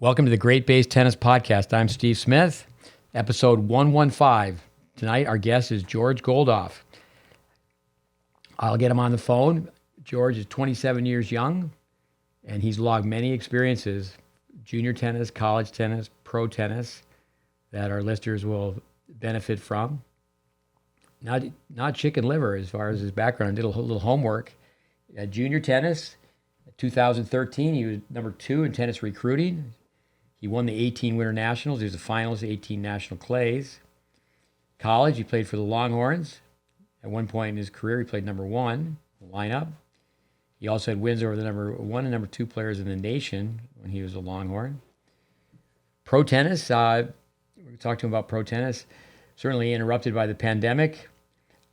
Welcome to the GreatBase Tennis Podcast. I'm Steve Smith, episode 115. Tonight, our guest is George Goldhoff. I'll get him on the phone. George is 27 years young, and he's logged many experiences, junior tennis, college tennis, pro tennis, that our listeners will benefit from. Not chicken liver as far as his background. I did a little homework. Junior tennis, 2013, he was number 2 in tennis recruiting. He won the 18 Winter Nationals. He was a finalist at 18 National Clays. College, he played for the Longhorns. At one point in his career, he played number 1 in the lineup. He also had wins over the number 1 and number 2 players in the nation when he was a Longhorn. Pro tennis, we're going to talk to him about pro tennis. Certainly interrupted by the pandemic.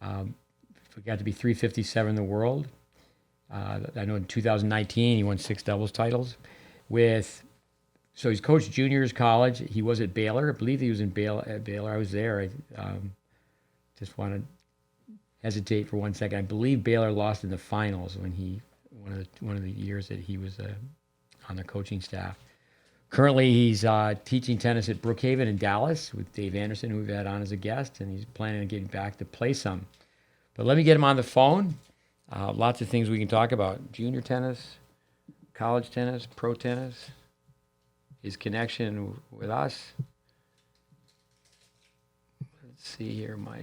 Got to be 357 in the world. I know in 2019 he won 6 doubles titles. So he's coached juniors, college. He was at Baylor. I believe he was at Baylor. I was there. I just want to hesitate for 1 second. I believe Baylor lost in the finals when one of the years that he was on the coaching staff. Currently, he's teaching tennis at Brookhaven in Dallas with Dave Anderson, who we've had on as a guest, and he's planning on getting back to play some. But let me get him on the phone. Lots of things we can talk about. Junior tennis, college tennis, pro tennis, his connection with us. Let's see here. My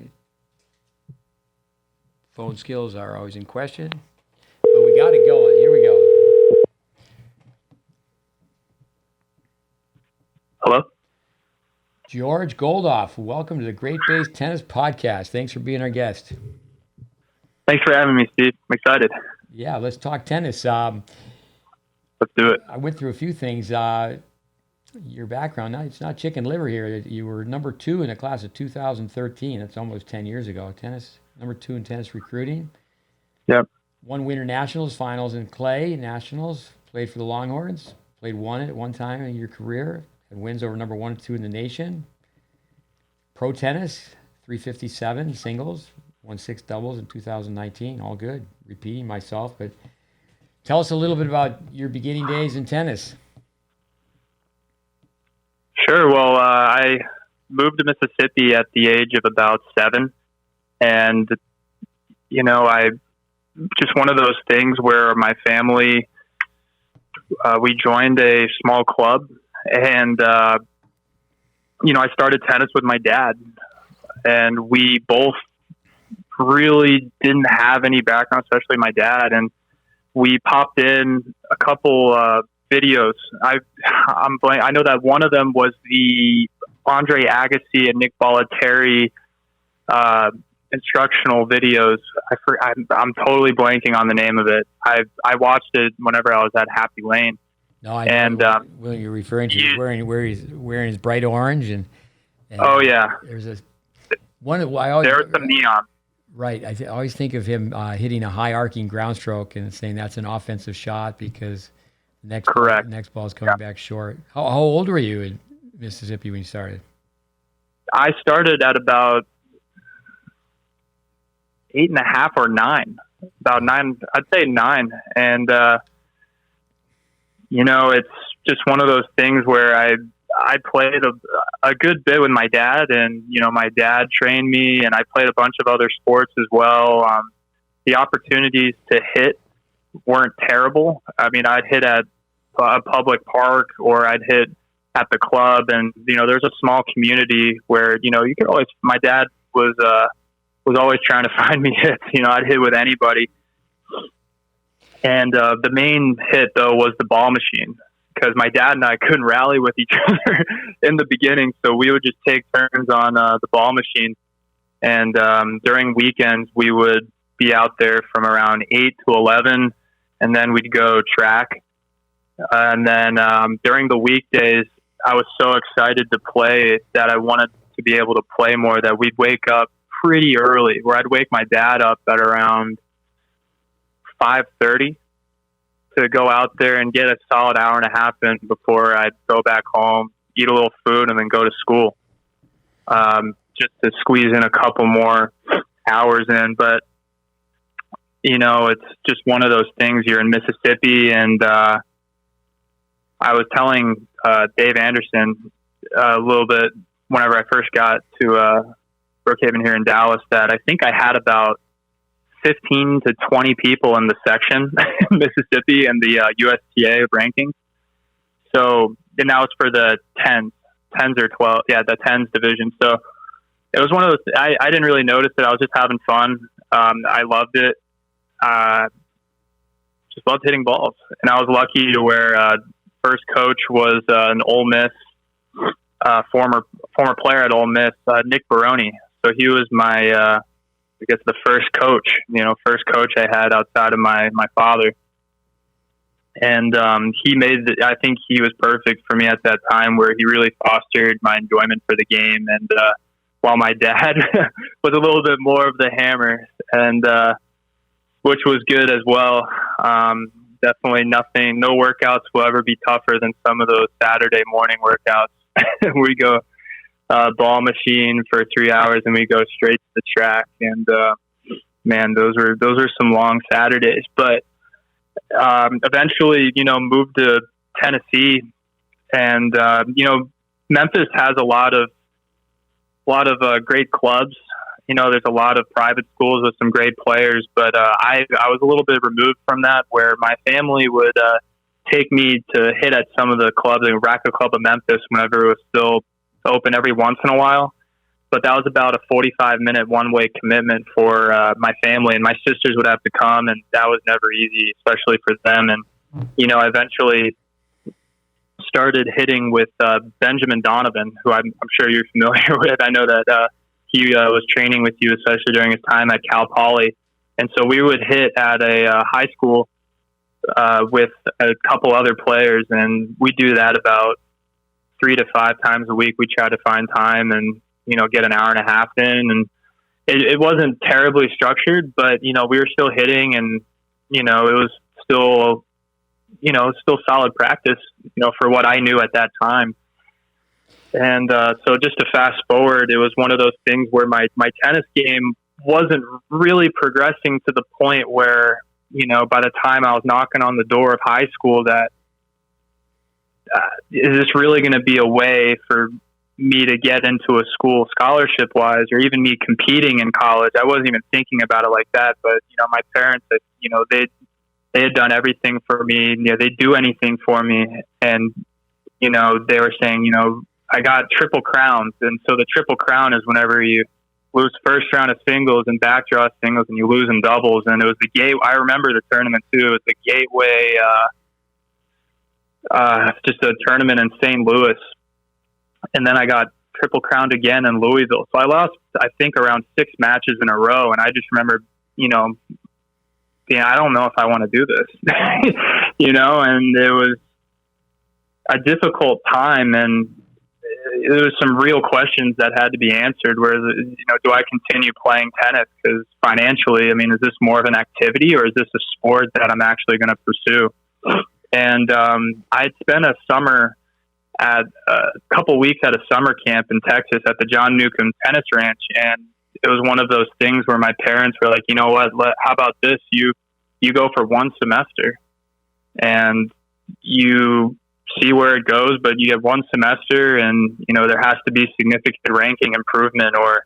phone skills are always in question. But we got it going. Here we go. Hello? George Goldhoff, welcome to the GreatBase Tennis Podcast. Thanks for being our guest. Thanks for having me, Steve. I'm excited. Yeah, let's talk tennis. Let's do it. I went through a few things. Your background, it's not chicken liver here. You were number 2 in the class of 2013. That's almost 10 years ago. Tennis, number 2 in tennis recruiting. Yep. Won Winter Nationals, finals in clay, nationals. Played for the Longhorns. Played 1 at one time in your career. Had wins over number 1 and 2 in the nation. Pro tennis, 357 singles. Won 6 doubles in 2019. All good. Repeating myself, but tell us a little bit about your beginning days in tennis. Sure. Well, I moved to Mississippi at the age of about 7. And, I just one of those things where my family, we joined a small club. And, I started tennis with my dad. And we both really didn't have any background, especially my dad. And we popped in a couple videos. I know that one of them was the Andre Agassi and Nick Bollettieri instructional videos. I'm totally blanking on the name of it. I watched it whenever I was at Happy Lane. No, I know what you're referring to. He's wearing his bright orange and oh yeah. There's some neon. Right. I always think of him hitting a high arcing ground stroke and saying that's an offensive shot because the next ball is coming back short. How old were you in Mississippi when you started? I started at about 8.5 or 9. About 9, I'd say 9. And, it's just one of those things where I played a good bit with my dad, and, my dad trained me, and I played a bunch of other sports as well. The opportunities to hit weren't terrible. I mean, I'd hit at a public park or I'd hit at the club, and, there's a small community where, you could always, my dad was always trying to find me hits. I'd hit with anybody. And the main hit, though, was the ball machine, because my dad and I couldn't rally with each other in the beginning. So we would just take turns on the ball machine. And during weekends, we would be out there from around 8 to 11, and then we'd go track. And then during the weekdays, I was so excited to play that I wanted to be able to play more, that we'd wake up pretty early, where I'd wake my dad up at around 5:30 to go out there and get a solid hour and a half in before I'd go back home, eat a little food, and then go to school, just to squeeze in a couple more hours in. But, it's just one of those things. You're in Mississippi, and I was telling Dave Anderson a little bit whenever I first got to Brookhaven here in Dallas that I think I had about 15 to 20 people in the section in Mississippi and the USTA rankings. So, and that was for the 10s or 12. Yeah, the 10s division. So it was one of those, I didn't really notice it. I was just having fun. I loved it. Just loved hitting balls. And I was lucky to where first coach was an Ole Miss, former player at Ole Miss, Nick Baroni. So he was my, I guess the first coach I had outside of my father. And he I think he was perfect for me at that time, where he really fostered my enjoyment for the game. And while my dad was a little bit more of the hammer, and which was good as well. Definitely no workouts will ever be tougher than some of those Saturday morning workouts. We go ball machine for 3 hours and we go straight to the track. And man, those were some long Saturdays. But eventually, moved to Tennessee, and Memphis has a lot of great clubs. There's a lot of private schools with some great players, but I was a little bit removed from that, where my family would take me to hit at some of the clubs, like Racket Club of Memphis, whenever it was still open every once in a while. But that was about a 45-minute one-way commitment for my family, and my sisters would have to come, and that was never easy, especially for them. And, I eventually started hitting with Benjamin Donovan, who I'm sure you're familiar with. I know that he was training with you, especially during his time at Cal Poly. And so we would hit at a high school with a couple other players, and we do that about 3 to 5 times a week. We try to find time and, get an hour and a half in. And it wasn't terribly structured, but, we were still hitting, and, it was still, still solid practice, for what I knew at that time. And so just to fast forward, it was one of those things where my tennis game wasn't really progressing to the point where, by the time I was knocking on the door of high school, that is this really going to be a way for me to get into a school scholarship wise, or even me competing in college? I wasn't even thinking about it like that. But, my parents, they had done everything for me. They'd do anything for me. And, they were saying, I got triple crowns. And so the triple crown is whenever you lose first round of singles and backdraw singles, and you lose in doubles. And it was the I remember the tournament too. It was the Gateway, just a tournament in St. Louis. And then I got triple crowned again in Louisville. So I lost, I think, around 6 matches in a row. And I just remember, I don't know if I want to do this, and it was a difficult time. And there was some real questions that had to be answered, where, do I continue playing tennis? Because financially, is this more of an activity, or is this a sport that I'm actually going to pursue? And I'd spent a summer at a couple weeks at a summer camp in Texas at the John Newcomb Tennis Ranch. And it was one of those things where my parents were like, how about this? You go for 1 semester and you see where it goes, but you get 1 semester, and, there has to be significant ranking improvement, or,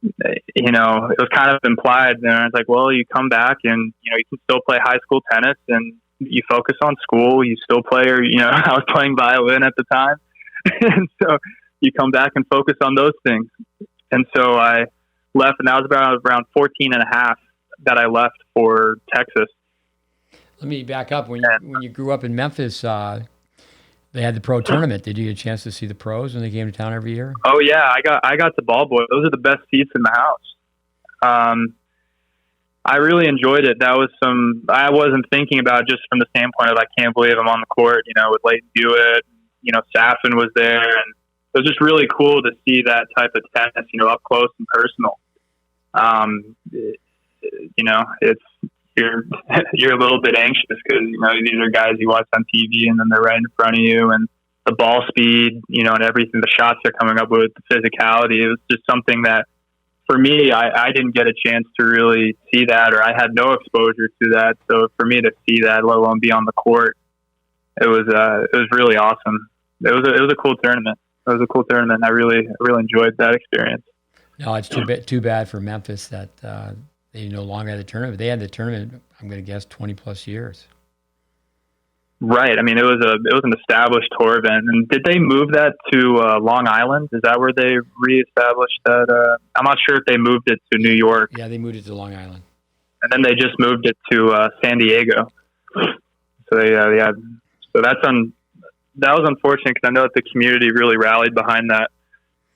it was kind of implied. And I was like, well, you come back and, you can still play high school tennis, and you focus on school, you still play, or, I was playing violin at the time. And so you come back and focus on those things. And so I left, and that was around 14 and a half that I left for Texas. Let me back up. When you grew up in Memphis, they had the pro tournament. Did you get a chance to see the pros when they came to town every year? Oh yeah, I got the ball boy. Those are the best seats in the house. I really enjoyed it. That was I wasn't thinking about just from the standpoint of, I can't believe I'm on the court, with Leighton Hewitt, Safin was there, and it was just really cool to see that type of tennis, up close and personal. It's, you're a little bit anxious because, these are guys you watch on TV, and then they're right in front of you, and the ball speed, and everything, the shots they're coming up with, the physicality. It was just something that, for me, I didn't get a chance to really see that, or I had no exposure to that. So for me to see that, let alone be on the court, it was really awesome. It was a cool tournament. It was a cool tournament. I really enjoyed that experience. No, it's too bad for Memphis that they no longer had the tournament. They had the tournament, I'm going to guess, 20 plus years. Right. I mean, it was an established tour event. And did they move that to Long Island? Is that where they reestablished that? I'm not sure if they moved it to New York. Yeah, they moved it to Long Island. And then they just moved it to San Diego. So so that was unfortunate because I know that the community really rallied behind that.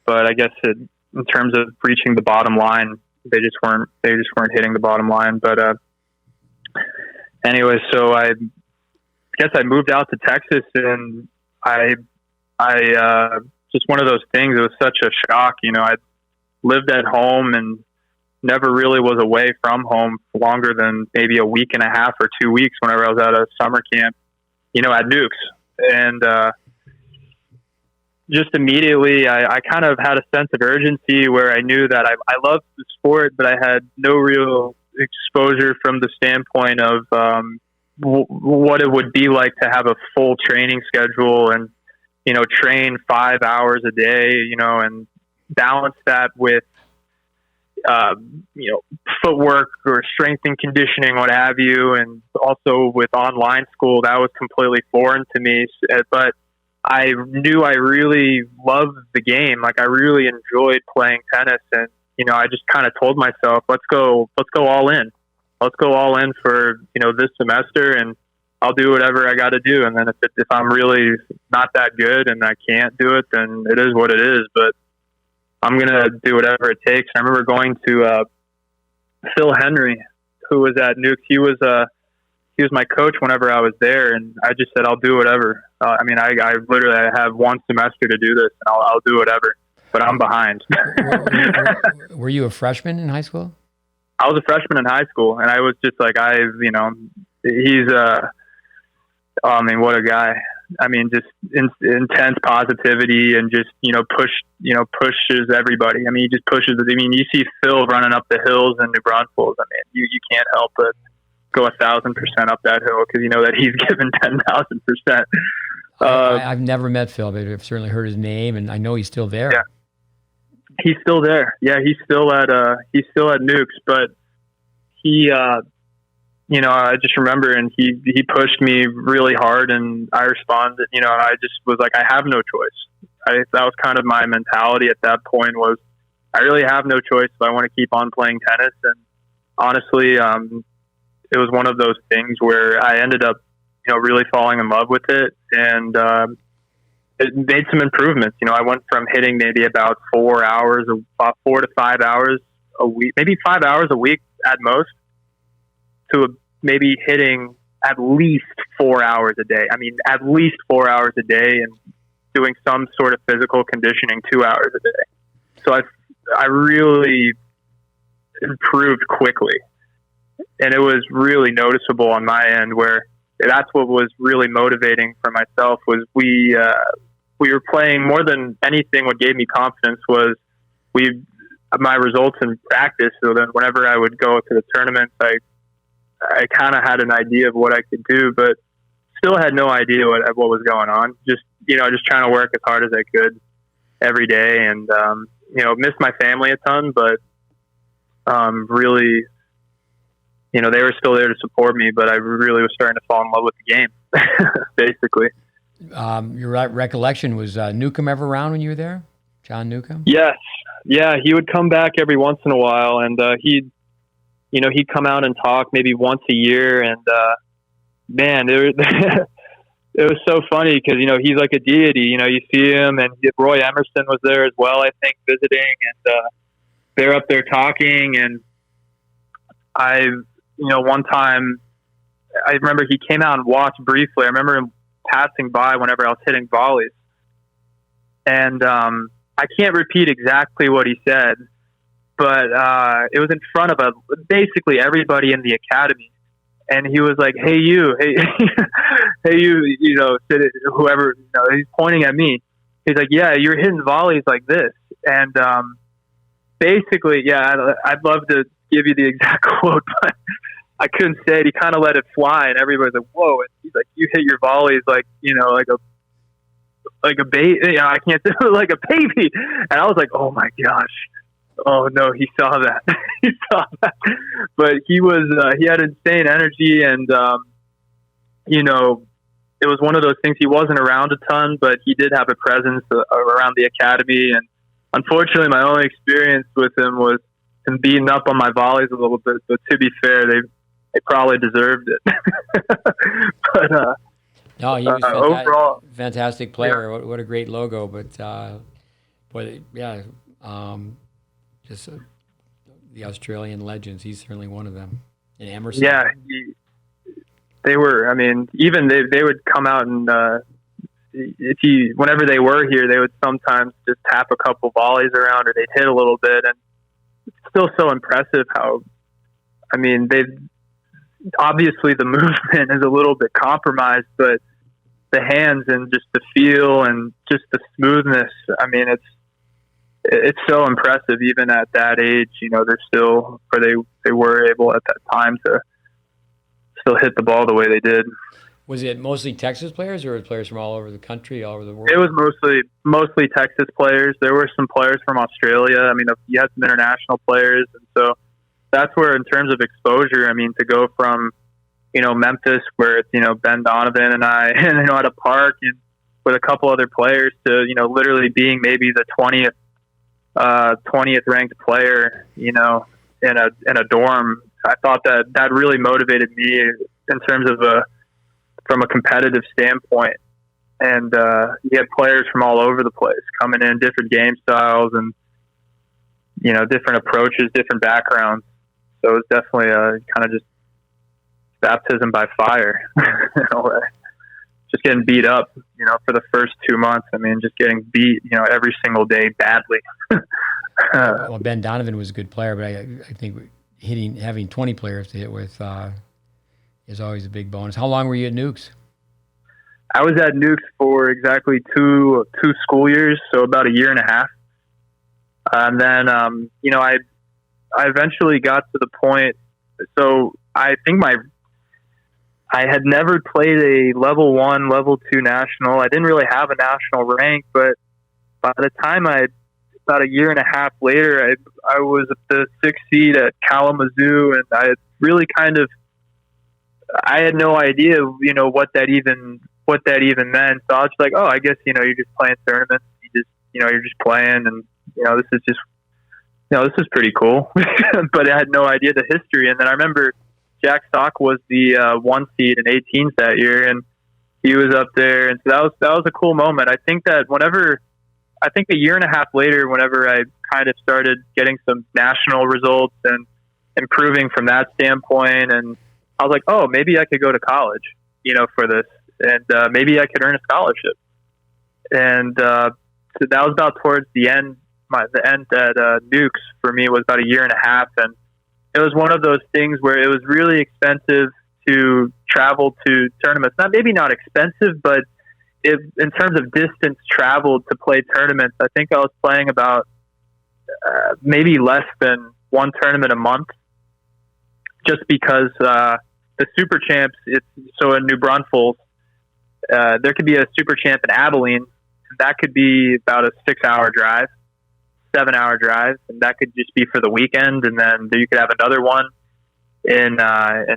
But I guess in terms of reaching the bottom line, they just weren't hitting the bottom line. But anyway, so I guess I moved out to Texas, and I just one of those things. It was such a shock. I lived at home and never really was away from home for longer than maybe a week and a half or 2 weeks whenever I was at a summer camp, at Nukes. And just immediately I kind of had a sense of urgency where I knew that I loved the sport, but I had no real exposure from the standpoint of what it would be like to have a full training schedule and, train 5 hours a day, and balance that with, footwork or strength and conditioning, what have you. And also with online school, that was completely foreign to me. But I knew I really loved the game. Like, I really enjoyed playing tennis. And, I just kind of told myself, let's go all in. Let's go all in for, this semester, and I'll do whatever I got to do. And then if I'm really not that good and I can't do it, then it is what it is. But I'm going to do whatever it takes. I remember going to Phil Henry, who was at Nukes. He was my coach whenever I was there, and I just said, I'll do whatever. I literally have one semester to do this, and I'll do whatever. But I'm behind. Were you a freshman in high school? I was a freshman in high school, and I was just like, he's what a guy. I mean, just intense positivity and just, pushes everybody. I mean, he just pushes it. I mean, you see Phil running up the hills in New Braunfels. I mean, you can't help but go 1,000% up that hill because you know that he's given 10,000%. I've never met Phil, but I've certainly heard his name, and I know he's still there. Yeah. He's still there. Yeah, he's still at Nukes, but he, I just remember, and he pushed me really hard, and I responded. I just was like, I have no choice. That was kind of my mentality at that point. Was I really have no choice if I want to keep on playing tennis? And honestly, it was one of those things where I ended up, really falling in love with it, and it made some improvements. I went from hitting maybe about 4 to 5 hours a week, maybe 5 hours a week at most, to maybe hitting at least 4 hours a day. I mean, at least 4 hours a day, and doing some sort of physical conditioning 2 hours a day. So I really improved quickly, and it was really noticeable on my end, where that's what was really motivating for myself. Was we were playing more than anything. What gave me confidence was my results in practice. So then whenever I would go to the tournaments, I kind of had an idea of what I could do, but still had no idea what was going on. Just trying to work as hard as I could every day, and missed my family a ton, but really, they were still there to support me. But I really was starting to fall in love with the game, basically. Your recollection was Newcomb ever around when you were there? John Newcomb? Yes. Yeah, he would come back every once in a while, and he'd come out and talk maybe once a year. And man, it was so funny because he's like a deity. You see him, and Roy Emerson was there as well, I think, visiting, and they're up there talking. And one time I remember he came out and watched briefly. I remember him passing by whenever I was hitting volleys, and I can't repeat exactly what he said, but it was in front of basically everybody in the academy, and he was like, "Hey you, hey, hey you, whoever, he's pointing at me. He's like, "Yeah, you're hitting volleys like this," and basically, yeah, I'd love to give you the exact quote, but I couldn't say it. He kind of let it fly, and everybody's like, "Whoa!" And he's like, "You hit your volleys like like a baby. I can't say like a baby." And I was like, "Oh my gosh! Oh no!" He saw that. He saw that. But he had insane energy, and it was one of those things. He wasn't around a ton, but he did have a presence around the academy. And unfortunately, my only experience with him was him beating up on my volleys a little bit. But to be fair, they probably deserved it. But no, he was overall fantastic player. Yeah. What a great logo. But just the Australian legends. He's certainly one of them. And Emerson. Yeah, they were. I mean, even they would come out and whenever they were here, they would sometimes just tap a couple volleys around, or they'd hit a little bit, and it's still so impressive how. I mean, obviously the movement is a little bit compromised, but the hands and just the feel and just the smoothness. I mean, it's so impressive even at that age. They're still, or they were able at that time to still hit the ball the way they did. Was it mostly Texas players, or players from all over the country, all over the world? It was mostly Texas players. There were some players from Australia. I mean, you had some international players, and so that's where, in terms of exposure, I mean, to go from, Memphis, where it's, Ben Donovan and I, and, at a park and with a couple other players, to, literally being maybe the 20th ranked player, in a dorm. I thought that really motivated me in terms of from a competitive standpoint. And you had players from all over the place coming in, different game styles and, different approaches, different backgrounds. So it was definitely a kind of just baptism by fire in a way. Just getting beat up, for the first 2 months. I mean, just getting beat, every single day badly. Well, Ben Donovan was a good player, but I think having 20 players to hit with is always a big bonus. How long were you at Nukes? I was at Nukes for exactly two school years, so about a year and a half. And then, I eventually got to the point. So I think I had never played a level 1, level 2 national. I didn't really have a national rank, but by the time about a year and a half later, I was at the 6th seed at Kalamazoo, and I really I had no idea, what that even meant. So I was like, oh, I guess, you're just playing tournaments. You're just playing, and, this is pretty cool. But I had no idea the history. And then I remember Jack Stock was the 1 seed in 18s that year, and he was up there. And so that was a cool moment. I think that a year and a half later, whenever I kind of started getting some national results and improving from that standpoint, and I was like, oh, maybe I could go to college, for this, and maybe I could earn a scholarship. And so that was about towards the end. The end at Nukes for me was about a year and a half, and it was one of those things where it was really expensive to travel to tournaments. Maybe not expensive, but in terms of distance traveled to play tournaments, I think I was playing about maybe less than one tournament a month, just because the Super Champs, so in New Braunfels, there could be a Super Champ in Abilene. That could be about a 6-hour drive, 7-hour drive, and that could just be for the weekend. And then you could have another one in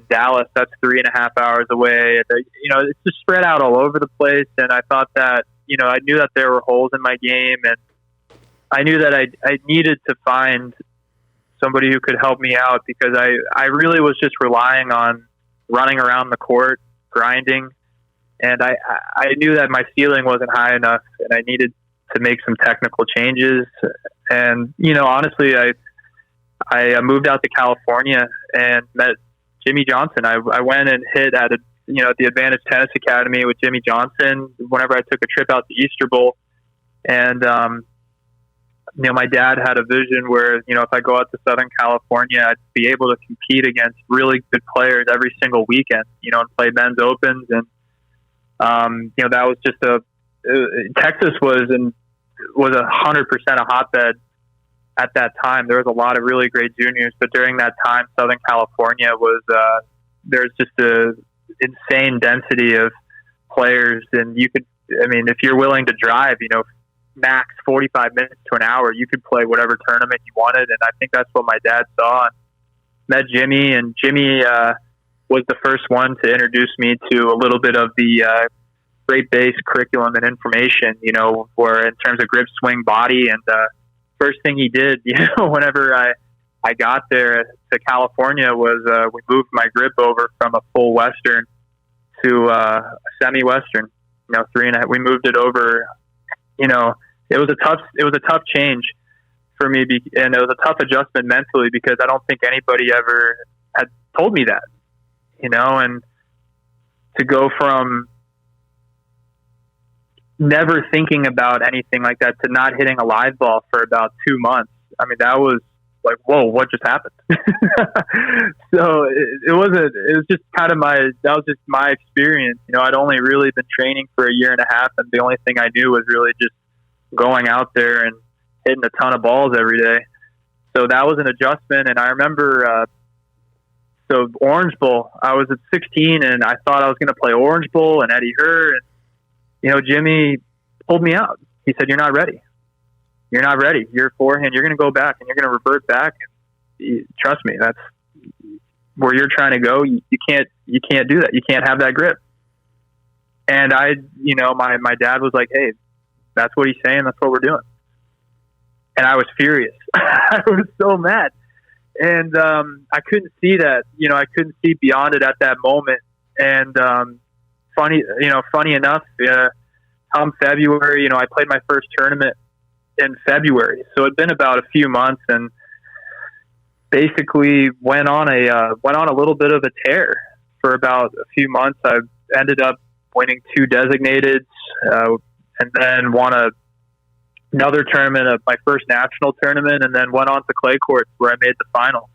Dallas. That's 3.5 hours away. It's just spread out all over the place. And I thought that, I knew that there were holes in my game, and I knew that I needed to find somebody who could help me out, because I really was just relying on running around the court, grinding. And I knew that my ceiling wasn't high enough, and I needed to make some technical changes. And, honestly, I moved out to California and met Jimmy Johnson. I went and hit at the Advantage Tennis Academy with Jimmy Johnson whenever I took a trip out to Easter Bowl. And, my dad had a vision where, if I go out to Southern California, I'd be able to compete against really good players every single weekend, and play men's opens. And, that was just Texas was 100% a hotbed at that time. There was a lot of really great juniors, but during that time, Southern California was, there's just a insane density of players. And you could, if you're willing to drive, max 45 minutes to an hour, you could play whatever tournament you wanted. And I think that's what my dad saw, and met Jimmy, and Jimmy, was the first one to introduce me to a little bit of the, GreatBase curriculum and information, where in terms of grip, swing, body. And first thing he did, whenever I got there to California was we moved my grip over from a full Western to a semi-Western. 3.5. We moved it over. It was a tough change for me, and it was a tough adjustment mentally, because I don't think anybody ever had told me that. And to go from never thinking about anything like that to not hitting a live ball for about 2 months. That was like, whoa, what just happened? So it was just kind of that was just my experience. I'd only really been training for a year and a half, and the only thing I knew was really just going out there and hitting a ton of balls every day. So that was an adjustment. And I remember, so Orange Bowl, I was at 16 and I thought I was going to play Orange Bowl and Eddie Herr, and Jimmy pulled me out. He said, "You're not ready. You're not ready. Your forehand, you're going to go back and you're going to revert back. Trust me, that's where you're trying to go. You can't do that. You can't have that grip." And my dad was like, "Hey, that's what he's saying. That's what we're doing." And I was furious. I was so mad. And I couldn't see that. I couldn't see beyond it at that moment. And funny enough, come February, I played my first tournament in February. So it'd been about a few months, and basically went on a little bit of a tear for about a few months. I ended up winning 2 designated, and then won another tournament of my first national tournament, and then went on to clay courts where I made the finals,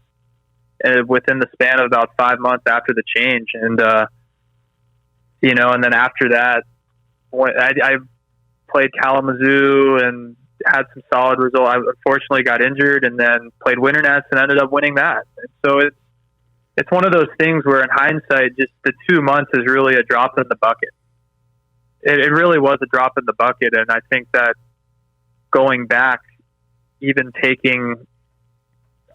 and within the span of about 5 months after the change. And, and then after that, I played Kalamazoo and had some solid results. I unfortunately got injured, and then played Winternats and ended up winning that. And so it's one of those things where in hindsight, just the 2 months is really a drop in the bucket. It really was a drop in the bucket. And I think that going back, even taking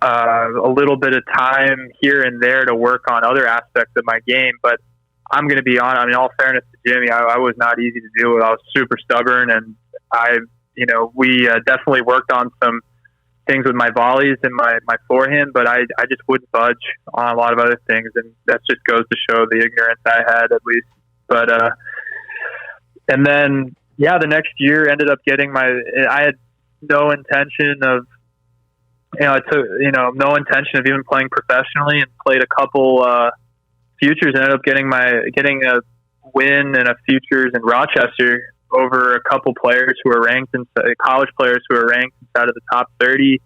a little bit of time here and there to work on other aspects of my game, but I'm going to be honest, in all fairness to Jimmy, I was not easy to deal with. I was super stubborn, and we definitely worked on some things with my volleys and my forehand, but I just wouldn't budge on a lot of other things, and that just goes to show the ignorance I had, at least. But and then the next year ended up getting I had no intention of no intention of even playing professionally, and played a couple futures, and ended up getting a win and a futures in Rochester over a couple players who were ranked college players who were ranked inside of the top 30.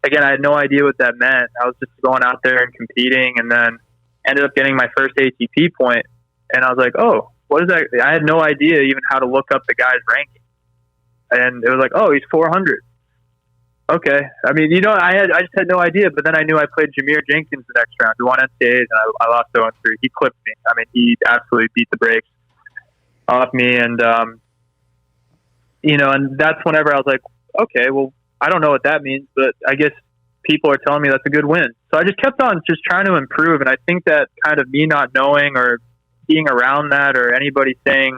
Again, I had no idea what that meant. I was just going out there and competing, and then ended up getting my first ATP point. And I was like, "Oh, what is that?" I had no idea even how to look up the guy's ranking. And it was like, "Oh, he's 400. Okay." I just had no idea, but then I knew I played Jameer Jenkins the next round, who won NCAAs, and I lost 0-3. He clipped me. He absolutely beat the brakes off me. And, and that's whenever I was like, okay, well, I don't know what that means, but I guess people are telling me that's a good win. So I just kept on just trying to improve. And I think that kind of me not knowing or being around that, or anybody saying,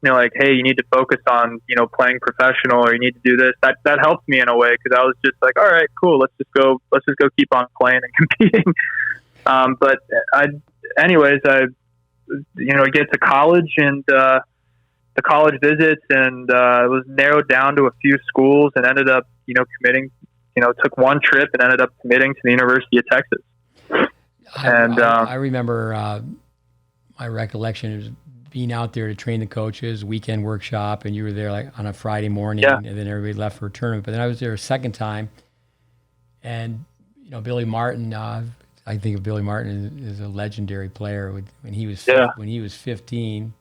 like, hey, you need to focus on, playing professional, or you need to do this. That helped me in a way, because I was just like, all right, cool. Let's just go keep on playing and competing. But I get to college, and the college visits, and it was narrowed down to a few schools, and ended up, committing. Took one trip and ended up committing to the University of Texas. I remember my recollection is being out there to train the coaches, weekend workshop, and you were there like on a Friday morning, and then everybody left for a tournament. But then I was there a second time, and Billy Martin. I think of Billy Martin as a legendary player. When he was 15,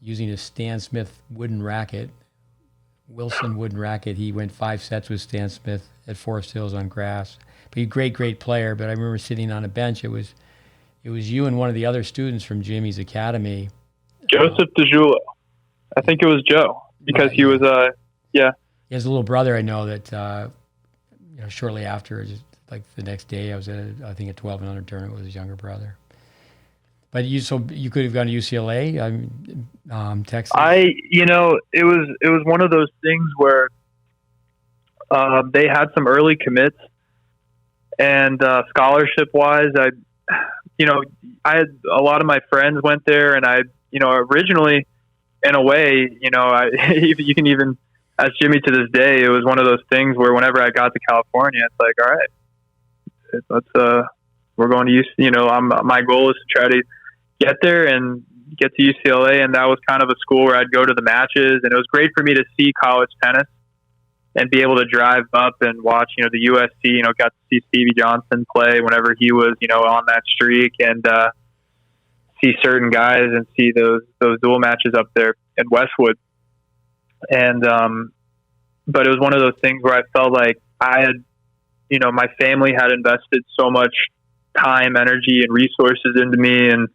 using a Stan Smith wooden racket, Wilson wooden racket. He went 5 sets with Stan Smith at Forest Hills on grass. But he's a great player. But I remember sitting on a bench. It was you and one of the other students from Jimmy's academy. Joseph DeJulo. I think it was Joe because he was yeah. He has a little brother I know that shortly after, just like the next day, I was at a 12 and under tournament with his younger brother. But you could have gone to UCLA, Texas. It was one of those things where they had some early commits, and scholarship wise, I had a lot of my friends went there, and I originally, in a way, you can even ask Jimmy to this day. It was one of those things where whenever I got to California, it's like, all right, let's we're going to my goal is to try to get there and get to UCLA, and that was kind of a school where I'd go to the matches, and it was great for me to see college tennis and be able to drive up and watch, the USC, got to see Stevie Johnson play whenever he was, on that streak, and see certain guys and see those dual matches up there in Westwood. And, but it was one of those things where I felt like I had, my family had invested so much time, energy, and resources into me, and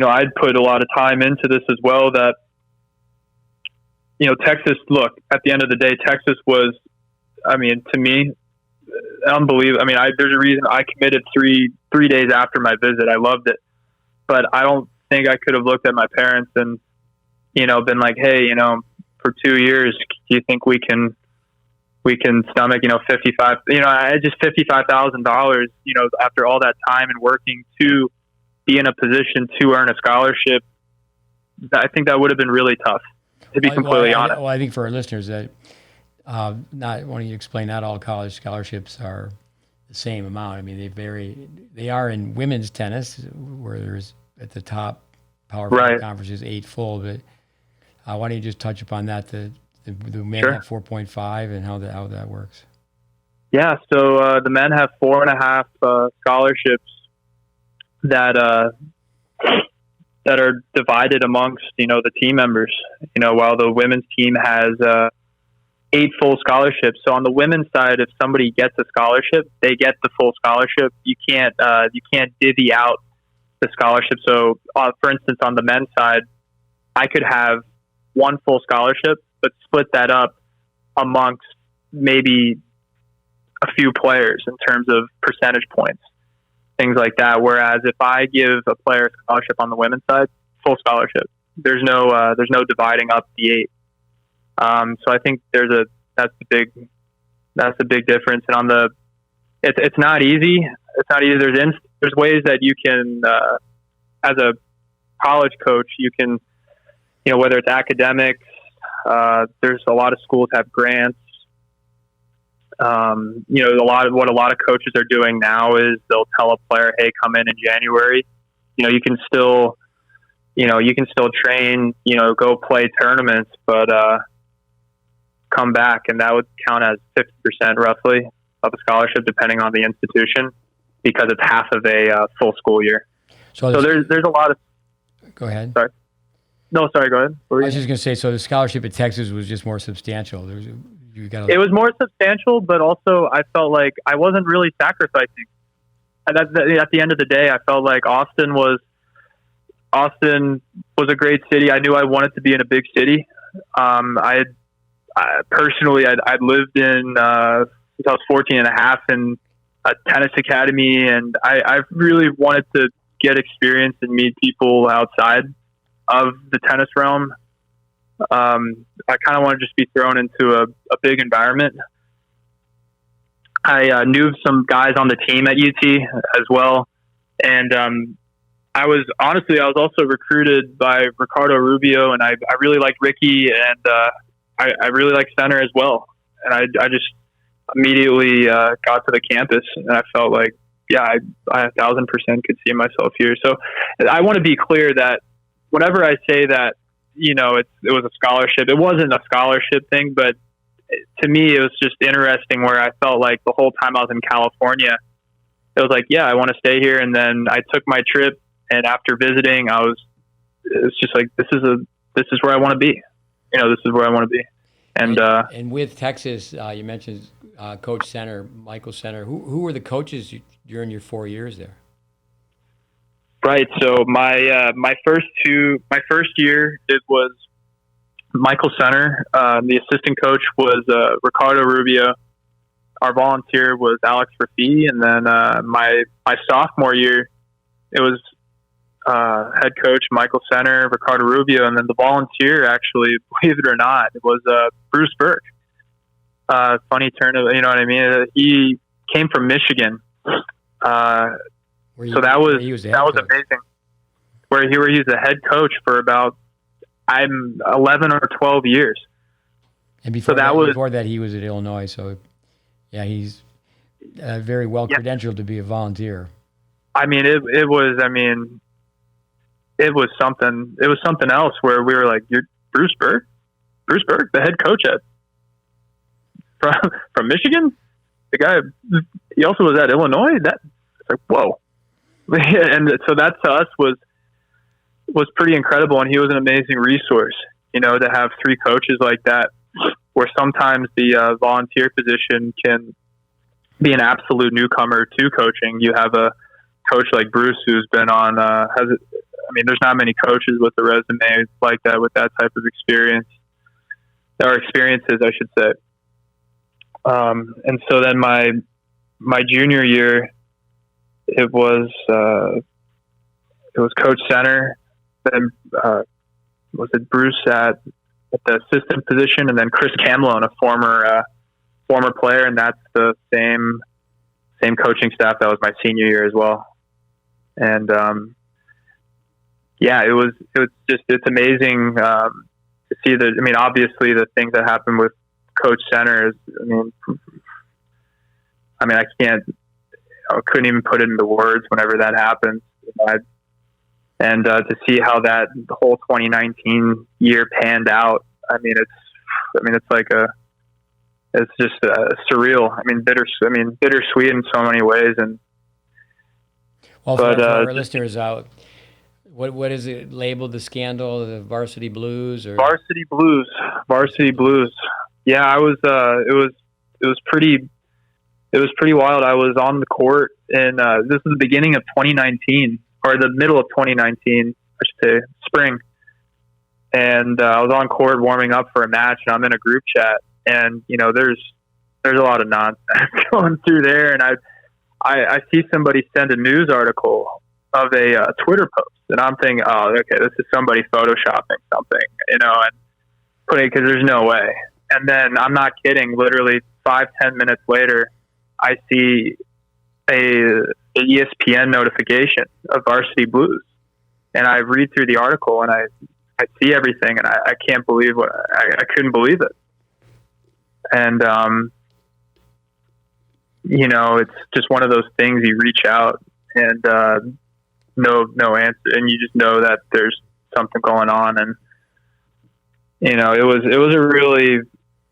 I'd put a lot of time into this as well, that, Texas, look, at the end of the day, Texas was, to me, unbelievable. There's a reason I committed three days after my visit. I loved it. But I don't think I could have looked at my parents and, been like, hey, for 2 years, do you think we can stomach, $55,000, after all that time and working to be in a position to earn a scholarship. I think that would have been really tough, to be completely honest. I think for our listeners that not wanting to explain, not all college scholarships are the same amount. They vary. They are in women's tennis, where there's at the top Power 5 conferences 8 full. But why don't you just touch upon that? The men have 4.5 and how that works. Yeah, so the men have 4.5 scholarships that are divided amongst the team members. While the women's team has 8 full scholarships. So on the women's side, if somebody gets a scholarship, they get the full scholarship. You can't divvy out the scholarship. So for instance, on the men's side, I could have 1 full scholarship, but split that up amongst maybe a few players in terms of percentage points, things like that. Whereas if I give a player a scholarship on the women's side, full scholarship. There's no dividing up the 8. So I think that's the big difference. And on it's not easy. It's not easy. There's ways that you can, as a college coach, you can, whether it's academics, there's a lot of schools have grants. What a lot of coaches are doing now is they'll tell a player, hey, come in January. You can still train, go play tournaments, but come back, and that would count as 50% roughly of a scholarship, depending on the institution, because it's half of a full school year. So there's a lot of. Go ahead. Sorry. No, sorry. Go ahead. I was just going to say, so the scholarship at Texas was just more substantial. It was more substantial, but also I felt like I wasn't really sacrificing. And at the end of the day, I felt like Austin was a great city. I knew I wanted to be in a big city. I'd lived in since I was 14 and a half in a tennis academy, and I really wanted to get experience and meet people outside of the tennis realm. I kind of want to just be thrown into a big environment. I knew some guys on the team at UT as well. And I was also recruited by Ricardo Rubio, and I really liked Ricky, and I really liked Center as well. And I just immediately got to the campus, and I felt like, yeah, I 1,000% could see myself here. So I want to be clear that whenever I say that, it was a scholarship, it wasn't a scholarship thing, but to me, it was just interesting where I felt like the whole time I was in California, it was like, yeah, I want to stay here. And then I took my trip, and after visiting, it's just like, this is where I want to be. This is where I want to be. And with Texas, you mentioned Coach Center, Michael Center. Who were the coaches during your 4 years there? Right. So my first year, it was Michael Center. The assistant coach was Ricardo Rubio. Our volunteer was Alex Rafi, and then my sophomore year, it was head coach Michael Center, Ricardo Rubio, and then the volunteer, actually, believe it or not, it was Bruce Burke. Funny turn of, you know what I mean? He came from Michigan. So that was amazing. Where he was the head coach for about 11 or 12 years. And before that, he was at Illinois. So, yeah, he's very well credentialed to be a volunteer. I mean, it was something. It was something else where we were like, "You're Bruce Burke, the head coach from Michigan. The guy, he also was at Illinois. That's like, whoa." And so that to us was pretty incredible, and he was an amazing resource, to have three coaches like that, where sometimes the volunteer position can be an absolute newcomer to coaching. You have a coach like Bruce who's been on, there's not many coaches with a resume like that, with that type of experience, or experiences, I should say. And so then my junior year, it was Coach Center, then was it Bruce at the assistant position, and then Chris Camlone, a former player, and that's the same coaching staff that was my senior year as well. And it's amazing to see obviously the things that happened with Coach Center is, I couldn't even put it into words whenever that happened. And to see how that whole 2019 year panned out, it's just surreal. Bittersweet in so many ways. And well, for our listeners out, what is it labeled? The scandal, the Varsity Blues, or Varsity Blues. Yeah, I was. It was pretty wild. I was on the court, and this is the beginning of 2019, or the middle of 2019, I should say, spring. And I was on court warming up for a match, and I'm in a group chat, and there's a lot of nonsense going through there, and I see somebody send a news article of a Twitter post, and I'm thinking, oh, okay, this is somebody photoshopping something, and putting, because there's no way. And then, I'm not kidding, literally 5-10 minutes later, I see a ESPN notification of Varsity Blues, and I read through the article, and I see everything, and I can't believe I couldn't believe it. And it's just one of those things. You reach out and no answer, and you just know that there's something going on. And it was a really,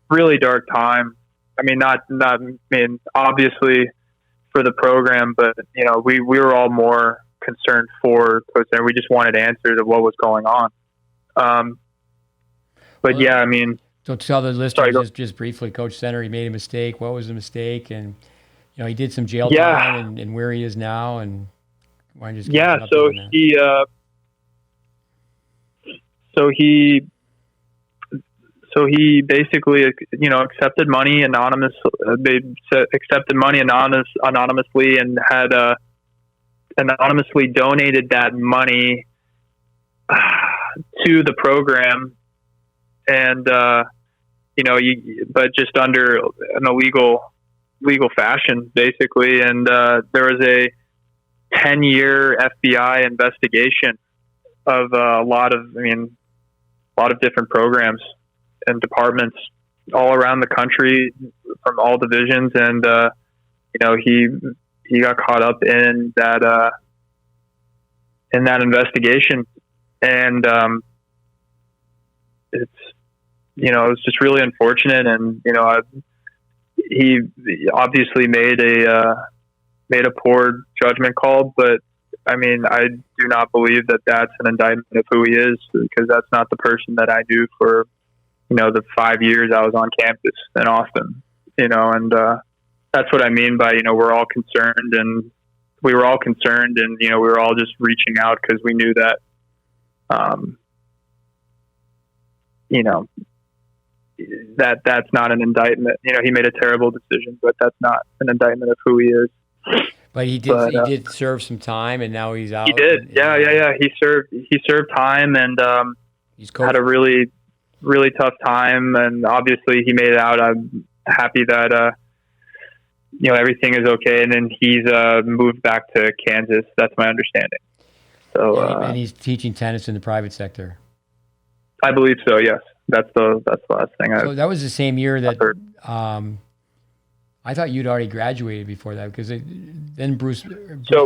really dark time. Obviously for the program, but we were all more concerned for Coach Center. We just wanted answers of what was going on. So tell the listeners just briefly, Coach Center, he made a mistake. What was the mistake? And he did some jail time, and where he is now, and why don't you just So he basically, accepted money anonymously, and had anonymously donated that money to the program, and but just under an illegal fashion, basically. And there was a 10-year FBI investigation of a lot of different programs and departments all around the country, from all divisions, and he got caught up in that investigation, and it's just really unfortunate. And he obviously made a poor judgment call, but I do not believe that that's an indictment of who he is, because that's not the person that I knew for the 5 years I was on campus in Austin, and that's what I mean by, we're all concerned, and we were all concerned, and, we were all just reaching out because we knew that, that's not an indictment. He made a terrible decision, but that's not an indictment of who he is. But he did serve some time, and now he's out. He did. Yeah. He served time, and he's had a really, really tough time, and obviously he made it out. I'm happy that everything is okay, and then he's moved back to Kansas. That's my understanding. So and he's teaching tennis in the private sector. I believe so. Yes, that's the last thing. So that was the same year that I thought you'd already graduated before that, because then Bruce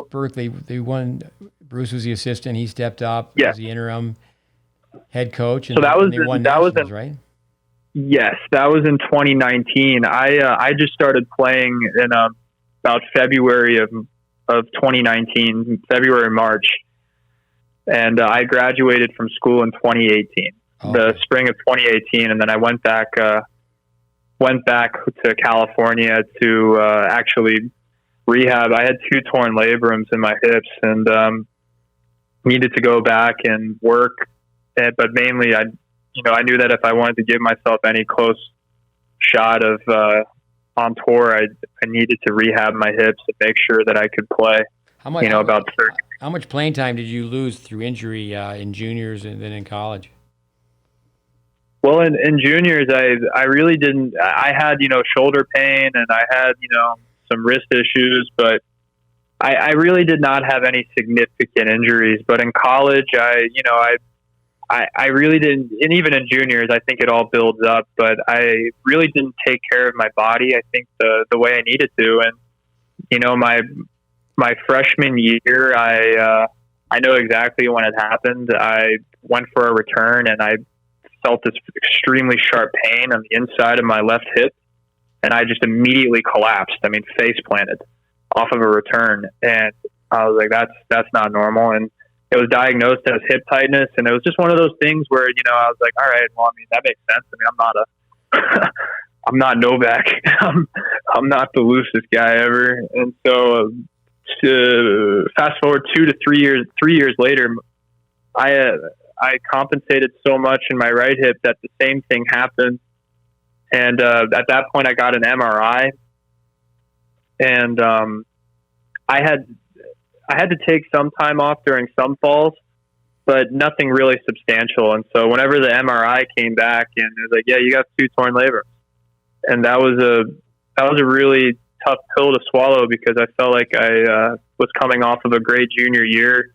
Berkeley, they won. Bruce was the assistant. He stepped up as the interim head coach, and so they won nationals, right? Yes, that was in 2019. I just started playing in about February of 2019, February, March, and I graduated from school in 2018, the spring of 2018, and then I went back to California to actually rehab. I had 2 torn labrums in my hips, and needed to go back and work. But mainly, I knew that if I wanted to give myself any close shot of on tour, I needed to rehab my hips and make sure that I could play. How much playing time did you lose through injury in juniors and then in college? Well, in juniors, I really didn't. I had shoulder pain, and I had some wrist issues, but I really did not have any significant injuries. But in college, I really didn't, and even in juniors, I think it all builds up, but I really didn't take care of my body, I think, the way I needed to. And, my freshman year, I know exactly when it happened. I went for a return, and I felt this extremely sharp pain on the inside of my left hip, and I just immediately collapsed. I mean, face planted off of a return. And I was like, that's not normal. And it was diagnosed as hip tightness, and it was just one of those things where, I was like, all right, well, I mean, that makes sense. I mean, I'm not Novak. I'm not the loosest guy ever. And so to fast forward 2 to 3 years, 3 years later, I compensated so much in my right hip that the same thing happened. And at that point, I got an MRI, and I had to take some time off during some falls, but nothing really substantial. And so whenever the MRI came back, and it was like, yeah, you got 2 torn labrums, and that was a really tough pill to swallow, because I felt like I was coming off of a great junior year,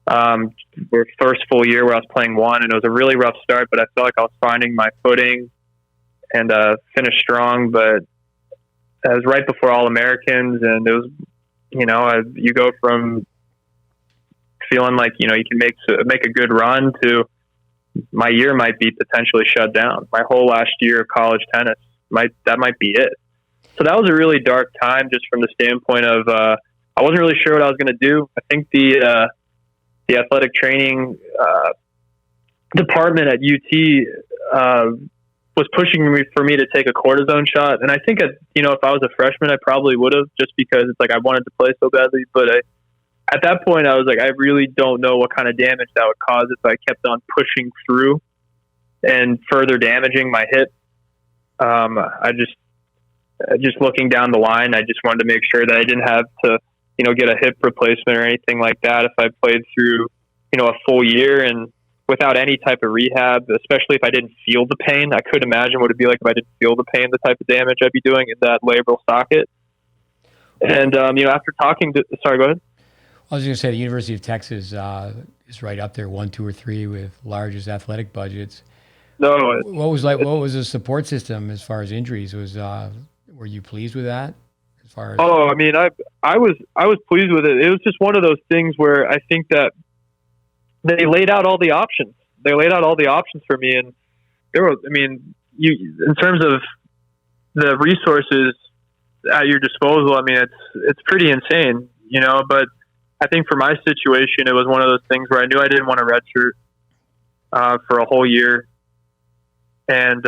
first full year where I was playing one, and it was a really rough start, but I felt like I was finding my footing and finished strong. But it was right before All-Americans, and it was, you go from feeling like, you can make a good run to my year might be potentially shut down. My whole last year of college tennis that might be it. So that was a really dark time, just from the standpoint of, I wasn't really sure what I was going to do. I think the athletic training, department at UT, was pushing for me to take a cortisone shot. And I think, if I was a freshman, I probably would have, just because it's like I wanted to play so badly. But at that point, I was like, I really don't know what kind of damage that would cause if I kept on pushing through and further damaging my hip. Just looking down the line, I just wanted to make sure that I didn't have to, get a hip replacement or anything like that if I played through, a full year. And without any type of rehab, especially if I didn't feel the pain. I couldn't imagine what it'd be like if I didn't feel the pain, the type of damage I'd be doing in that labral socket. And, after talking to, sorry, go ahead. I was going to say the University of Texas is right up there, 1, 2, or 3 with largest athletic budgets. No. What was the support system as far as injuries? Were you pleased with that? As far as I was pleased with it. It was just one of those things where I think that they laid out all the options. They laid out all the options for me, and there were, in terms of the resources at your disposal, it's pretty insane, but I think for my situation, it was one of those things where I knew I didn't want to redshirt for a whole year. And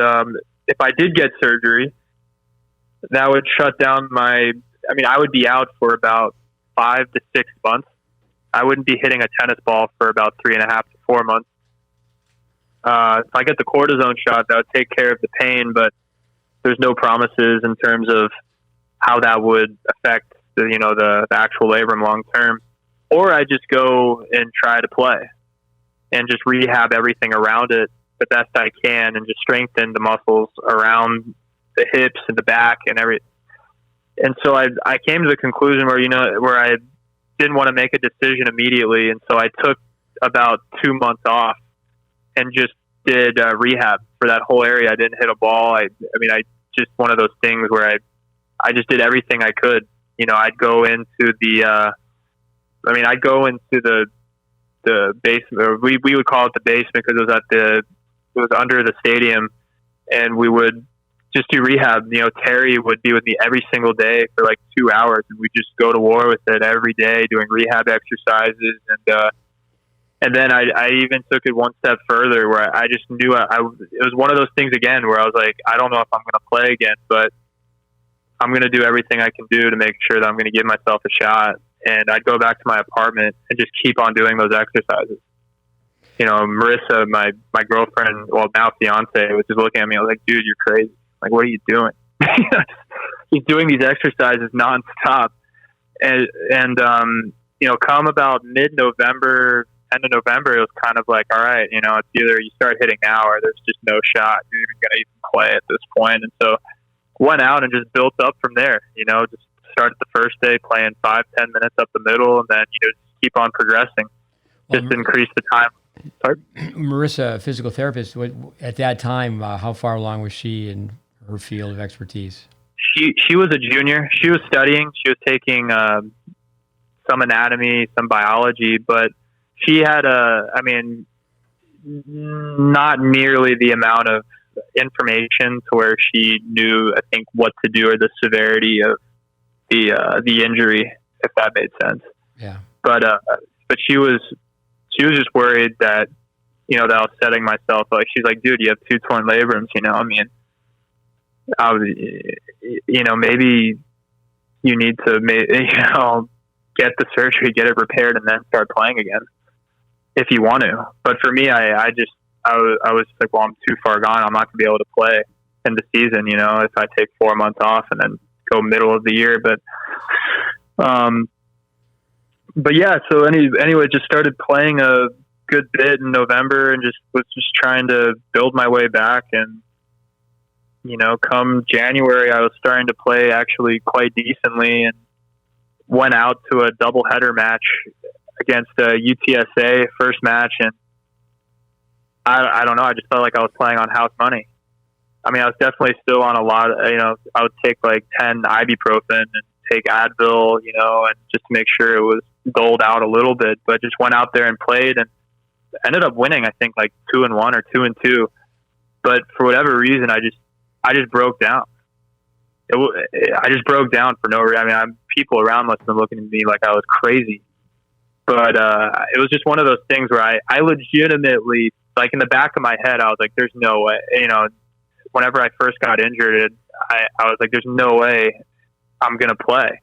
if I did get surgery, that would shut down I would be out for about 5 to 6 months. I wouldn't be hitting a tennis ball for about 3.5 to 4 months. If I get the cortisone shot, that would take care of the pain, but there's no promises in terms of how that would affect the actual labrum long term. Or I just go and try to play and just rehab everything around it the best I can and just strengthen the muscles around the hips and the back and everything. And so I came to the conclusion where I didn't want to make a decision immediately. And so I took about 2 months off and just did rehab for that whole area. I didn't hit a ball. I just one of those things where I just did everything I could. I'd go into the basement. We would call it the basement because it was under the stadium, and we would just do rehab. Terry would be with me every single day for like 2 hours, and we just go to war with it every day, doing rehab exercises. And then I even took it one step further, where I just knew it was one of those things again, where I was like, I don't know if I'm going to play again, but I'm going to do everything I can do to make sure that I'm going to give myself a shot. And I'd go back to my apartment and just keep on doing those exercises. Marissa, my girlfriend, well, now fiance, was just looking at me. I was like, dude, you're crazy. Like, what are you doing? He's doing these exercises nonstop. And come about mid-November, end of November, it was kind of like, all right, it's either you start hitting now or there's just no shot you're even going to even play at this point. And so went out and just built up from there, just started the first day playing 5-10 minutes up the middle, and then, just keep on progressing, just increase the time. Sorry? Marissa, a physical therapist, at that time, how far along was she in her field of expertise? She was a junior. She was studying. She was taking some anatomy, some biology, but she had not nearly the amount of information to where she knew, I think, what to do or the severity of the injury, if that made sense. Yeah. But she was just worried that, that I was setting myself, like, she's like, dude, you have 2 torn labrums, maybe you need to, get the surgery, get it repaired, and then start playing again if you want to. But for me, I was like, well, I'm too far gone. I'm not going to be able to play in the season, if I take 4 months off and then go middle of the year. But yeah, so anyway, just started playing a good bit in November and was trying to build my way back. And, come January, I was starting to play actually quite decently and went out to a doubleheader match against UTSA, first match. And I don't know, I just felt like I was playing on house money. I was definitely still on a lot of, I would take like 10 ibuprofen and take Advil, and just to make sure it was doled out a little bit, but just went out there and played and ended up winning, I think, like 2-1 or 2-2. But for whatever reason, I just broke down. I just broke down for no reason. People around must have been looking at me like I was crazy. But it was just one of those things where I legitimately, like, in the back of my head, I was like, there's no way. Whenever I first got injured, I was like, there's no way I'm going to play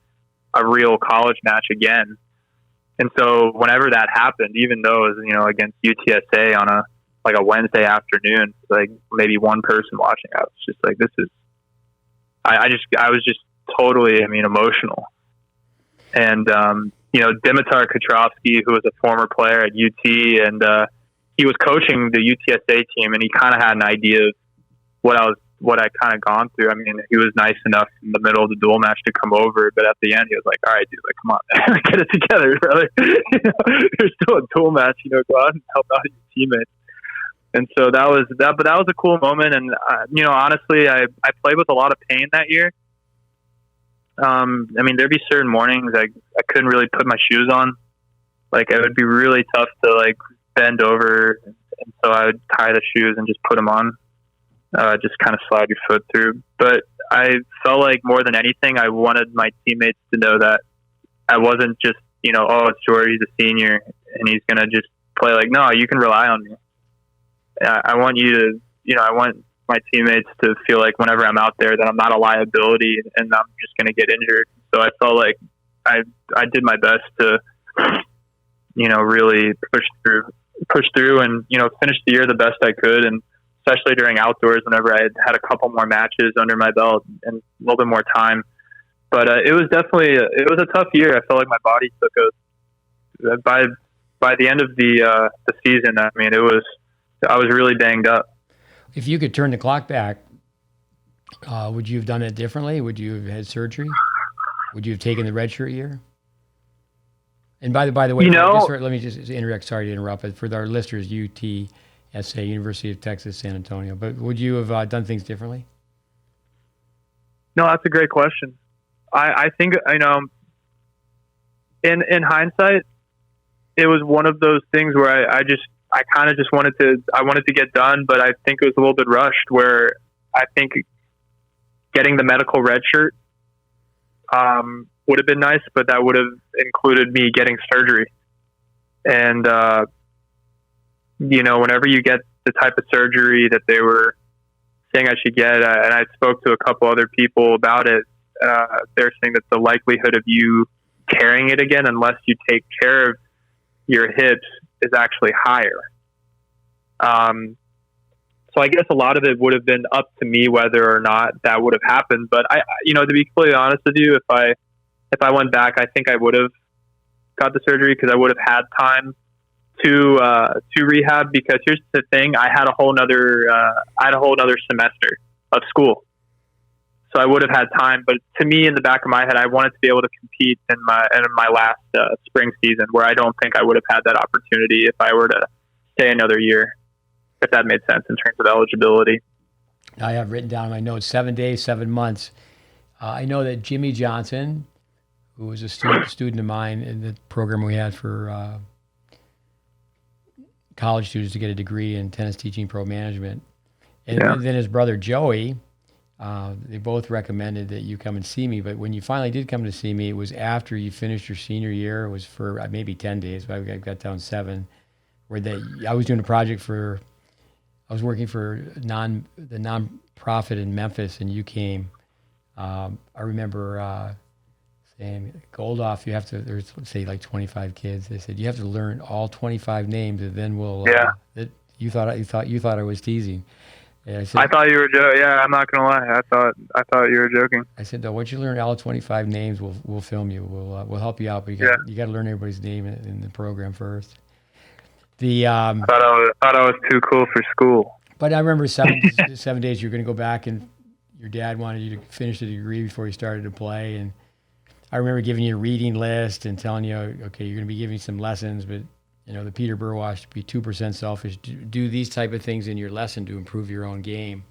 a real college match again. And so whenever that happened, even though it was, against UTSA on a Wednesday afternoon, like maybe one person watching, I was just like, I was just totally, emotional. And, Dimitar Petrovsky, who was a former player at UT, and he was coaching the UTSA team, and he kind of had an idea of what I kind of gone through. He was nice enough in the middle of the dual match to come over, but at the end he was like, all right, dude, like, come on, man, get it together, brother. There's still a dual match, go out and help out your teammates. And so that was a cool moment. And, honestly, I played with a lot of pain that year. There'd be certain mornings I couldn't really put my shoes on. Like, it would be really tough to, like, bend over. And so I would tie the shoes and just put them on. Just kind of slide your foot through. But I felt like more than anything, I wanted my teammates to know that I wasn't just, it's George, he's a senior, and he's going to just play. Like, no, you can rely on me. I want you to, I want my teammates to feel like whenever I'm out there that I'm not a liability and I'm just going to get injured. So I felt like I did my best to, really push through and, finish the year the best I could. And especially during outdoors, whenever I had a couple more matches under my belt and a little bit more time. But it was definitely it was a tough year. I felt like my body took by the end of the season. I mean, I was really banged up. If you could turn the clock back, would you have done it differently? Would you have had surgery? Would you have taken the redshirt year? And by the way, let me just interject. Sorry to interrupt, but for our listeners, UTSA, University of Texas, San Antonio. But would you have done things differently? No, that's a great question. I think in hindsight, it was one of those things where I kind of just wanted to get done, but I think it was a little bit rushed. Where I think getting the medical red shirt would have been nice, but that would have included me getting surgery. And whenever you get the type of surgery that they were saying I should get, and I spoke to a couple other people about it, they're saying that the likelihood of you carrying it again, unless you take care of your hips, is actually higher. So I guess a lot of it would have been up to me whether or not that would have happened. But to be completely honest with you, if I went back, I think I would have got the surgery because I would have had time to rehab. Because here's the thing, I had a whole nother semester of school, so I would have had time. But to me, in the back of my head, I wanted to be able to compete in my last spring season, where I don't think I would have had that opportunity if I were to stay another year, if that made sense in terms of eligibility. I have written down in my notes 7 days, 7 months. I know that Jimmy Johnson, who was a student of mine in the program we had for college students to get a degree in tennis teaching pro management, and then his brother Joey, they both recommended that you come and see me. But when you finally did come to see me, it was after you finished your senior year. It was for maybe 10 days, but I got down 7. Where I was doing a project I was working for the nonprofit in Memphis, and you came. I remember saying, Goldhoff, you have to. There's say like 25 kids. They said you have to learn all 25 names, and then we'll. You thought I was teasing. I thought you were joking. Yeah, I'm not gonna lie. I thought you were joking. I said, no, once you learn all 25 names, we'll film you. We'll help you out, but you got to learn everybody's name in the program first. I thought I was too cool for school. But I remember 7 days you were going to go back, and your dad wanted you to finish the degree before you started to play. And I remember giving you a reading list and telling you, okay, you're going to be giving some lessons, but the Peter Burwash, to be 2% selfish, do these type of things in your lesson to improve your own game.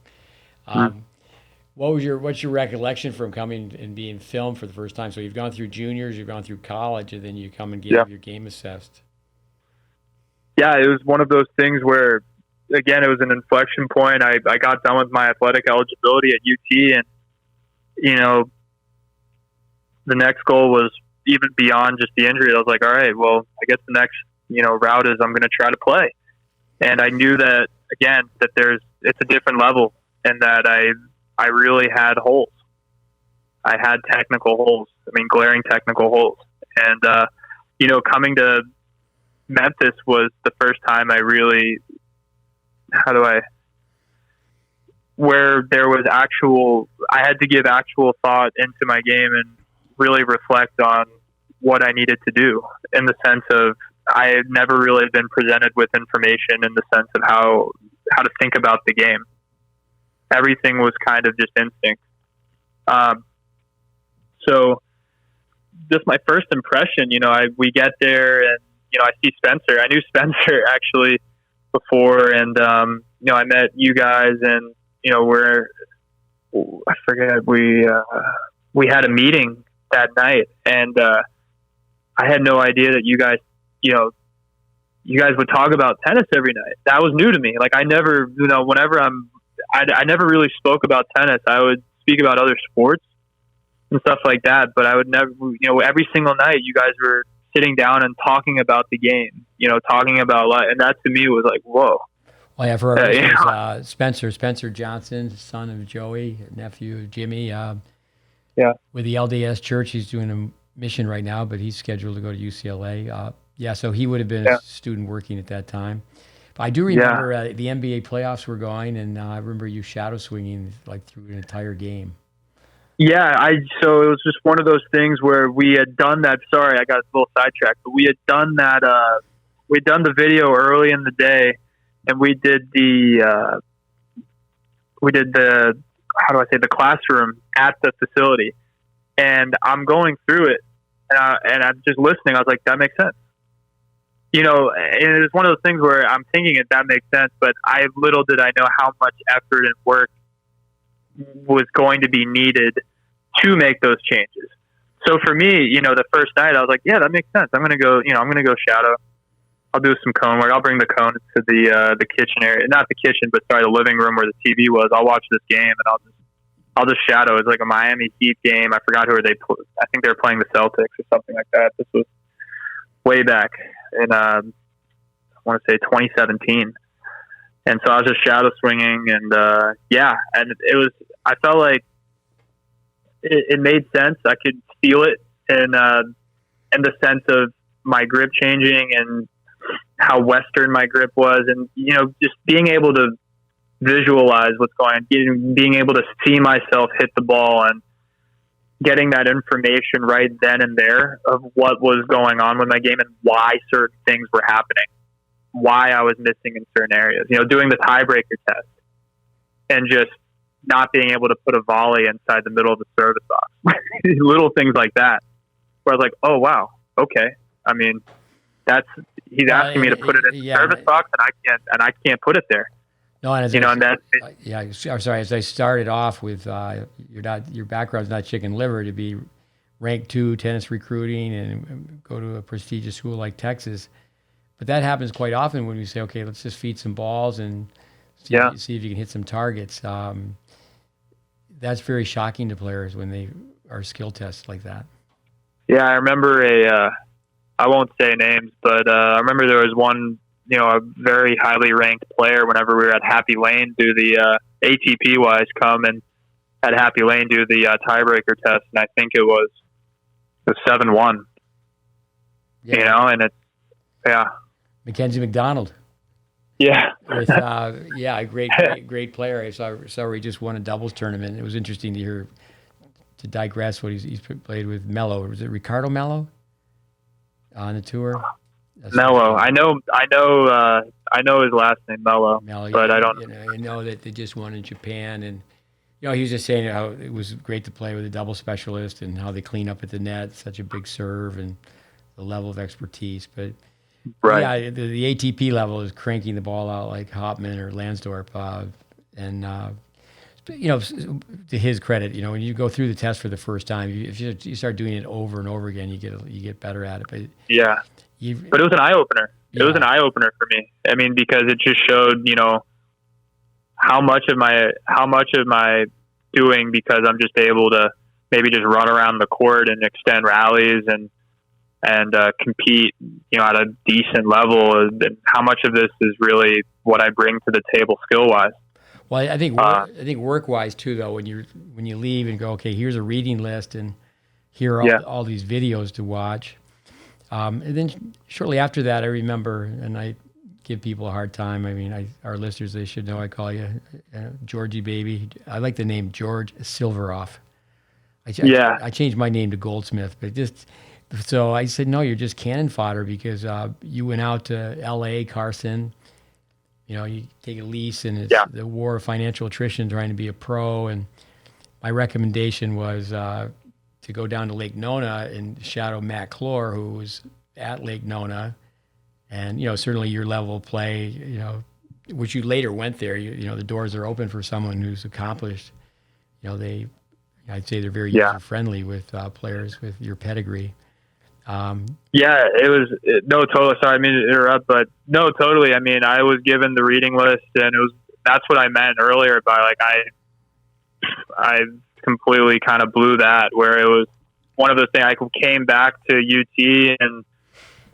What's your recollection from coming and being filmed for the first time? So you've gone through juniors, you've gone through college, and then you come and get your game assessed. Yeah, it was one of those things where, again, it was an inflection point. I got done with my athletic eligibility at UT, and, the next goal was even beyond just the injury. I was like, all right, well, I guess the next, route is I'm going to try to play. And I knew that, again, that it's a different level, and that I really had holes. I had technical holes. I mean, glaring technical holes. And, coming to Memphis was the first time I really, where there was I had to give actual thought into my game and really reflect on what I needed to do, in the sense of I had never really been presented with information in the sense of how to think about the game. Everything was kind of just instinct. So just my first impression, we get there and, I see Spencer. I knew Spencer actually before, and I met you guys, and I forget, we had a meeting that night, and I had no idea that you guys would talk about tennis every night. That was new to me. Like, I never, whenever I never really spoke about tennis. I would speak about other sports and stuff like that, but I would never, every single night you guys were sitting down and talking about the game, talking about life. And that to me was like, whoa. Well, yeah, for our you listeners, know? Spencer Johnson, son of Joey, nephew of Jimmy, Yeah. with the LDS Church. He's doing a mission right now, but he's scheduled to go to UCLA. Yeah, so he would have been a Yeah. student working at that time. But I do Yeah. remember the NBA playoffs were going, and I remember you shadow swinging like through an entire game. Yeah, so it was just one of those things where we had done that. Sorry, I got a little sidetracked, but we had done that. We'd done the video early in the day, and we did the how do I say, the classroom at the facility. And I'm going through it, and I'm just listening. I was like, that makes sense. You know, and it was one of those things where I'm thinking that makes sense, but little did I know how much effort and work was going to be needed to make those changes. So for me, you know, the first night I was like, yeah, that makes sense. I'm going to go shadow. I'll do some cone work. I'll bring the cone to the kitchen area, not the kitchen, but the living room where the TV was. I'll watch this game and I'll just shadow. It's like a Miami Heat game. I forgot who I think they were playing the Celtics or something like that. This was way back in, I want to say 2017. And so I was just shadow swinging, and and I felt like it made sense. I could feel it in the sense of my grip changing and how Western my grip was, and you know, just being able to visualize what's going on, being able to see myself hit the ball, and getting that information right then and there of what was going on with my game and why certain things were happening, why I was missing in certain areas. You know, doing the tiebreaker test and just not being able to put a volley inside the middle of the service box. Little things like that, where I was like, oh wow, okay. I mean, he's asking me to put it in the service box, and I can't put it there. No, and I'm sorry. As I started off with, your background's not chicken liver to be ranked 2 tennis recruiting and go to a prestigious school like Texas, but that happens quite often when we say, okay, let's just feed some balls and see if you can hit some targets. That's very shocking to players when they are skill tests like that. Yeah, I remember I won't say names, but I remember there was one, you know, a very highly ranked player whenever we were at Happy Lane do the ATP wise come and at Happy Lane do the tiebreaker test, and I think it was 7-1. You know, and it's Mackenzie McDonald. Yeah. With a great player. I saw he just won a doubles tournament. It was interesting to digress what he's played with Mello. Was it Ricardo Mello on the tour? Mello. I know his last name, Mello, but I don't. I know that they just won in Japan, and you know, he was just saying how it was great to play with a double specialist and how they clean up at the net, such a big serve and the level of expertise. But yeah, the ATP level is cranking the ball out like Hopman or Lansdorp, and you know, to his credit, you know, when you go through the test for the first time, if you start doing it over and over again, you get better at it. But but it was an eye opener. It was an eye opener for me. I mean, because it just showed, you know, how much of my doing, because I'm just able to maybe just run around the court and extend rallies and compete, you know, at a decent level, and how much of this is really what I bring to the table skill wise. Well, I think work wise too, though, when you leave and go, okay, here's a reading list and here are all these videos to watch. And then shortly after that, I remember, and I give people a hard time. I mean, our listeners, they should know I call you Georgie baby. I like the name George Silveroff. I changed my name to Goldsmith, but so I said, no, you're just cannon fodder because you went out to L.A., Carson. You know, you take a lease, and it's the war of financial attrition trying to be a pro. And my recommendation was to go down to Lake Nona and shadow Matt Clore, who was at Lake Nona. And, you know, certainly your level of play, you know, which you later went there, you know, the doors are open for someone who's accomplished. You know, I'd say they're very user-friendly with players with your pedigree. It was no, totally. Sorry, I mean to interrupt, but no, totally. I mean, I was given the reading list, and that's what I meant earlier by like I completely kind of blew that, where it was one of those things. I came back to UT, and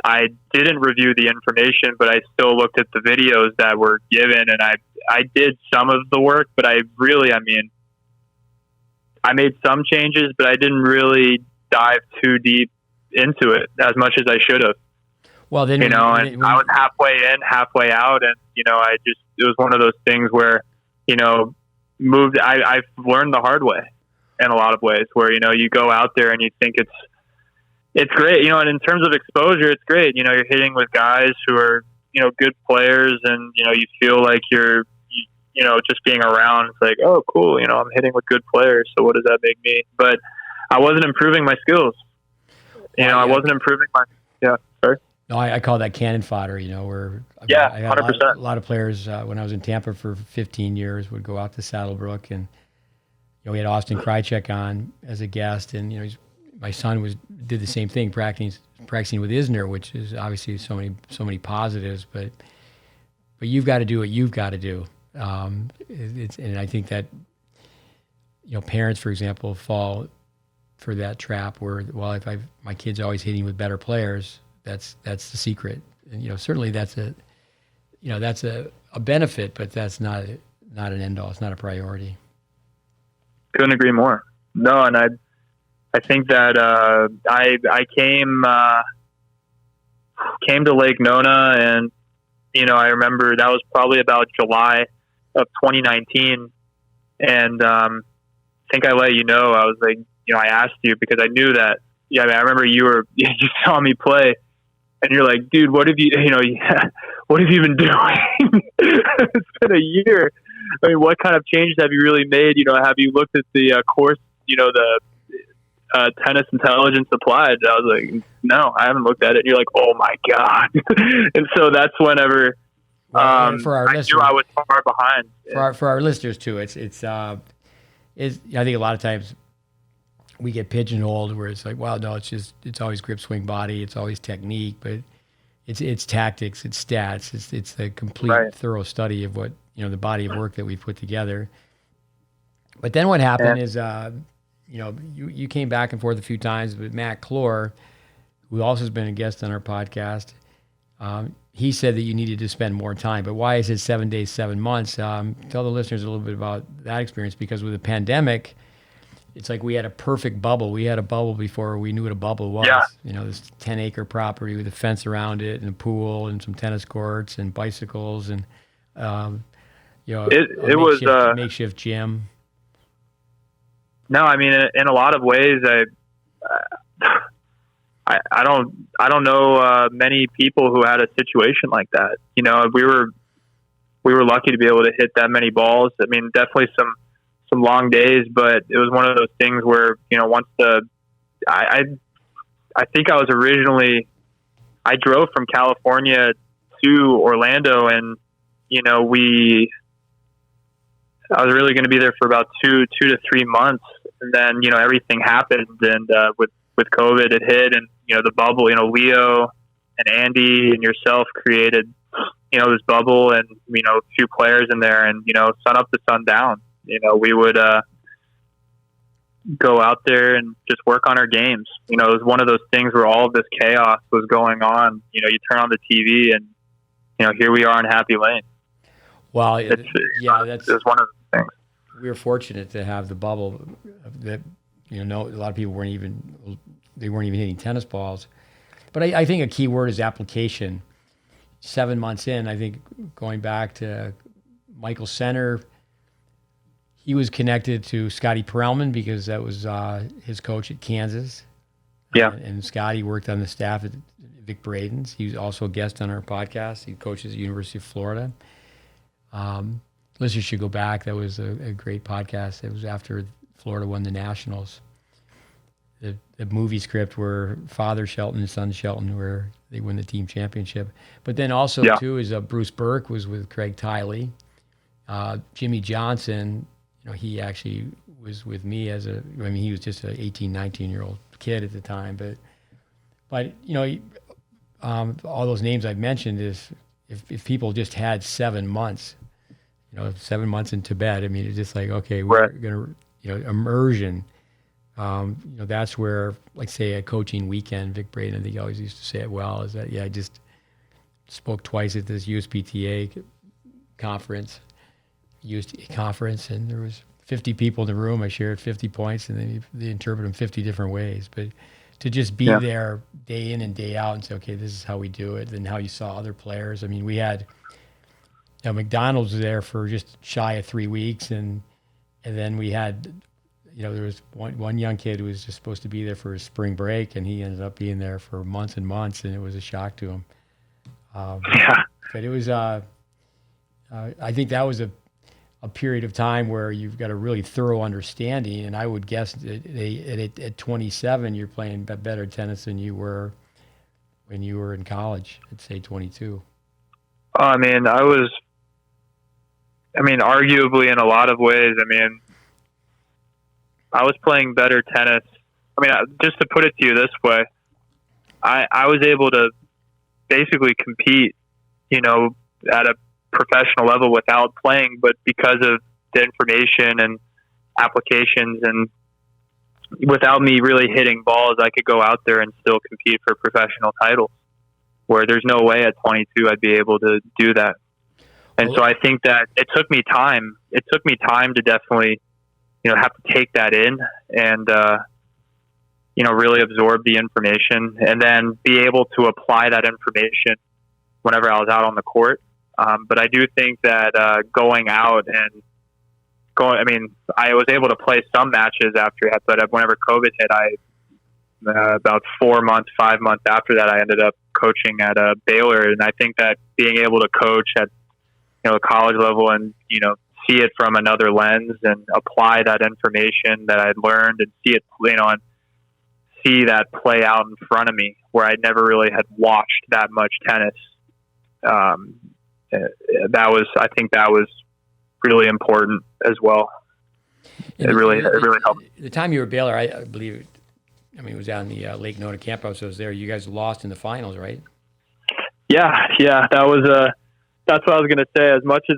I didn't review the information, but I still looked at the videos that were given, and I did some of the work, but I made some changes, but I didn't really dive too deep into it as much as I should have. Well, then, I was halfway in, halfway out, and, it was one of those things where, I've learned the hard way in a lot of ways where, you go out there and you think it's great, and in terms of exposure, it's great. You're hitting with guys who are, good players, and, you feel like you're, just being around, it's like, oh, cool. I'm hitting with good players. So what does that make me? But I wasn't improving my skills. I wasn't improving sorry. No, I call that cannon fodder, where I had 100%. A lot of players when I was in Tampa for 15 years would go out to Saddlebrook, and we had Austin Krychek on as a guest, and my son did the same thing, practicing with Isner, which is obviously so many positives, but you've got to do what you've got to do, and I think that parents, for example, fall for that trap where, well, if my kid's always hitting with better players, that's the secret. And certainly that's a benefit, but that's not an end all. It's not a priority. Couldn't agree more. No, and I think that I came to Lake Nona, and I remember that was probably about July of 2019, and I think I let you know. I was like, I asked you because I knew that. Yeah, I remember you saw me play, and you're like, dude, what have you been doing? It's been a year. I mean, what kind of changes have you really made? Have you looked at the course, the tennis intelligence applied? I was like, no, I haven't looked at it. And you're like, oh my God. And so that's whenever for our I listeners, knew I was far behind. For our listeners too, it's I think a lot of times we get pigeonholed where it's like, well, no, it's always grip, swing, body, it's always technique, but it's tactics, it's stats, it's the complete thorough study of what the body of work that we put together. But then what happened is you came back and forth a few times, but Matt Clore, who also has been a guest on our podcast, he said that you needed to spend more time. But why is it 7 days, 7 months? Tell the listeners a little bit about that experience, because with the pandemic, it's like we had a perfect bubble. We had a bubble before we knew what a bubble was. Yeah. This 10-acre property with a fence around it and a pool and some tennis courts and bicycles and it was a makeshift gym. No, I mean, in a lot of ways, I don't know many people who had a situation like that. We were lucky to be able to hit that many balls. I mean, definitely some long days, but it was one of those things where once I think I drove from California to Orlando, and I was really going to be there for about 2 to 3 months, and then everything happened, and with COVID it hit, and the bubble. Leo and Andy and yourself created this bubble, and a few players in there, and sun up to sun down. We would go out there and just work on our games. It was one of those things where all of this chaos was going on. You turn on the TV, and here we are in Happy Lane. Well, it's one of the things. We were fortunate to have the bubble that a lot of people weren't even hitting tennis balls. But I think a key word is application. 7 months in, I think, going back to Michael Center, he was connected to Scotty Perelman because that was his coach at Kansas. Yeah. And Scotty worked on the staff at Vic Braden's. He was also a guest on our podcast. He coaches at the University of Florida. Listeners should go back. That was a great podcast. It was after Florida won the Nationals. The movie script where Father Shelton and Son Shelton, where they win the team championship. But then also, too, is Bruce Burke was with Craig Tiley. Jimmy Johnson, he actually was with me he was just an 18, 19-year-old kid at the time. But all those names I've mentioned is if people just had 7 months, 7 months in Tibet, I mean, it's just like, okay, we're going to, immersion. That's where, like, say, a coaching weekend, Vic Braden, I think, always used to say it well, is that, I just spoke twice at this USPTA conference, and there was 50 people in the room. I shared 50 points, and then they interpret them 50 different ways. But to just be there day in and day out and say, okay, this is how we do it, and how you saw other players. I mean, we had McDonald's was there for just shy of 3 weeks, and then we had, there was one young kid who was just supposed to be there for his spring break, and he ended up being there for months and months, and it was a shock to him. But it was, I think that was a period of time where you've got a really thorough understanding, and I would guess that at 27, you're playing better tennis than you were when you were in college, at say 22. Arguably in a lot of ways, I was playing better tennis. Just to put it to you this way, I was able to basically compete, at a professional level without playing, but because of the information and applications, and without me really hitting balls, I could go out there and still compete for professional titles, where there's no way at 22 I'd be able to do that. And so I think that it took me time. It took me time to definitely, have to take that in and, really absorb the information, and then be able to apply that information whenever I was out on the court. But I do think that going out and I was able to play some matches after that, but whenever COVID hit, about 5 months after that, I ended up coaching at Baylor. And I think that being able to coach at, a college level and, see it from another lens and apply that information that I'd learned and see it, see that play out in front of me, where I never really had watched that much tennis. I think that was really important as well. It really helped. The time you were at Baylor, I believe, it was down the Lake Nona campus. I was there. You guys lost in the finals, right? Yeah. That was that's what I was going to say. As much as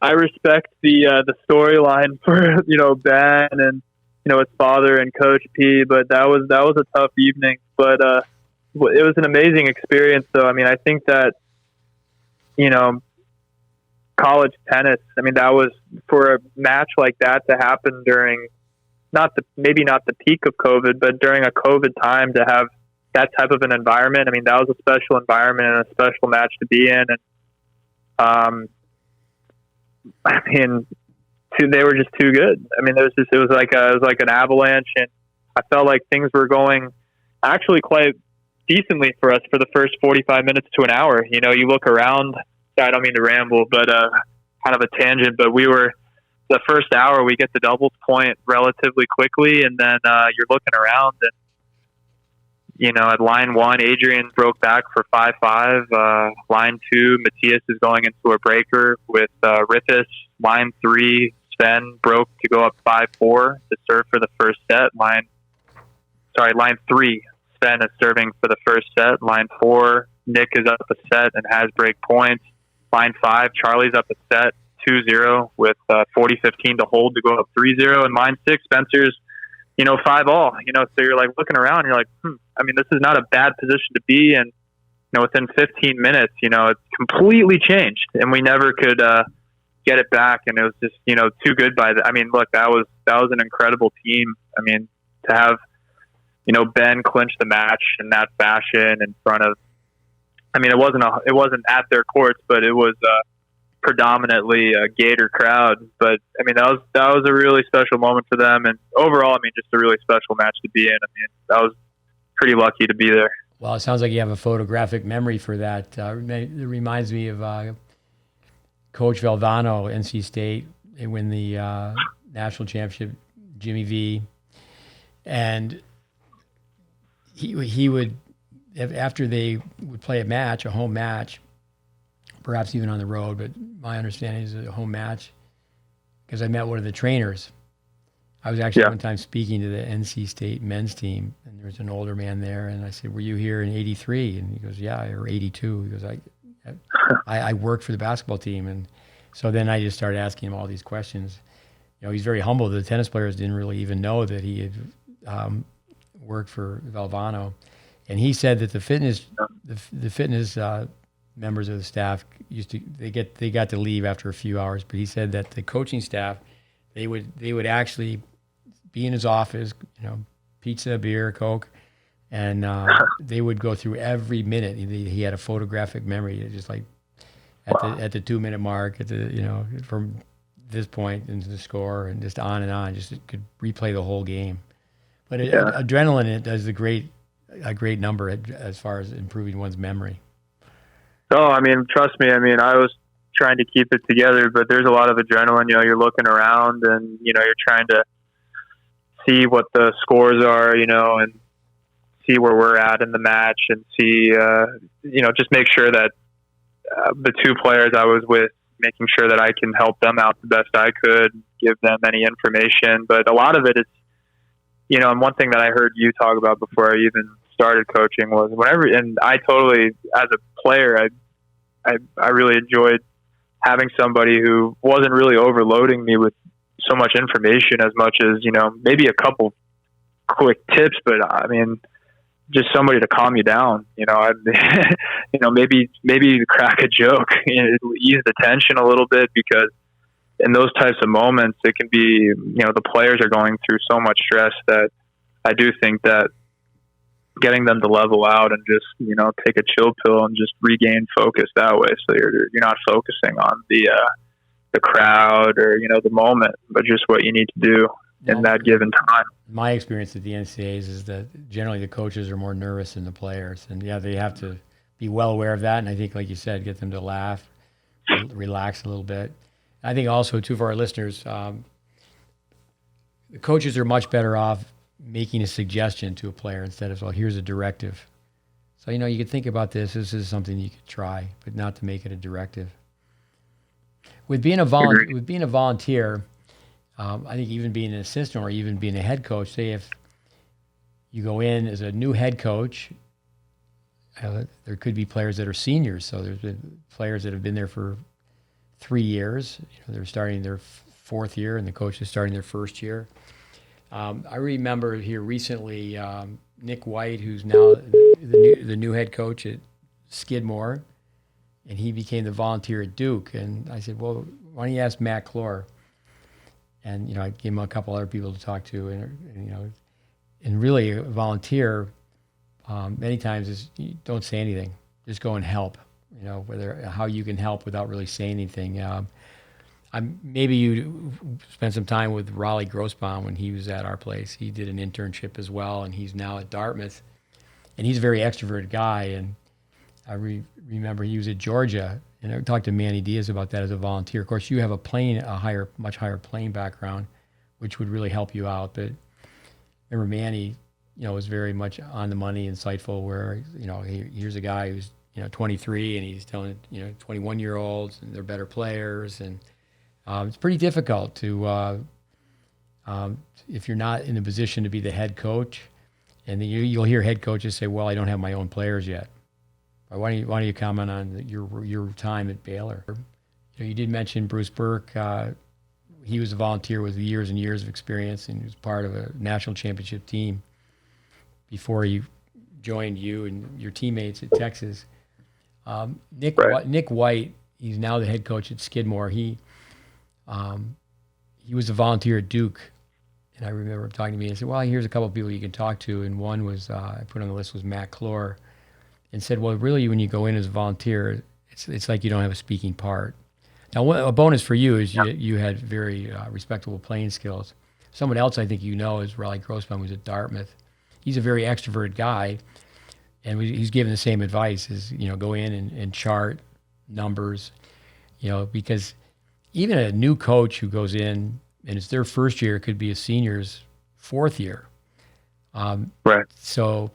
I respect the storyline for Ben and his father and Coach P, but that was a tough evening. But it was an amazing experience, though. I think that college tennis, that was, for a match like that to happen during maybe not the peak of COVID, but during a COVID time, to have that type of an environment. That was a special environment and a special match to be in. And they were just too good. It was like an avalanche, and I felt like things were going actually quite decently for us for the first 45 minutes to an hour. You look around. I don't mean to ramble, but kind of a tangent. But the first hour, we get the doubles point relatively quickly, and then you're looking around, and at line 1, Adrian broke back for 5-5. Line 2, Matthias is going into a breaker with Riffis. Line 3, Sven broke to go up 5-4 to serve for the first set. Line 3, Sven is serving for the first set. Line 4, Nick is up a set and has break points. Line 5, Charlie's up a set 2-0 with 40-15 to hold to go up 3-0. And line 6, Spencer's 5-all. So you're like looking around and you're like, this is not a bad position to be in. Within 15 minutes, it's completely changed, and we never could get it back. And it was just too good by look, that was an incredible team. To have Ben clinch the match in that fashion in front of, it wasn't at their courts, but it was predominantly a Gator crowd. But that was a really special moment for them, and overall, just a really special match to be in. I was pretty lucky to be there. Well, it sounds like you have a photographic memory for that. It reminds me of Coach Valvano, NC State. They win the national championship, Jimmy V, and he would, after they would play a home match, perhaps even on the road, but my understanding is a home match, because I met one of the trainers. I was actually one time speaking to the NC State men's team, and there was an older man there, and I said, "Were you here in '83?" And he goes, "Yeah," or '82. He goes, I worked for the basketball team. And so then I just started asking him all these questions. He's very humble. The tennis players didn't really even know that he had worked for Valvano, and he said that the fitness members of the staff they got to leave after a few hours, but he said that the coaching staff they would actually be in his office, pizza, beer, Coke, and they would go through every minute. He had a photographic memory, just like at the 2-minute mark, from this point into the score, and just on and on. Just could replay the whole game. But adrenaline, it does a great number as far as improving one's memory. Oh, I mean, trust me. I mean, I was trying to keep it together, but there's a lot of adrenaline. You're looking around, and you're trying to see what the scores are, and see where we're at in the match, and see, just make sure that the two players I was with, making sure that I can help them out the best I could, give them any information. But a lot of it is, and one thing that I heard you talk about before I even started coaching was and I totally, as a player, I really enjoyed having somebody who wasn't really overloading me with so much information as much as, maybe a couple quick tips, but I mean, just somebody to calm you down, maybe crack a joke, ease the tension a little bit, because in those types of moments, it can be, the players are going through so much stress that I do think that getting them to level out and just, take a chill pill and just regain focus that way. So you're not focusing on the crowd or, the moment, but just what you need to do in that given time. My experience at the NCAAs is that generally the coaches are more nervous than the players, and they have to be well aware of that. And I think, like you said, get them to laugh, relax a little bit. I think also, too, for our listeners, the coaches are much better off making a suggestion to a player instead of, well, here's a directive. So, you could think about this. This is something you could try, but not to make it a directive. With being a volunteer, I think even being an assistant or even being a head coach, say if you go in as a new head coach, there could be players that are seniors. So there's been players that have been there for 3 years. They're starting their 4th year, and the coach is starting their 1st year. I remember here recently, Nick White, who's now the new head coach at Skidmore, and he became the volunteer at Duke. And I said, well, why don't you ask Matt Clore? And, I gave him a couple other people to talk to. And really a volunteer, many times is you don't say anything. Just go and help, how you can help without really saying anything. Maybe you spent some time with Raleigh Grossbaum when he was at our place. He did an internship as well, and he's now at Dartmouth. And he's a very extroverted guy. And I remember he was at Georgia, and I talked to Manny Diaz about that as a volunteer. Of course, you have much higher playing background, which would really help you out. But remember, Manny, was very much on the money, insightful. Where here's a guy who's 23, and he's telling 21-year-olds, and they're better players, and it's pretty difficult to if you're not in a position to be the head coach, and then you'll hear head coaches say, "Well, I don't have my own players yet." Why don't you comment on your time at Baylor? You did mention Bruce Burke. He was a volunteer with years and years of experience, and he was part of a national championship team before he joined you and your teammates at Texas. Nick White, he's now the head coach at Skidmore. He was a volunteer at Duke, and I remember him talking to me and said, "Well, here's a couple of people you can talk to," and one was I put on the list was Matt Clore. And said, well, really, when you go in as a volunteer, it's like you don't have a speaking part. Now, a bonus for you is you had very respectable playing skills. Someone else I think is Raleigh Grossbaum, who's at Dartmouth. He's a very extroverted guy, and he's given the same advice: is go in and chart numbers, because even a new coach who goes in and it's their 1st year, it could be a senior's 4th year. Right. So.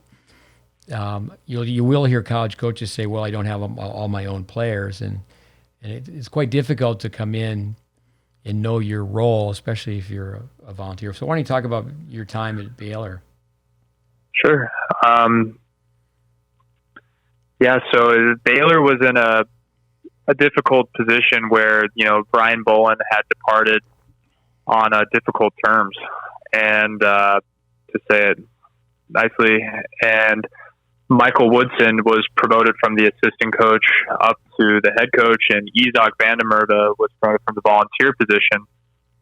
You will hear college coaches say, well, I don't have all my own players. And it's quite difficult to come in and know your role, especially if you're a volunteer. So why don't you talk about your time at Baylor? Sure. So Baylor was in a difficult position where, Brian Bolin had departed on difficult terms. And to say it nicely. And Michael Woodson was promoted from the assistant coach up to the head coach, and Isaac Vandermerve was promoted from the volunteer position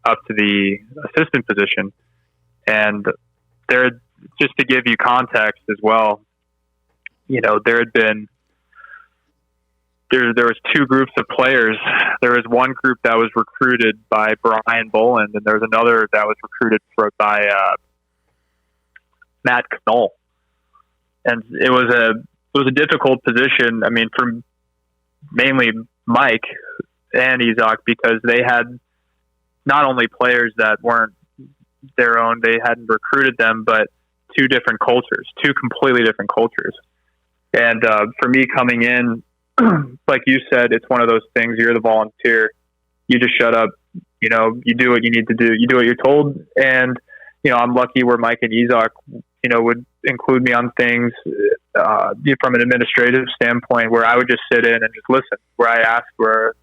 up to the assistant position. And there, just to give you context as well, there had been there was two groups of players. There was one group that was recruited by Brian Boland, and there was another that was recruited by Matt Knoll. And it was a difficult position. I mean, for mainly Mike and Isaac, because they had not only players that weren't their own, they hadn't recruited them, but two completely different cultures. And for me coming in, like you said, it's one of those things. You're the volunteer. You just shut up. You do what you need to do. You do what you're told. And I'm lucky where Mike and Isaac, would include me on things from an administrative standpoint, where I would just sit in and just listen. Where I asked, for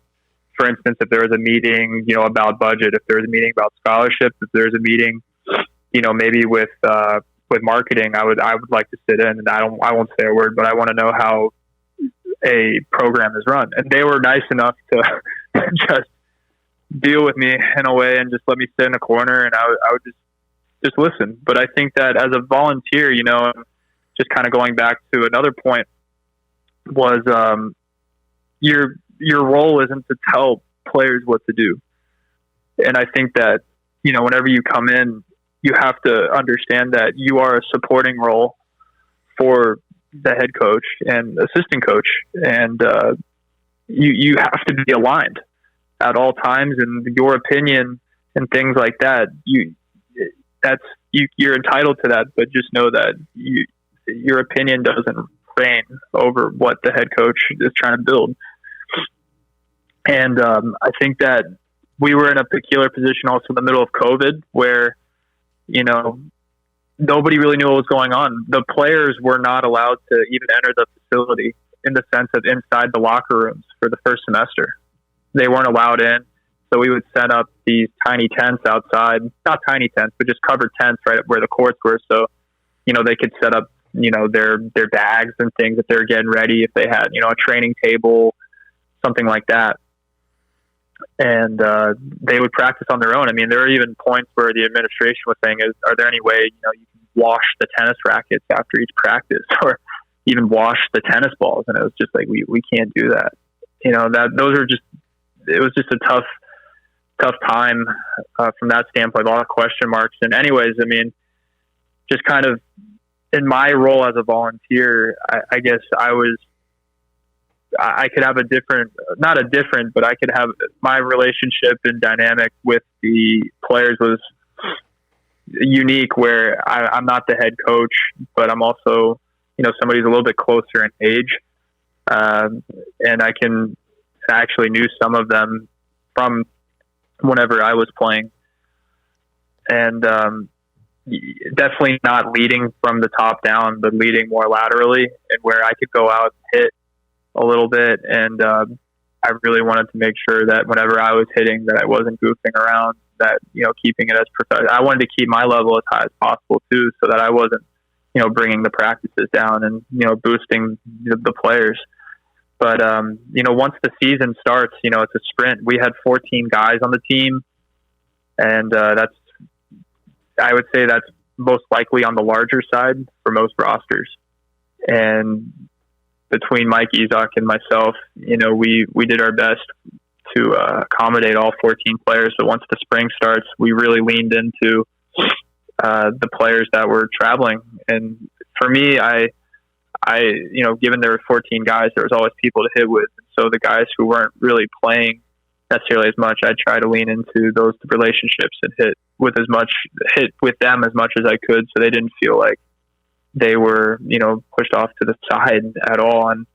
instance, if there was a meeting, about budget, if there was a meeting about scholarships, if there's a meeting, maybe with marketing, I would like to sit in, and I won't say a word, but I want to know how a program is run. And they were nice enough to just deal with me in a way and just let me sit in a corner, and I would just listen. But I think that as a volunteer, just kind of going back to another point, was your role isn't to tell players what to do. And I think that, whenever you come in, you have to understand that you are a supporting role for the head coach and assistant coach. And you have to be aligned at all times, and your opinion and things like that, you're entitled to that, but just know that your opinion doesn't reign over what the head coach is trying to build. And I think that we were in a peculiar position also in the middle of COVID, where nobody really knew what was going on. The players were not allowed to even enter the facility, in the sense of inside the locker rooms, for the first semester. They weren't allowed in. So we would set up these tiny tents outside, not tiny tents, but just covered tents right where the courts were. So, they could set up, their bags and things if they were getting ready, if they had, a training table, something like that. And they would practice on their own. I mean, there are even points where the administration was saying, are there any way, you can wash the tennis rackets after each practice, or even wash the tennis balls? And it was just like, we can't do that. It was just a tough time from that standpoint, a lot of question marks. And anyways, I mean, just kind of in my role as a volunteer, I guess I could have but I could have my relationship and dynamic with the players was unique, where I'm not the head coach, but I'm also, somebody who's a little bit closer in age. And I actually knew some of them from whenever I was playing, and definitely not leading from the top down, but leading more laterally, and where I could go out and hit a little bit. And I really wanted to make sure that whenever I was hitting, that I wasn't goofing around, that, keeping it as professional. I wanted to keep my level as high as possible too, so that I wasn't, bringing the practices down and, boosting the players. But, once the season starts, it's a sprint. We had 14 guys on the team, and I would say that's most likely on the larger side for most rosters. And between Mike, Isaac, and myself, we did our best to accommodate all 14 players. So once the spring starts, we really leaned into the players that were traveling. And for me, I given there were 14 guys, there was always people to hit with. So the guys who weren't really playing necessarily as much, I try to lean into those relationships and hit with them as much as I could, so they didn't feel like they were, pushed off to the side at all. And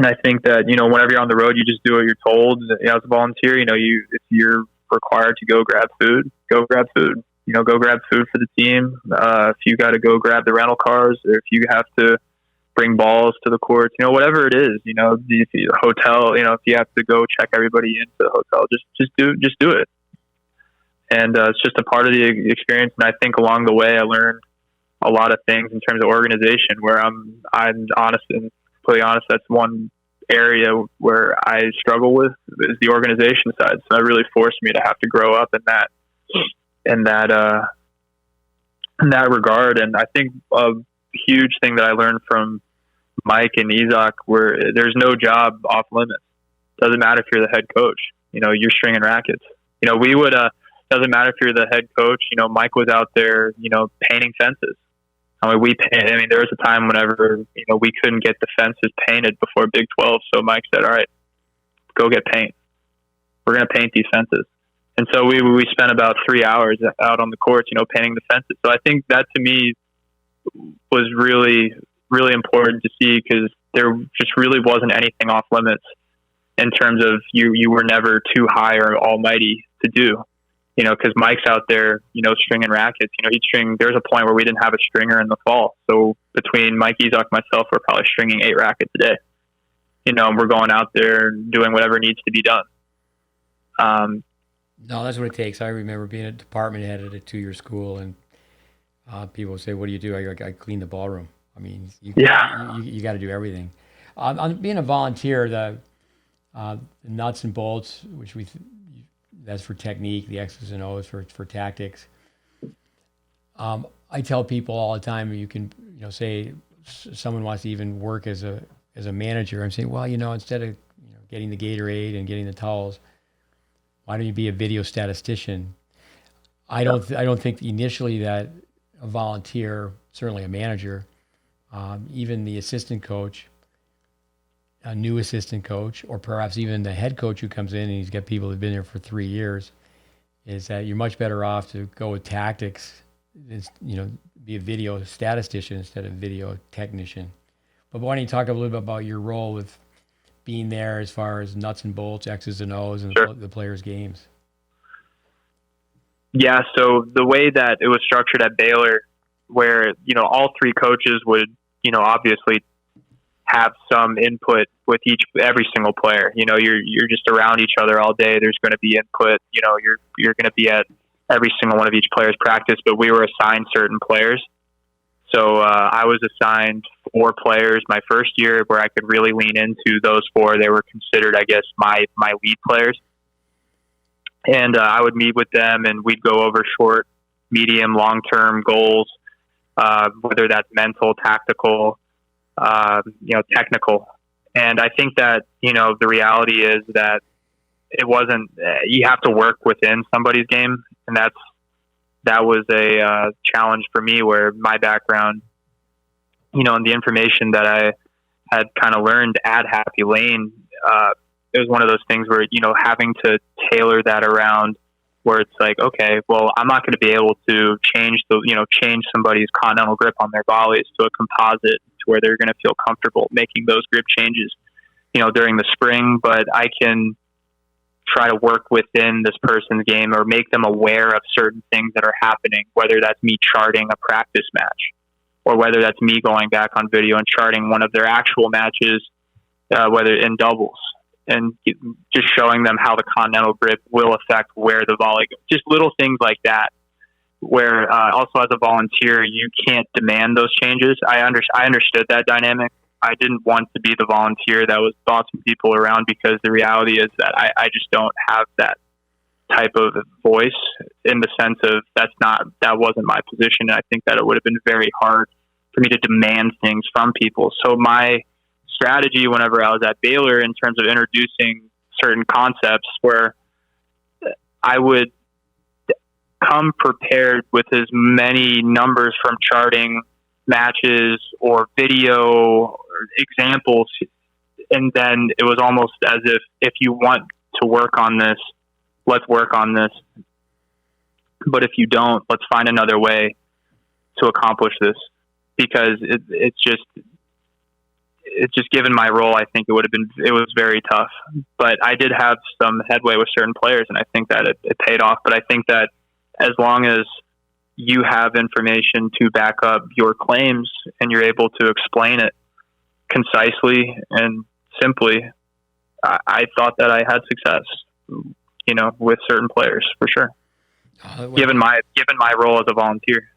I think that, whenever you're on the road, you just do what you're told. As a volunteer, if you're required to go grab food, go grab food. Go grab food for the team. If you got to go grab the rental cars, or if you have to bring balls to the courts, whatever it is, if you hotel, if you have to go check everybody into the hotel, just do it. And it's just a part of the experience. And I think along the way, I learned a lot of things in terms of organization, where I'm honest and completely honest. That's one area where I struggle with, is the organization side. So that really forced me to have to grow up in that regard. And I think a huge thing that I learned from Mike and Isaac, where there's no job off limits. Doesn't matter if you're the head coach, you're stringing rackets. We would, doesn't matter if you're the head coach, Mike was out there, painting fences. There was a time whenever, we couldn't get the fences painted before Big 12. So Mike said, all right, go get paint. We're going to paint these fences. And so we spent about 3 hours out on the courts, painting the fences. So I think that to me was really, really important to see, because there just really wasn't anything off limits in terms of you were never too high or almighty to do, because Mike's out there, stringing rackets. There's a point where we didn't have a stringer in the fall. So between Mike, Isaac, myself, we're probably stringing 8 rackets a day, and we're going out there doing whatever needs to be done. No, that's what it takes. I remember being a department head at a 2-year school, and people would say, "What do you do?" I clean the ballroom. I mean, you got to do everything. On being a volunteer, the nuts and bolts, which that's for technique, the X's and O's for tactics. I tell people all the time, you can, say someone wants to even work as a manager. I'm saying, well, instead of getting the Gatorade and getting the towels, why don't you be a video statistician? I don't think initially that a volunteer, certainly a manager, even the assistant coach, a new assistant coach, or perhaps even the head coach who comes in and he's got people who've been there for 3 years, is that you're much better off to go with tactics, be a video statistician instead of video technician. But why don't you talk a little bit about your role with being there as far as nuts and bolts, X's and O's, and Sure. the players' games? Yeah, so the way that it was structured at Baylor, where, all 3 coaches would, obviously have some input with every single player. You're just around each other all day. There's going to be input. You're going to be at every single one of each player's practice, but we were assigned certain players. So I was assigned 4 players my first year, where I could really lean into those 4. They were considered, I guess, my lead players. And I would meet with them, and we'd go over short, medium, long-term goals, whether that's mental, tactical, technical. And I think that, the reality is that it wasn't, you have to work within somebody's game. And that was a challenge for me, where my background, and the information that I had kind of learned at Happy Lane, it was one of those things where, having to tailor that around, where it's like, okay, well, I'm not going to be able to change somebody's continental grip on their volleys to a composite, to where they're going to feel comfortable making those grip changes, during the spring, but I can try to work within this person's game, or make them aware of certain things that are happening, whether that's me charting a practice match, or whether that's me going back on video and charting one of their actual matches, whether in doubles, and just showing them how the continental grip will affect where the volley goes. Just little things like that, where also as a volunteer, you can't demand those changes. I understood that dynamic. I didn't want to be the volunteer that was bossing people around, because the reality is that I just don't have that type of voice, in the sense of that wasn't my position. And I think that it would have been very hard for me to demand things from people. So my strategy whenever I was at Baylor, in terms of introducing certain concepts, where I would come prepared with as many numbers from charting matches or video or examples, and then it was almost as if you want to work on this, let's work on this, but if you don't, let's find another way to accomplish this, because it's just given my role, I think it was very tough, but I did have some headway with certain players, and I think that it paid off. But I think that as long as you have information to back up your claims, and you're able to explain it concisely and simply, I thought that I had success, with certain players, for sure. given my role as a volunteer.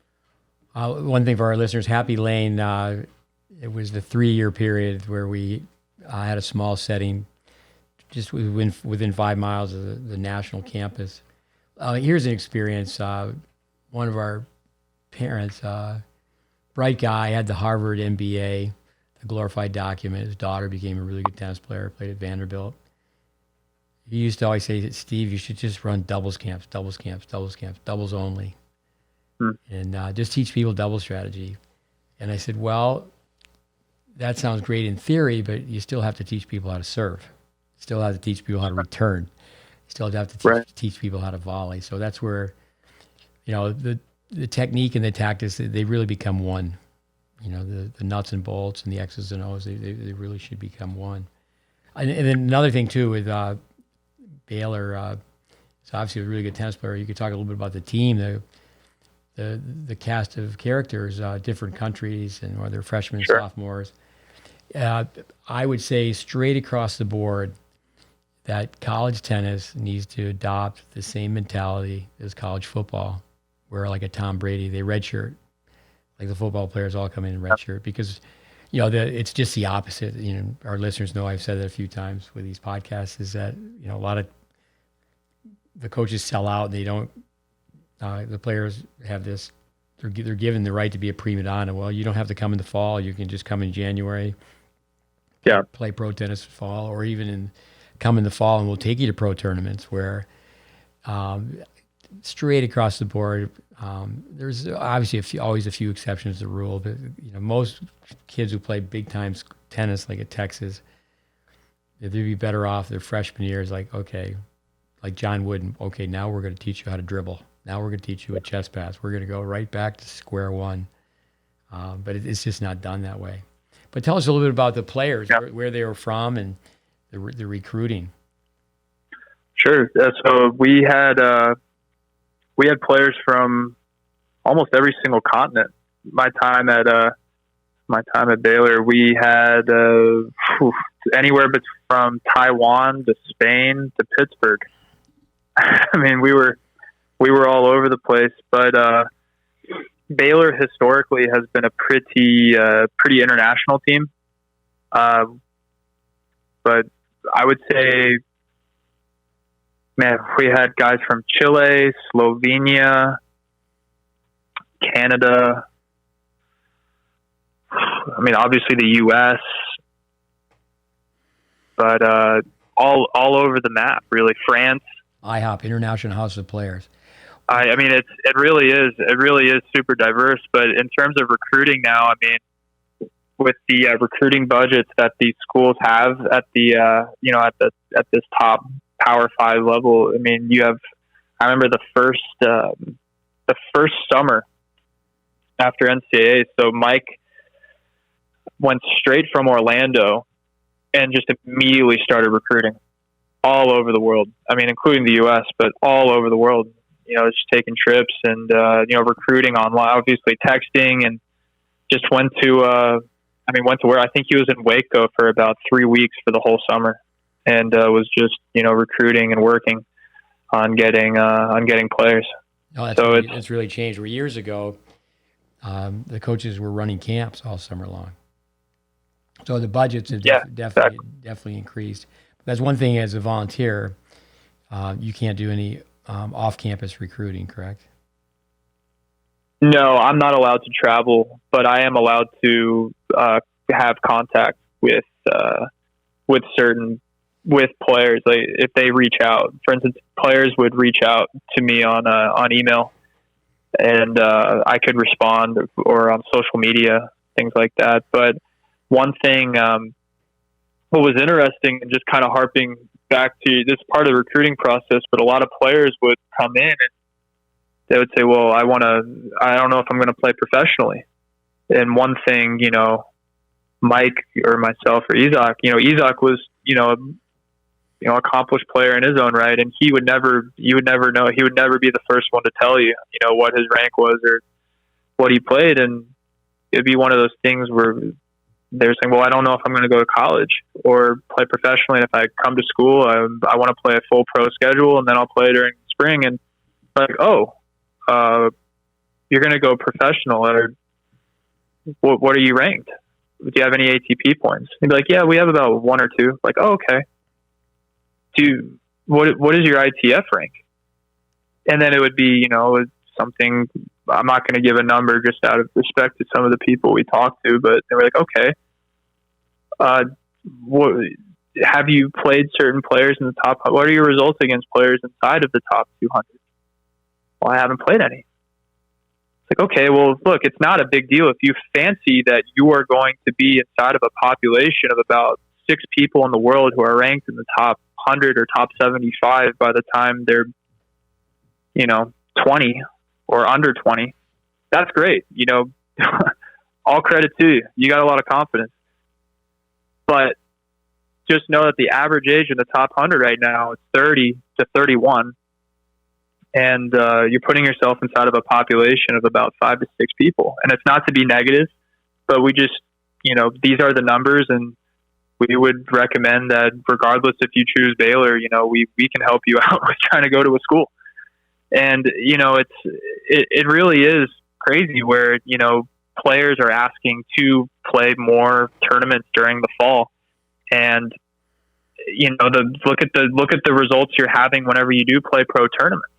One thing for our listeners, Happy Lane, it was the 3-year period where we had a small setting just within 5 miles of the national campus. Here's an experience. One of our parents, bright guy, had the Harvard MBA, the glorified document. His daughter became a really good tennis player, played at Vanderbilt. He used to always say, Steve, you should just run doubles camps, doubles only. And just teach people double strategy. And I said, well, that sounds great in theory, but you still have to teach people how to serve. You still have to teach people how to return. You still have to teach people how to volley. So that's where, the technique and the tactics, they really become one. The nuts and bolts and the X's and O's, they really should become one. And then another thing, too, with Baylor, it's obviously a really good tennis player. You could talk a little bit about the team, the cast of characters, different countries, and whether freshmen, sophomores. I would say straight across the board that college tennis needs to adopt the same mentality as college football, where like a Tom Brady, they redshirt. Like the football players all come in redshirt because, it's just the opposite. Our listeners know I've said that a few times with these podcasts is that, a lot of the coaches sell out. They don't, the players have this, they're given the right to be a prima donna. Well, you don't have to come in the fall. You can just come in January, play pro tennis in fall, or even come in the fall and we'll take you to pro tournaments where straight across the board, there's obviously always a few exceptions to the rule, but most kids who play big time tennis, like at Texas, they'd be better off their freshman year is like, okay, like John Wooden, okay, now we're going to teach you how to dribble. Now we're going to teach you a chest pass. We're going to go right back to square one. But it's just not done that way. But tell us a little bit about the players, where they were from, and the recruiting. Sure. So we had players from almost every single continent. My time at Baylor, we had anywhere from Taiwan to Spain to Pittsburgh. I mean, we were all over the place, but Baylor historically has been a pretty international team. But I would say, man, we had guys from Chile, Slovenia, Canada. I mean, obviously the U.S., but all over the map, really. France. IHOP, International House of Players. I mean, it really is super diverse. But in terms of recruiting now, I mean, with the recruiting budgets that these schools have at the at this top Power 5 level, I mean, I remember the first summer after NCAA. So Mike went straight from Orlando and just immediately started recruiting all over the world. I mean, including the U.S., but all over the world. Just taking trips and recruiting online, obviously texting, and just went to where I think he was in Waco for about 3 weeks for the whole summer, and was just recruiting and working on getting players. Oh, it's really changed. Where years ago, the coaches were running camps all summer long, so the budgets have definitely increased. But that's one thing as a volunteer, you can't do any off-campus recruiting, correct? No, I'm not allowed to travel, but I am allowed to have contact with players. Like if they reach out, for instance, players would reach out to me on email, and I could respond, or on social media, things like that. But one thing, what was interesting, and just kind of harping back to this part of the recruiting process, but a lot of players would come in and they would say, well, I don't know if I'm going to play professionally. And one thing, Mike or myself or Isaac, Isaac was, accomplished player in his own right. And you would never know, he would never be the first one to tell you, what his rank was or what he played. And it'd be one of those things where they're saying, well, I don't know if I'm going to go to college or play professionally. And if I come to school, I want to play a full pro schedule, and then I'll play during spring. And like, oh, you're going to go professional, or what are you ranked? Do you have any ATP points? He'd be like, yeah, we have about 1 or 2. Like, oh, okay. What is your ITF rank? And then it would be, something, I'm not going to give a number just out of respect to some of the people we talked to, but they were like, okay, have you played certain players in the top? What are your results against players inside of the top 200? Well, I haven't played any. It's like, okay, well, look, it's not a big deal if you fancy that you are going to be inside of a population of about 6 people in the world who are ranked in the top 100 or top 75 by the time they're, 20 or under 20. That's great. All credit to you. You got a lot of confidence. But just know that the average age in the top 100 right now is 30 to 31. And you're putting yourself inside of a population of about 5 to 6 people. And it's not to be negative, but we just, these are the numbers, and we would recommend that regardless if you choose Baylor, we can help you out with trying to go to a school. And, it really is crazy where, players are asking to play more tournaments during the fall. And, look at the results you're having whenever you do play pro tournaments.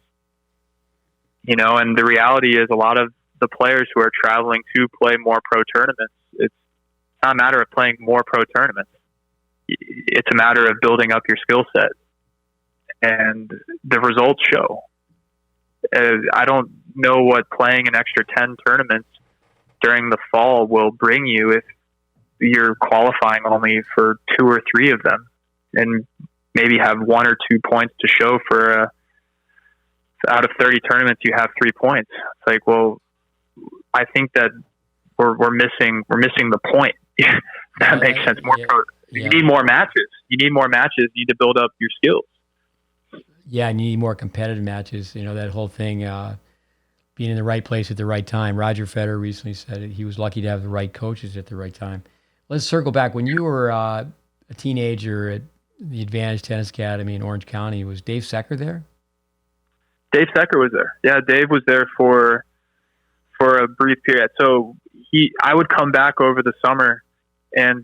And the reality is a lot of the players who are traveling to play more pro tournaments, it's not a matter of playing more pro tournaments. It's a matter of building up your skill set. And the results show. I don't know what playing an extra 10 tournaments during the fall will bring you if you're qualifying only for 2 or 3 of them, and maybe have 1 or 2 points to show for out of 30 tournaments, you have 3 points. It's like, well, I think that we're missing the point. That makes sense. You need more matches. You need more matches. You need to build up your skills. Yeah, and you need more competitive matches. That whole thing, being in the right place at the right time. Roger Federer recently said he was lucky to have the right coaches at the right time. Let's circle back. When you were a teenager at the Advantage Tennis Academy in Orange County, was Dave Secker there? Dave Secker was there. Yeah, Dave was there for a brief period. So I would come back over the summer and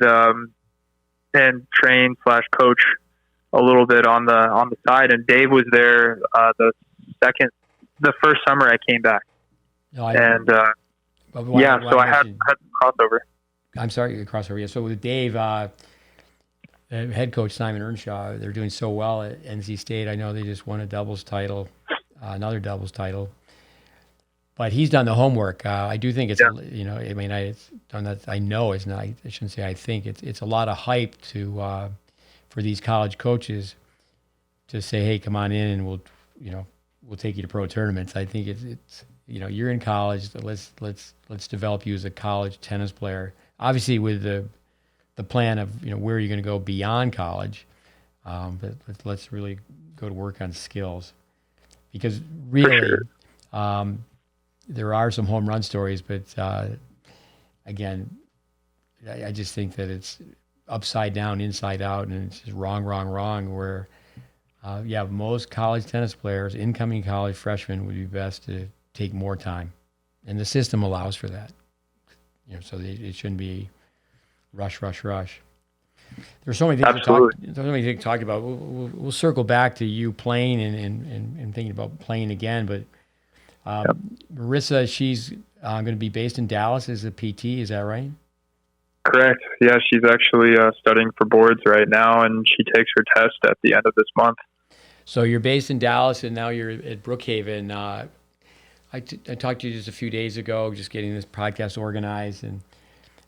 train / coach a little bit on the side. And Dave was there the first summer I came back. No, so I had crossover. I'm sorry, crossover. Yeah. So with Dave, head coach Simon Earnshaw, they're doing so well at NC State. I know they just won a doubles title, another doubles title. But he's done the homework. I do think it's, it's done that. I know it's not. I shouldn't say I think it's a lot of hype for these college coaches to say, hey, come on in and we'll take you to pro tournaments. I think it's you're in college. Let's develop you as a college tennis player. Obviously, with the plan of where you're going to go beyond college, but let's really go to work on skills, because really. There are some home run stories, but again, I just think that it's upside down, inside out, and it's just wrong. Where, most college tennis players, incoming college freshmen, would be best to take more time, and the system allows for that. So it shouldn't be rush. There's so many things to talk about. We'll circle back to you playing and thinking about playing again, but. Marissa, she's going to be based in Dallas as a PT. Is that right? Correct. Yeah, she's actually studying for boards right now, and she takes her test at the end of this month. So you're based in Dallas, and now you're at Brookhaven. I talked to you just a few days ago, just getting this podcast organized, and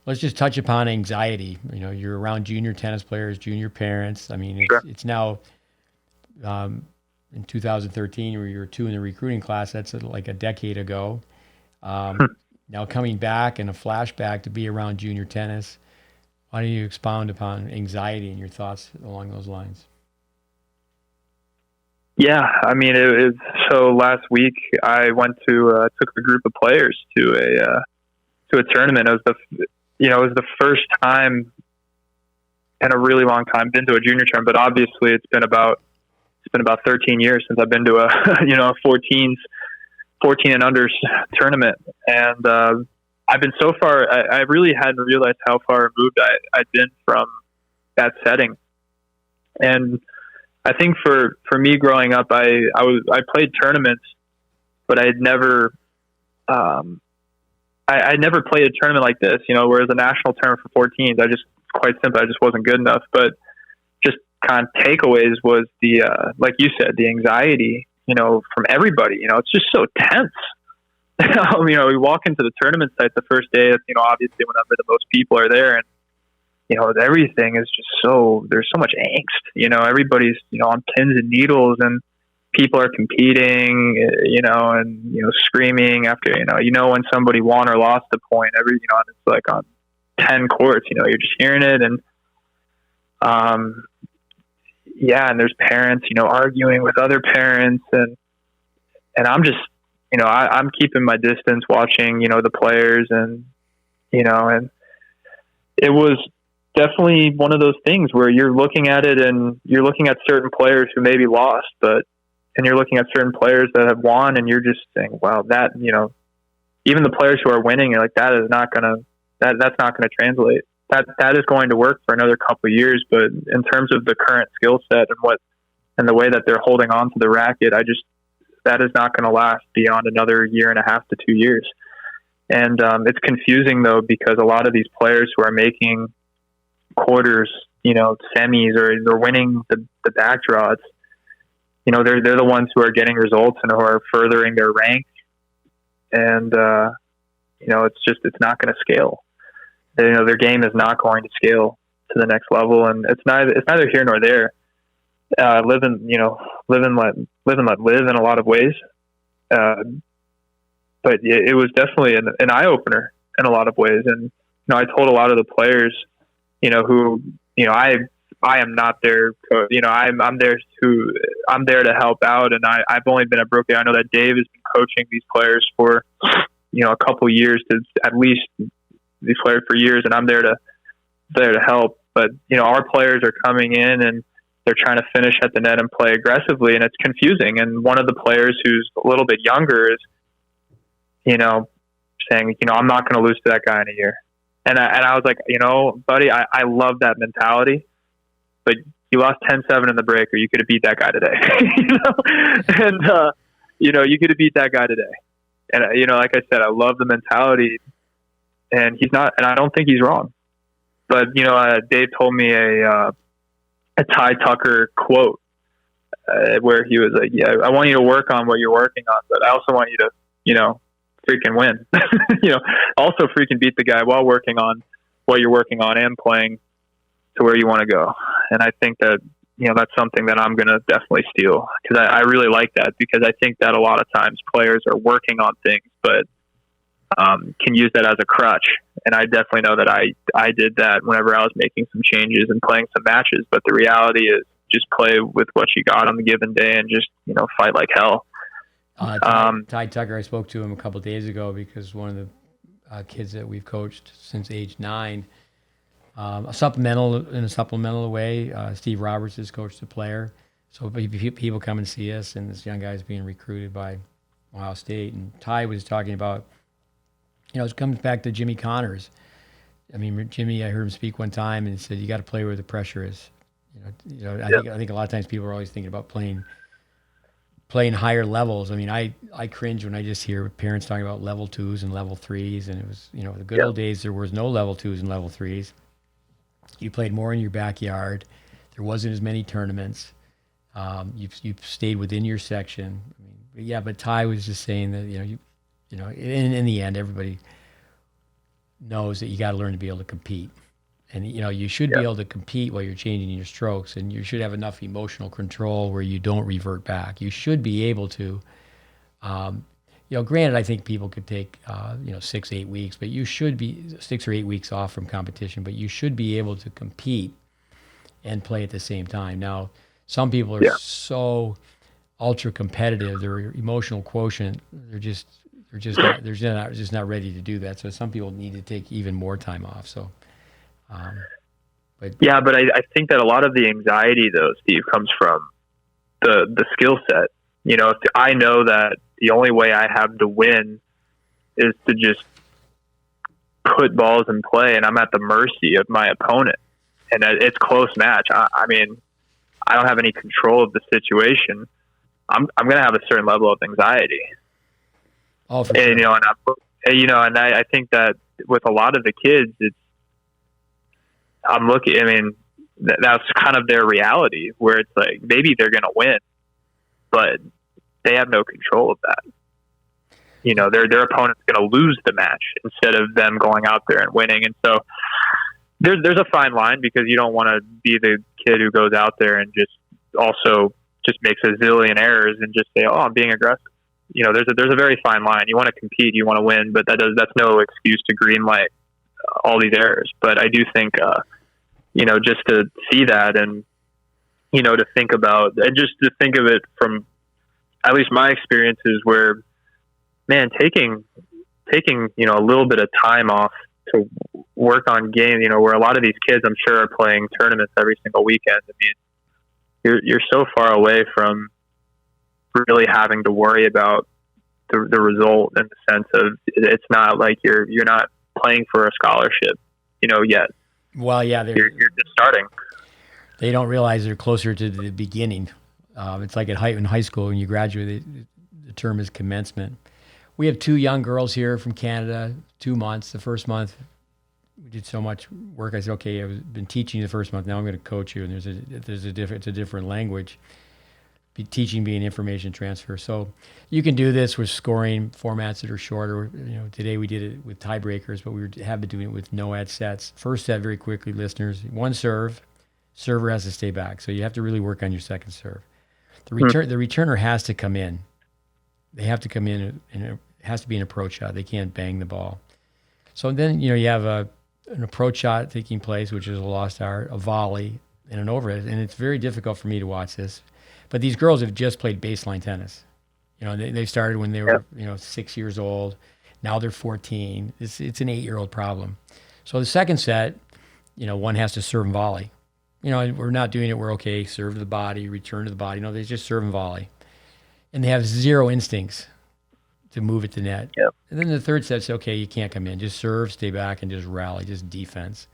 let's just touch upon anxiety. You're around junior tennis players, junior parents. I mean, it's now... in 2013, where you were 2 in the recruiting class, that's like a decade ago. Now coming back in a flashback to be around junior tennis, why don't you expound upon anxiety and your thoughts along those lines? Yeah, I mean, so last week I went to took a group of players to a tournament. It was the first time in a really long time been to a junior tournament, but obviously it's been about 13 years since I've been to a 14s 14 and unders tournament. And I've been so far, I really hadn't realized how far removed I'd been from that setting. And I think for me growing up, I played tournaments, but I had never, I never played a tournament like this, whereas a national tournament for 14s, quite simply, I just wasn't good enough. But just kind of takeaways was the, like you said, the anxiety, from everybody. It's just so tense. We walk into the tournament site the first day, obviously whenever the most people are there, and everything is just there's so much angst. Everybody's on pins and needles, and people are competing, and screaming after when somebody won or lost a point. And it's like on 10 courts, you're just hearing it, and and there's parents, arguing with other parents, and I'm just, I'm keeping my distance, watching, the players, and and it was definitely one of those things where you're looking at it and you're looking at certain players who maybe lost, and you're looking at certain players that have won, and you're just saying, wow, that, even the players who are winning, you're like, that's not going to translate. That is going to work for another couple of years, but in terms of the current skill set and the way that they're holding on to the racket, that is not going to last beyond another year and a half to 2 years. And it's confusing though, because a lot of these players who are making quarters, semis, or they're winning the back draw, it's, they're the ones who are getting results and who are furthering their rank. And, it's not going to scale. Their game is not going to scale to the next level, and it's neither here nor there. Live and let live in a lot of ways. But it was definitely an eye opener in a lot of ways. And, I told a lot of the players, who, I am not their coach. I'm there to help out. And I've only been at Brookhaven. I know that Dave has been coaching these players for, a couple years, to at least these players for years. And I'm there to help. But, our players are coming in and they're trying to finish at the net and play aggressively, and it's confusing. And one of the players who's a little bit younger is, saying, I'm not going to lose to that guy in a year. And I was like, buddy, I love that mentality, but you lost 10-7 in the break, or you could have beat that guy today. And you could have beat that guy today. And like I said, I love the mentality, and he's not, and I don't think he's wrong. But Dave told me a Ty Tucker quote where he was like, "Yeah, I want you to work on what you're working on, but I also want you to, freaking win. Also freaking beat the guy while working on what you're working on and playing to where you want to go." And I think that, that's something that I'm going to definitely steal, because I really like that, because I think that a lot of times players are working on things, but can use that as a crutch. And I definitely know that I did that whenever I was making some changes and playing some matches. But the reality is, just play with what you got on the given day and just, fight like hell. Ty Tucker, I spoke to him a couple of days ago, because one of the kids that we've coached since age 9, in a supplemental way, Steve Roberts has coached a player. So people come and see us, and this young guy is being recruited by Ohio State. And Ty was talking about, it comes back to Jimmy Connors. I mean, Jimmy, I heard him speak one time, and he said, you got to play where the pressure is. I think a lot of times people are always thinking about playing higher levels. I mean, I cringe when I just hear parents talking about level 2s and level 3s, and it was, the good old days, there was no level 2s and level 3s. You played more in your backyard. There wasn't as many tournaments. You stayed within your section. I mean, but Ty was just saying that, in the end, everybody knows that you got to learn to be able to compete. And, you should be able to compete while you're changing your strokes, and you should have enough emotional control where you don't revert back. You should be able to, granted, I think people could take, 6-8 weeks, but you should be 6 or 8 weeks off from competition, but you should be able to compete and play at the same time. Now, some people are so ultra competitive, their emotional quotient, they're just not ready to do that. So some people need to take even more time off. So, but I think that a lot of the anxiety, though, Steve, comes from the skill set. If I know that the only way I have to win is to just put balls in play, and I'm at the mercy of my opponent. And it's close match. I mean, I don't have any control of the situation. I'm going to have a certain level of anxiety. Oh, for and, sure. And I think that with a lot of the kids, that's kind of their reality, where it's like, maybe they're going to win, but they have no control of that. Their opponent's going to lose the match instead of them going out there and winning. And so there's a fine line, because you don't want to be the kid who goes out there and just makes a zillion errors and just say, "Oh, I'm being aggressive." There's a very fine line. You want to compete, you want to win, but that's no excuse to green light all these errors. But I do think, just to see that, and to think about, and just to think of it from at least my experiences, where, man, taking a little bit of time off to work on games, where a lot of these kids, I'm sure, are playing tournaments every single weekend. I mean, you're so far away from really having to worry about the result, in the sense of, it's not like you're not playing for a scholarship, yet. Well, yeah, you're just starting. They don't realize they're closer to the beginning. It's like in high school when you graduate, the term is commencement. We have 2 young girls here from Canada, 2 months. The first month, we did so much work. I said, okay, I've been teaching the first month. Now I'm going to coach you, and it's a different language. Teaching being information transfer. So you can do this with scoring formats that are shorter. Today we did it with tiebreakers, but we have been doing it with no ad sets. First set, very quickly, listeners. 1 serve. Server has to stay back. So you have to really work on your second serve. The returner has to come in. They have to come in, and it has to be an approach shot. They can't bang the ball. So then, you have an approach shot taking place, which is a lost art, a volley, and an overhead. And it's very difficult for me to watch this. But these girls have just played baseline tennis. They started when they were, 6 years old. Now they're 14. It's an 8-year-old problem. So the second set, one has to serve and volley. We're not doing it. We're okay. Serve to the body, return to the body. They just serve and volley. And they have zero instincts to move it to net. Yep. And then the third set's okay, you can't come in. Just serve, stay back, and just rally, just defense.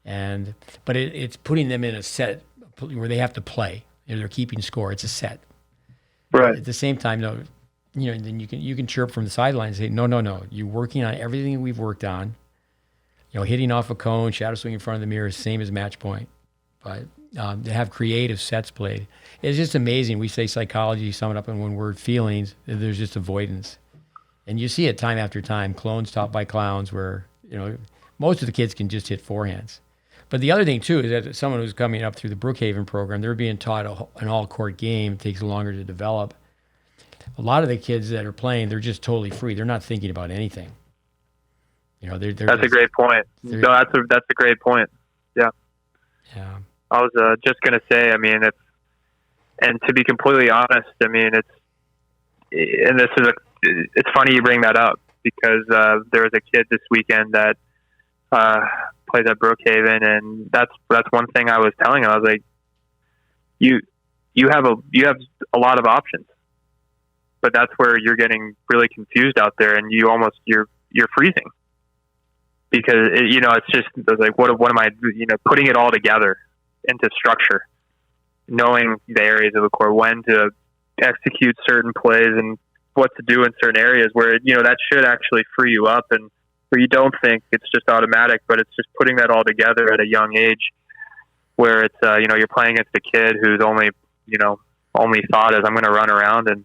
But it's putting them in a set where they have to play. They're keeping score. It's a set. Right. At the same time, then you can chirp from the sideline and say, no. You're working on everything we've worked on. Hitting off a cone, shadow swing in front of the mirror is the same as match point. But to have creative sets played, it's just amazing. We say psychology, sum it up in one word, feelings. There's just avoidance. And you see it time after time, clones taught by clowns, where, most of the kids can just hit forehands. But the other thing, too, is that someone who's coming up through the Brookhaven program, they're being taught an all-court game. It takes longer to develop. A lot of the kids that are playing, they're just totally free. They're not thinking about anything. They're that's a great point. No, that's a great point. Yeah. Yeah. I was just going to say, and to be completely honest, it's funny you bring that up, because there was a kid this weekend that plays at Brookhaven, and that's one thing I was telling him. I was like, you have a lot of options, but that's where you're getting really confused out there, and you're freezing, because it's just, I was like, what am I, putting it all together into structure, knowing the areas of the court, when to execute certain plays and what to do in certain areas, where that should actually free you up, and where you don't think it's just automatic, but it's just putting that all together at a young age, where it's you're playing against a kid who's only thought is, I'm going to run around and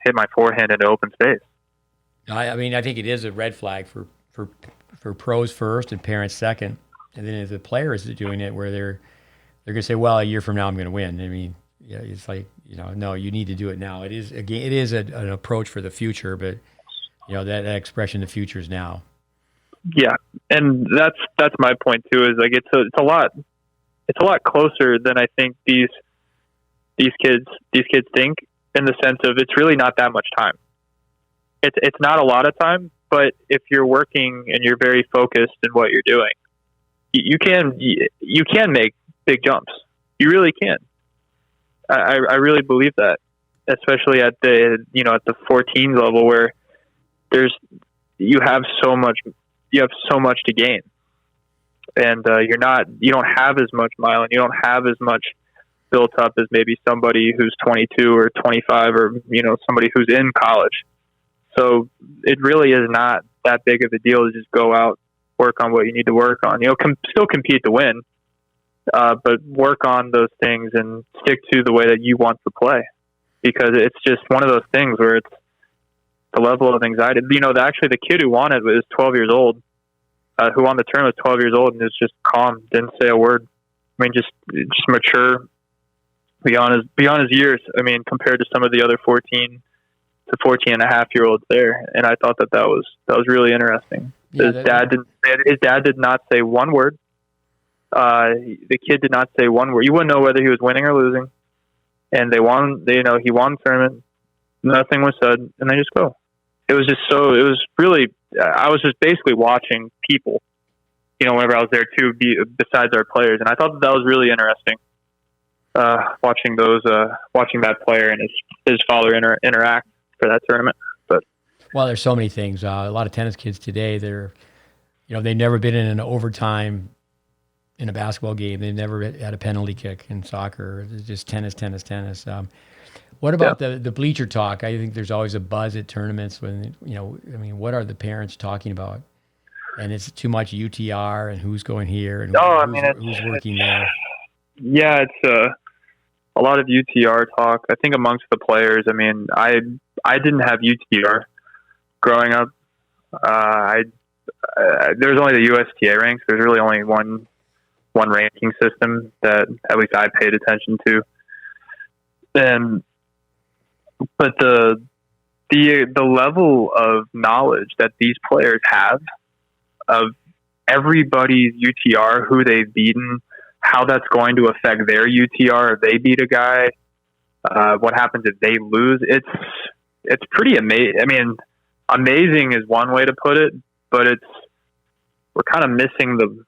hit my forehand into open space. I think it is a red flag for pros first and parents second, and then if the player is doing it, where they're going to say, well, a year from now I'm going to win. It's like, no, you need to do it now. It is an approach for the future, but that expression, the future is now. Yeah, and that's my point too. Is like it's a lot closer than I think these kids think, in the sense of, it's really not that much time. It's not a lot of time, but if you're working and you're very focused in what you're doing, you can make big jumps. You really can. I really believe that, especially at the, at the 14s level where you have so much to gain. And you don't have as much myelin, you don't have as much built up as maybe somebody who's 22 or 25 or, somebody who's in college. So it really is not that big of a deal to just go out, work on what you need to work on, still compete to win, but work on those things and stick to the way that you want to play, because it's just one of those things where it's the level of anxiety. Actually the kid who won it was 12 years old, who won the tournament was 12 years old and was just calm, didn't say a word. I mean, just mature beyond his years. I mean, compared to some of the other 14 to 14 and a half year olds there. And I thought that was really interesting. Yeah, his dad did not say one word. The kid did not say one word. You wouldn't know whether he was winning or losing. And he won the tournament. Nothing was said, and they just go. It was really, I was just basically watching people, whenever I was there too, besides our players. And I thought that was really interesting. Watching that player and his father interact for that tournament. But there's so many things. A lot of tennis kids today, they've never been in an overtime in a basketball game. They've never had a penalty kick in soccer. It's just tennis. What about the bleacher talk? I think there's always a buzz at tournaments when, what are the parents talking about? And it's too much UTR and who's going here and who's working there. Yeah, it's a lot of UTR talk, I think, amongst the players. I mean, I didn't have UTR growing up. There's only the USTA ranks. There's really only one ranking system that at least I paid attention to. But the level of knowledge that these players have of everybody's UTR, who they've beaten, how that's going to affect their UTR if they beat a guy, what happens if they lose. It's pretty amazing. I mean, amazing is one way to put it, but we're kind of missing the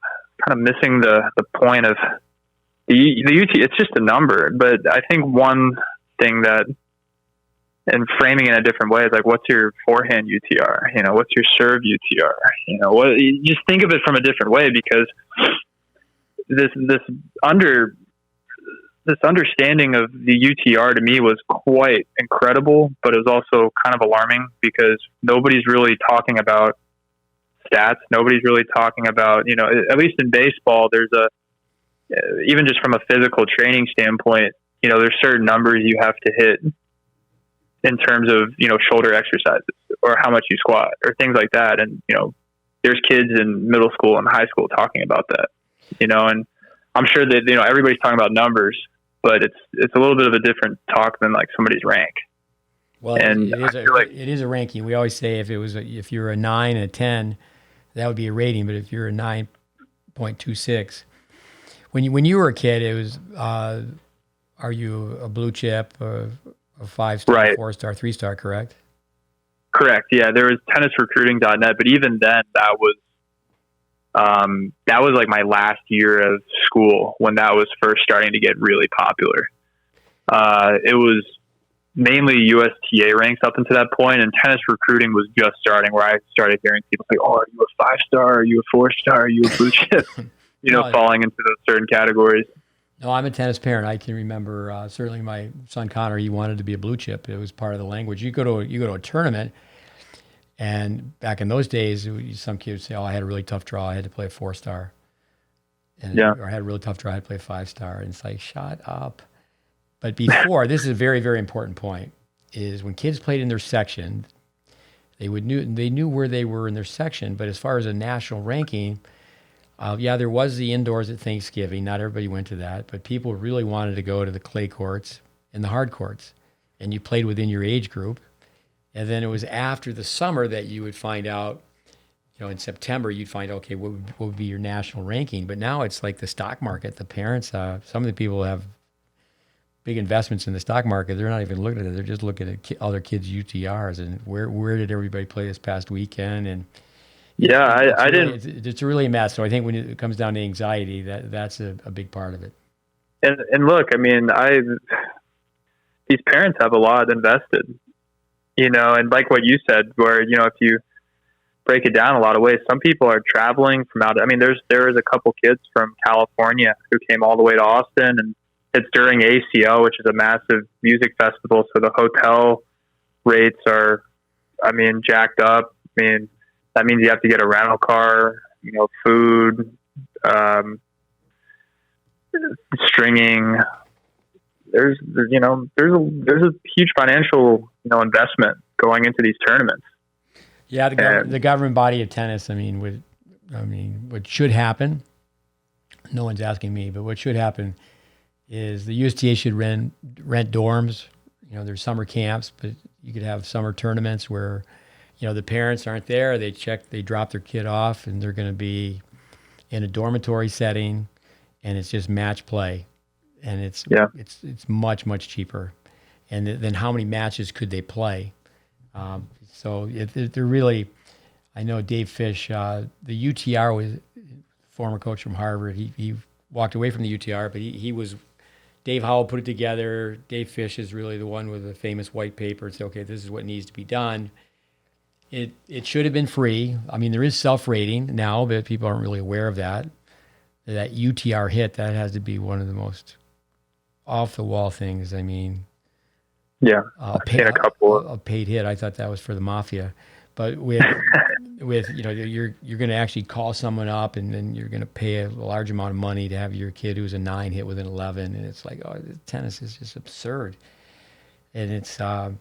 point of the UT. It's just a number, but I think one thing that, and framing it in a different way, is like, what's your forehand UTR? What's your serve UTR? You just think of it from a different way, because this understanding of the UTR to me was quite incredible, but it was also kind of alarming because nobody's really talking about stats. Nobody's really talking about, at least in baseball, there's even just from a physical training standpoint, there's certain numbers you have to hit in terms of, shoulder exercises or how much you squat or things like that. And, there's kids in middle school and high school talking about that, and I'm sure that, everybody's talking about numbers, but it's a little bit of a different talk than like somebody's rank. Well, and it is a ranking. We always say if you're a 9 and a 10, that would be a rating. But if you're a 9.26, when you were a kid, it was, are you a blue chip or a 5-star, right, 4-star, 3-star, correct? Correct. Yeah, there was tennisrecruiting.net, but even then that was like my last year of school when that was first starting to get really popular. It was mainly USTA ranks up until that point, and tennis recruiting was just starting, where I started hearing people say, "Oh, are you a 5-star? Are you a 4-star? Are you a blue chip?" Falling into those certain categories. No, I'm a tennis parent. I can remember certainly my son Connor. He wanted to be a blue chip. It was part of the language. You go to a tournament, and back in those days, some kids would say, "Oh, I had a really tough draw. I had to play a 4-star." Or I had a really tough draw. I had to play a 5-star. And it's like, shut up. But before, this is a very, very important point, is when kids played in their section, they knew where they were in their section. But as far as a national ranking, there was the indoors at Thanksgiving. Not everybody went to that, but people really wanted to go to the clay courts and the hard courts. And you played within your age group. And then it was after the summer that you would find out, in September, you'd find, okay, what would be your national ranking? But now it's like the stock market. The parents, some of the people have big investments in the stock market. They're not even looking at it. They're just looking at other kids' UTRs and where did everybody play this past weekend? And it's really a mess. So I think when it comes down to anxiety, that's a big part of it. And look, I mean, the these parents have a lot invested, and like what you said, where, if you break it down a lot of ways, some people are traveling from out. I mean, there is a couple kids from California who came all the way to Austin, and it's during ACL, which is a massive music festival. So the hotel rates are, jacked up. That means you have to get a rental car, food, stringing. There's a huge financial, investment going into these tournaments. Yeah, the governing body of tennis. What should happen? No one's asking me, but what should happen is the USTA should rent dorms. There's summer camps, but you could have summer tournaments where, the parents aren't there. They drop their kid off, and they're going to be in a dormitory setting, and it's just match play, and it's much, much cheaper. And then how many matches could they play? So they're really, I know Dave Fish, the UTR was former coach from Harvard. He walked away from the UTR, but he was, Dave Howell put it together. Dave Fish is really the one with the famous white paper and said, okay, this is what needs to be done. It should have been free. There is self-rating now, but people aren't really aware of that. That UTR hit, that has to be one of the most off-the-wall things. Yeah, I've seen a couple a paid hit. I thought that was for the mafia, but with you're going to actually call someone up, and then you're going to pay a large amount of money to have your kid who's a 9 hit with an 11, and it's like, tennis is just absurd. And it's I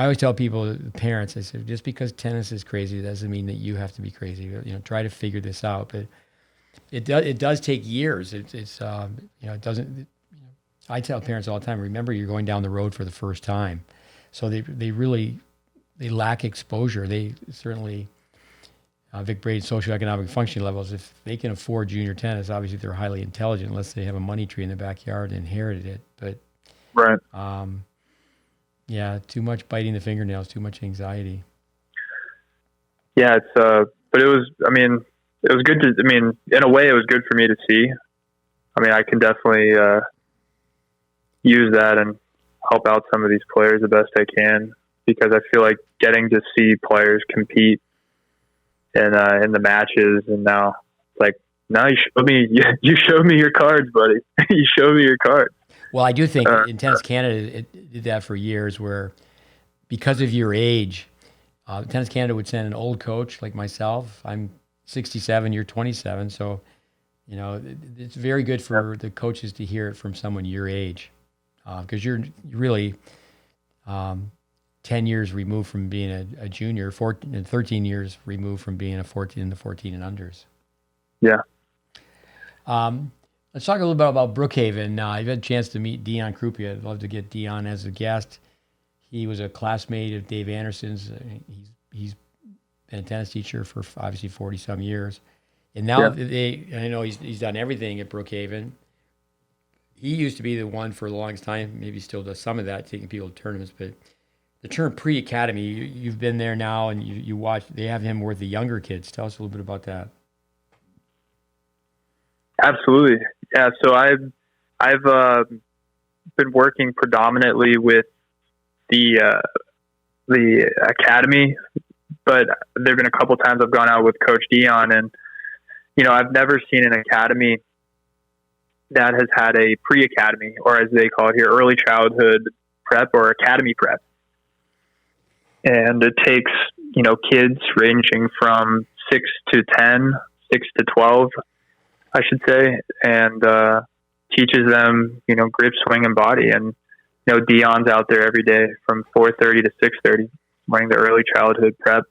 always tell people, parents, I said, just because tennis is crazy doesn't mean that you have to be crazy. Try to figure this out, but it does take years. It doesn't. I tell parents all the time, remember, you're going down the road for the first time. So they lack exposure. They certainly, Vic Brady's socioeconomic functioning levels, if they can afford junior tennis, obviously they're highly intelligent, unless they have a money tree in their backyard and inherited it. But right. Too much biting the fingernails, too much anxiety. Yeah, but it was good to, in a way it was good for me to see. I can definitely, use that and help out some of these players the best I can, because I feel like getting to see players compete in the matches, and now you showed me your cards, buddy. You showed me your cards. Well, I do think in Tennis Canada it did that for years, where because of your age, Tennis Canada would send an old coach like myself. I'm 67, you're 27, so it's very good for the coaches to hear it from someone your age. Because you're really 10 years removed from being a junior, 13 years removed from being a 14 and and unders. Yeah. Let's talk a little bit about Brookhaven. I've had a chance to meet Dion Krupia. I'd love to get Dion as a guest. He was a classmate of Dave Anderson's. He's been a tennis teacher for obviously 40-some years. And now I know he's done everything at Brookhaven. He used to be the one for the longest time, maybe still does some of that, taking people to tournaments, but the term pre-academy, you've been there now, and you watch, they have him with the younger kids. Tell us a little bit about that. Absolutely. Yeah. So I've been working predominantly with the academy, but there've been a couple times I've gone out with Coach Dion, and, I've never seen an academy that has had a pre-academy, or as they call it here, early childhood prep or academy prep. And it takes, kids ranging from 6 to 10, 6 to 12, I should say, and teaches them, grip, swing, and body. And, Dion's out there every day from 4:30 to 6:30 running the early childhood prep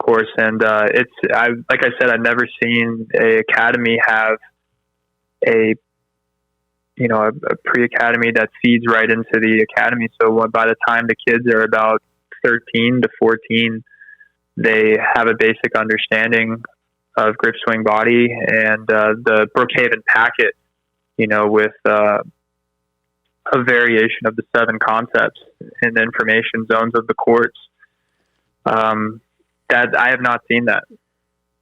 course. And like I said, I've never seen a academy have a pre-academy that feeds right into the academy. So by the time the kids are about 13 to 14, they have a basic understanding of grip, swing, body, and the Brookhaven packet, with a variation of the 7 concepts and information zones of the courts. That I have not seen that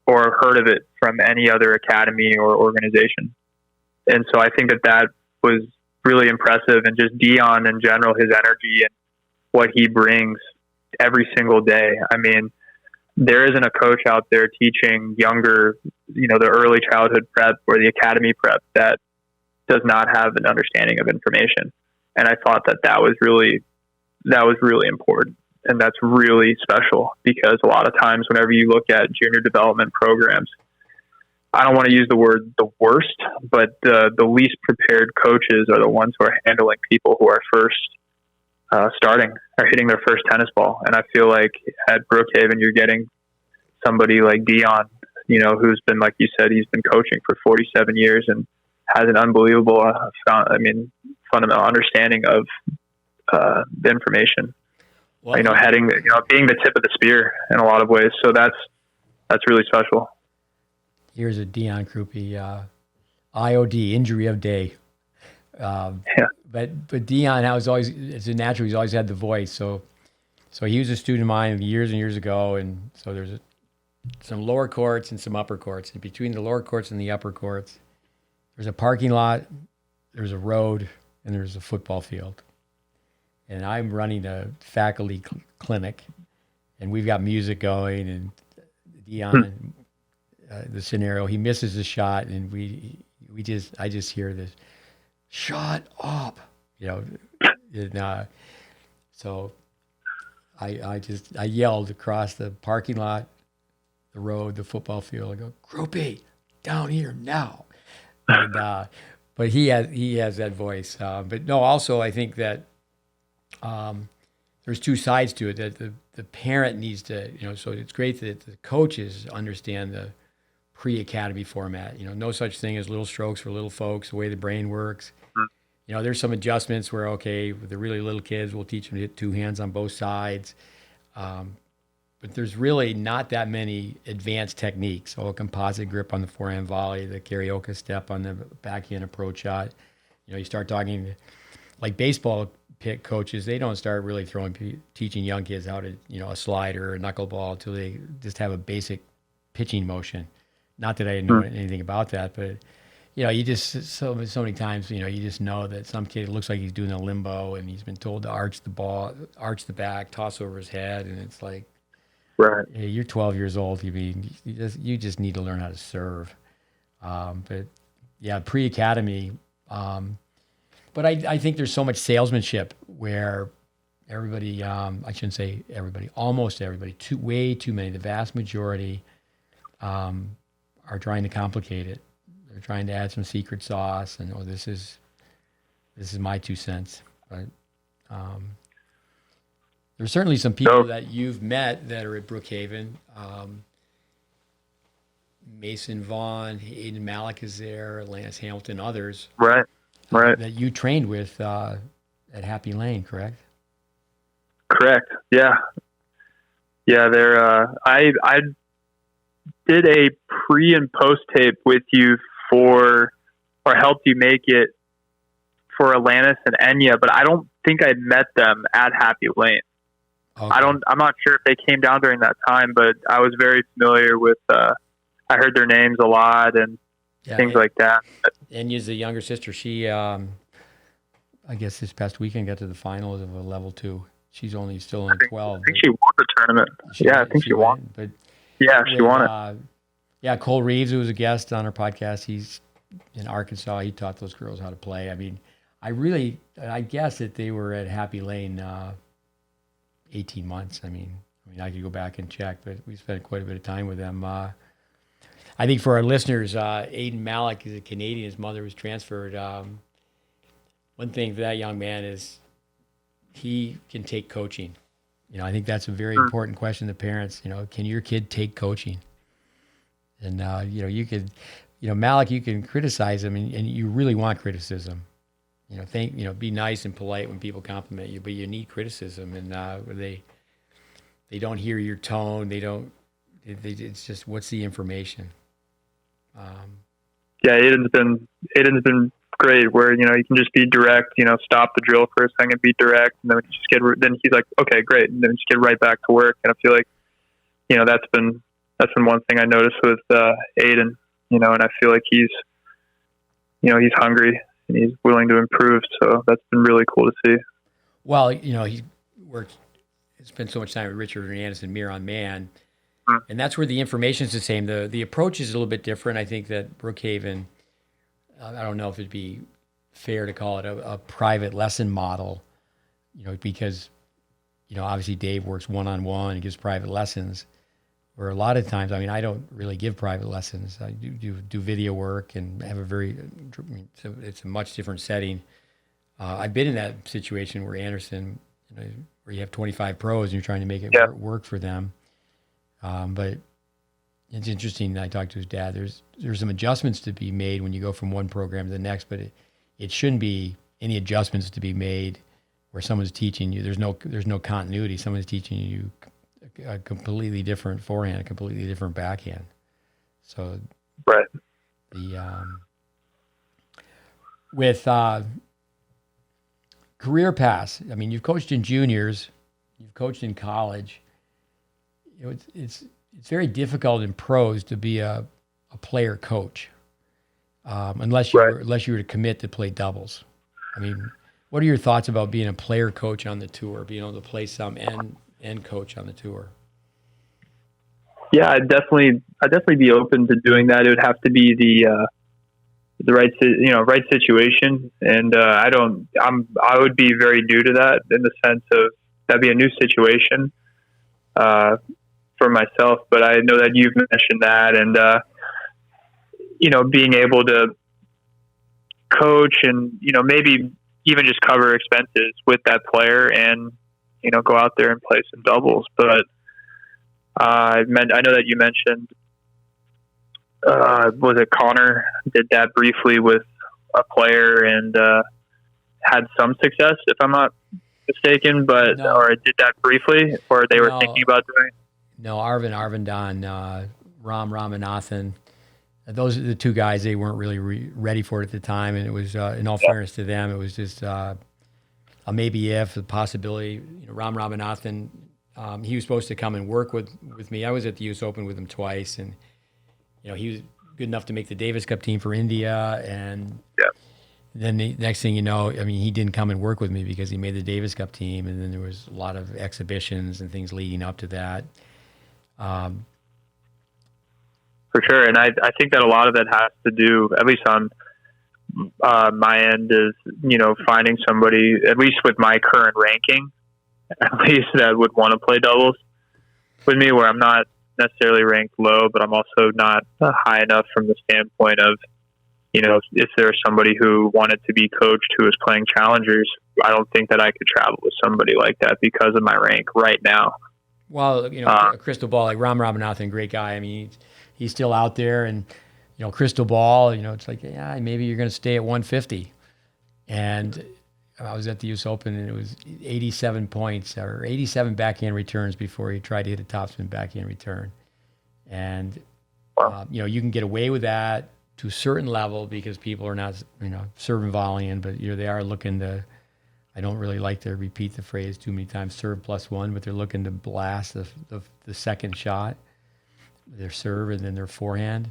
or heard of it from any other academy or organization. And so I think that was really impressive. And just Dion in general, his energy and what he brings every single day. I mean, there isn't a coach out there teaching younger, the early childhood prep or the academy prep that does not have an understanding of information. And I thought that was really important. And that's really special, because a lot of times whenever you look at junior development programs, I don't want to use the word the worst, but the least prepared coaches are the ones who are handling people who are first starting or hitting their first tennis ball. And I feel like at Brookhaven, you're getting somebody like Dion, who's been, like you said, he's been coaching for 47 years and has an unbelievable, fundamental understanding of the information. Well, being the tip of the spear in a lot of ways. So that's really special. Here's a Dion Krupe, IOD, injury of day. But Dion, he's always had the voice. So he was a student of mine years and years ago. And so there's some lower courts and some upper courts. And between the lower courts and the upper courts, there's a parking lot, there's a road, and there's a football field. And I'm running a faculty clinic, and we've got music going, and Dion, the scenario, he misses the shot, and I just hear this, shut up, and, so I yelled across the parking lot, the road, the football field. I go, Krupe, down here now. And, but he has that voice. But no, also I think that there's two sides to it. That the parent needs to, so it's great that the coaches understand the pre-academy format. No such thing as little strokes for little folks, the way the brain works. There's some adjustments where, okay, with the really little kids, we'll teach them to hit two hands on both sides. But there's really not that many advanced techniques. So a composite grip on the forehand volley, the karaoke step on the backhand approach shot. You start talking like baseball pick coaches, they don't start really teaching young kids how to, a slider or a knuckleball until they just have a basic pitching motion. Not that I know anything about that, but you just so many times, you just know that some kid looks like he's doing a limbo and he's been told to arch the back, toss over his head, and it's like, right. Hey, you're 12 years old. You just need to learn how to serve. But yeah, pre-academy. But I think there's so much salesmanship where everybody, I shouldn't say everybody, almost everybody, way too many, the vast majority are trying to complicate it. They're trying to add some secret sauce, and this is my 2 cents. But there's certainly some people that you've met that are at Brookhaven. Mason Vaughn, Aiden Malik is there, Lance Hamilton, others. Right. That you trained with at Happy Lane, correct? Correct. Yeah. They're. I did a pre and post tape with you or helped you make it for Alanis and Enya, but I don't think I met them at Happy Lane. Okay. I'm not sure if they came down during that time, but I was very familiar with. I heard their names a lot and things like that. Enya's the younger sister. She, I guess this past weekend got to the finals of a level 2. She's still in 12. I think she won the tournament. I think she won. But she won it. Cole Reeves, who was a guest on our podcast, he's in Arkansas. He taught those girls how to play. I mean, I guess that they were at Happy Lane 18 months. I mean, I could go back and check, but we spent quite a bit of time with them. I think for our listeners, Aiden Malik is a Canadian. His mother was transferred. One thing for that young man is he can take coaching. I think that's a very important question to parents. Can your kid take coaching? And, you could, Malik, you can criticize him and you really want criticism. Be nice and polite when people compliment you, but you need criticism. And they don't hear your tone. It's just, what's the information? Aiden's been great where, you can just be direct, stop the drill for a second, be direct, and then he's like, okay, great. And then just get right back to work. And I feel like, that's been one thing I noticed with Aiden, and I feel like he's hungry and he's willing to improve. So that's been really cool to see. Well, he worked, spent so much time with Richard Hernandez and Mir on man, and that's where the information is the same. The approach is a little bit different. I think that Brookhaven, I don't know if it'd be fair to call it a private lesson model, because, obviously Dave works one-on-one and gives private lessons, where a lot of times, I don't really give private lessons. I do video work and have it's a much different setting. I've been in that situation where Anderson, where you have 25 pros and you're trying to make it work for them. But it's interesting. I talked to his dad. There's some adjustments to be made when you go from one program to the next, but it shouldn't be any adjustments to be made where someone's teaching you. There's no continuity. Someone's teaching you a completely different forehand, a completely different backhand. So, right. With career paths, you've coached in juniors, you've coached in college. It's very difficult in pros to be a player coach, unless you were to commit to play doubles. What are your thoughts about being a player coach on the tour, being able to play some and coach on the tour? Yeah, I'd definitely be open to doing that. It would have to be the right situation, and I would be very new to that, in the sense of that'd be a new situation for myself. But I know that you've mentioned that, and being able to coach and maybe even just cover expenses with that player and go out there and play some doubles. But I know that you mentioned, was it Connor did that briefly with a player and had some success, if I'm not mistaken, but or did that briefly, or they were thinking about doing it? No, Arvind Don, Ram Ramanathan. Those are the two guys. They weren't really ready for it at the time, and it was, in all fairness to them, it was just a maybe if, a possibility. Ram Ramanathan, he was supposed to come and work with me. I was at the U.S. Open with him twice, and he was good enough to make the Davis Cup team for India, and then the next thing you know, he didn't come and work with me because he made the Davis Cup team, and then there was a lot of exhibitions and things leading up to that. For sure, and I think that a lot of that has to do, at least on my end, is finding somebody, at least with my current ranking, at least that would want to play doubles with me, where I'm not necessarily ranked low, but I'm also not high enough from the standpoint of, if there's somebody who wanted to be coached who was playing challengers, I don't think that I could travel with somebody like that because of my rank right now. Well, a crystal ball, like Ram Ramanathan, great guy. He's still out there, and crystal ball. It's like, maybe you're going to stay at 150. And I was at the U.S. Open, and it was 87 points or 87 backhand returns before he tried to hit a topspin backhand return. And you can get away with that to a certain level because people are not serving volleying, but they are looking to. I don't really like to repeat the phrase too many times, serve plus1, but they're looking to blast the second shot, their serve and then their forehand.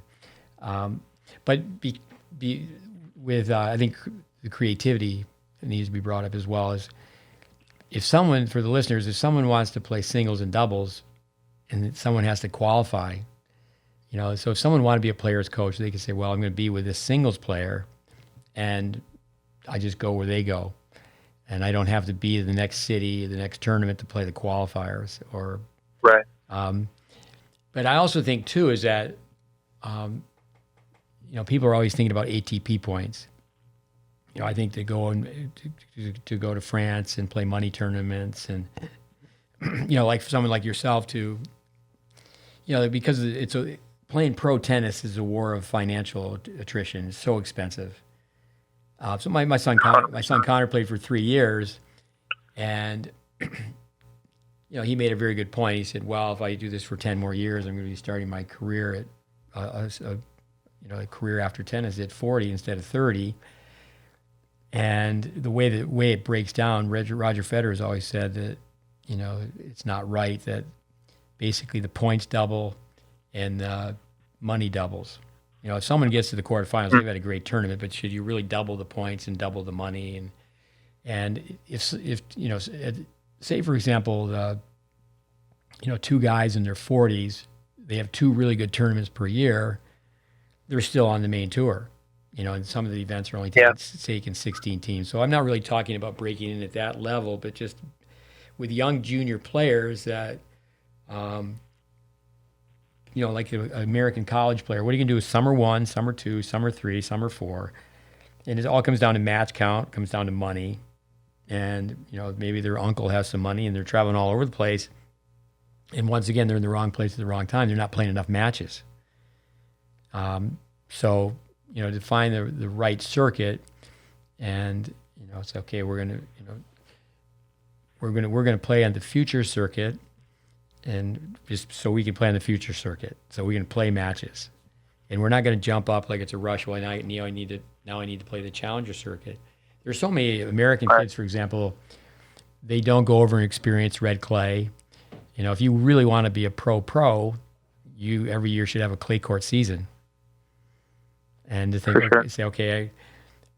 But with I think the creativity that needs to be brought up as well is if someone wants to play singles and doubles, and someone has to qualify, so if someone wanted to be a player's coach, they could say, well, I'm going to be with this singles player, and I just go where they go. And I don't have to be in the next city, the next tournament to play the qualifiers. Right. But I also think too is that, people are always thinking about ATP points. I think to go to France and play money tournaments, and like someone like yourself to, because playing pro tennis is a war of financial attrition. It's so expensive. So my son Connor played for 3 years, and he made a very good point. He said, "Well, if I do this for 10 more years, I'm going to be starting my career at a career after tennis at 40 instead of 30." And the way it breaks down, Roger Federer has always said that it's not right that basically the points double and money doubles. if someone gets to the quarterfinals, they've had a great tournament, but should you really double the points and double the money? And if say for example, two guys in their 40s, they have 2 really good tournaments per year, they're still on the main tour. And some of the events are only taking 16 teams. So I'm not really talking about breaking in at that level, but just with young junior players that, like an American college player, what are you going to do with summer 1, summer 2, summer 3, summer 4? And it all comes down to match count, comes down to money. And, maybe their uncle has some money and they're traveling all over the place. And once again, they're in the wrong place at the wrong time. They're not playing enough matches. So, to find the right circuit, and it's okay. We're gonna play on the future circuit, and just so we can play on the future circuit, so we can play matches, and we're not gonna jump up like it's a rush. Well, I need to play the challenger circuit. There's so many American kids, for example, they don't go over and experience red clay. If you really want to be a pro, you every year should have a clay court season. And to think, say, okay,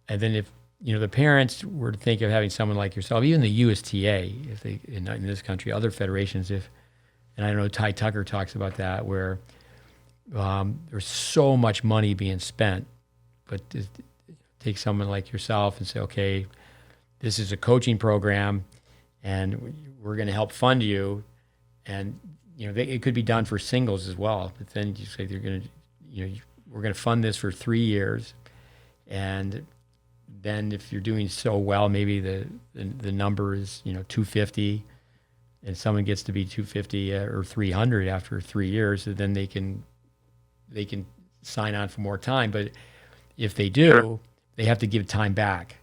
and then if the parents were to think of having someone like yourself, even the USTA, if they in this country, other federations, and I know Ty Tucker talks about that, where there's so much money being spent, but to take someone like yourself and say, okay, this is a coaching program, and we're going to help fund you, and it could be done for singles as well. But then you say they're going to, we're going to fund this for 3 years, and then if you're doing so well, maybe the number is 250, and someone gets to be 250 or 300 after 3 years, so then they can sign on for more time. But if they do, they have to give time back.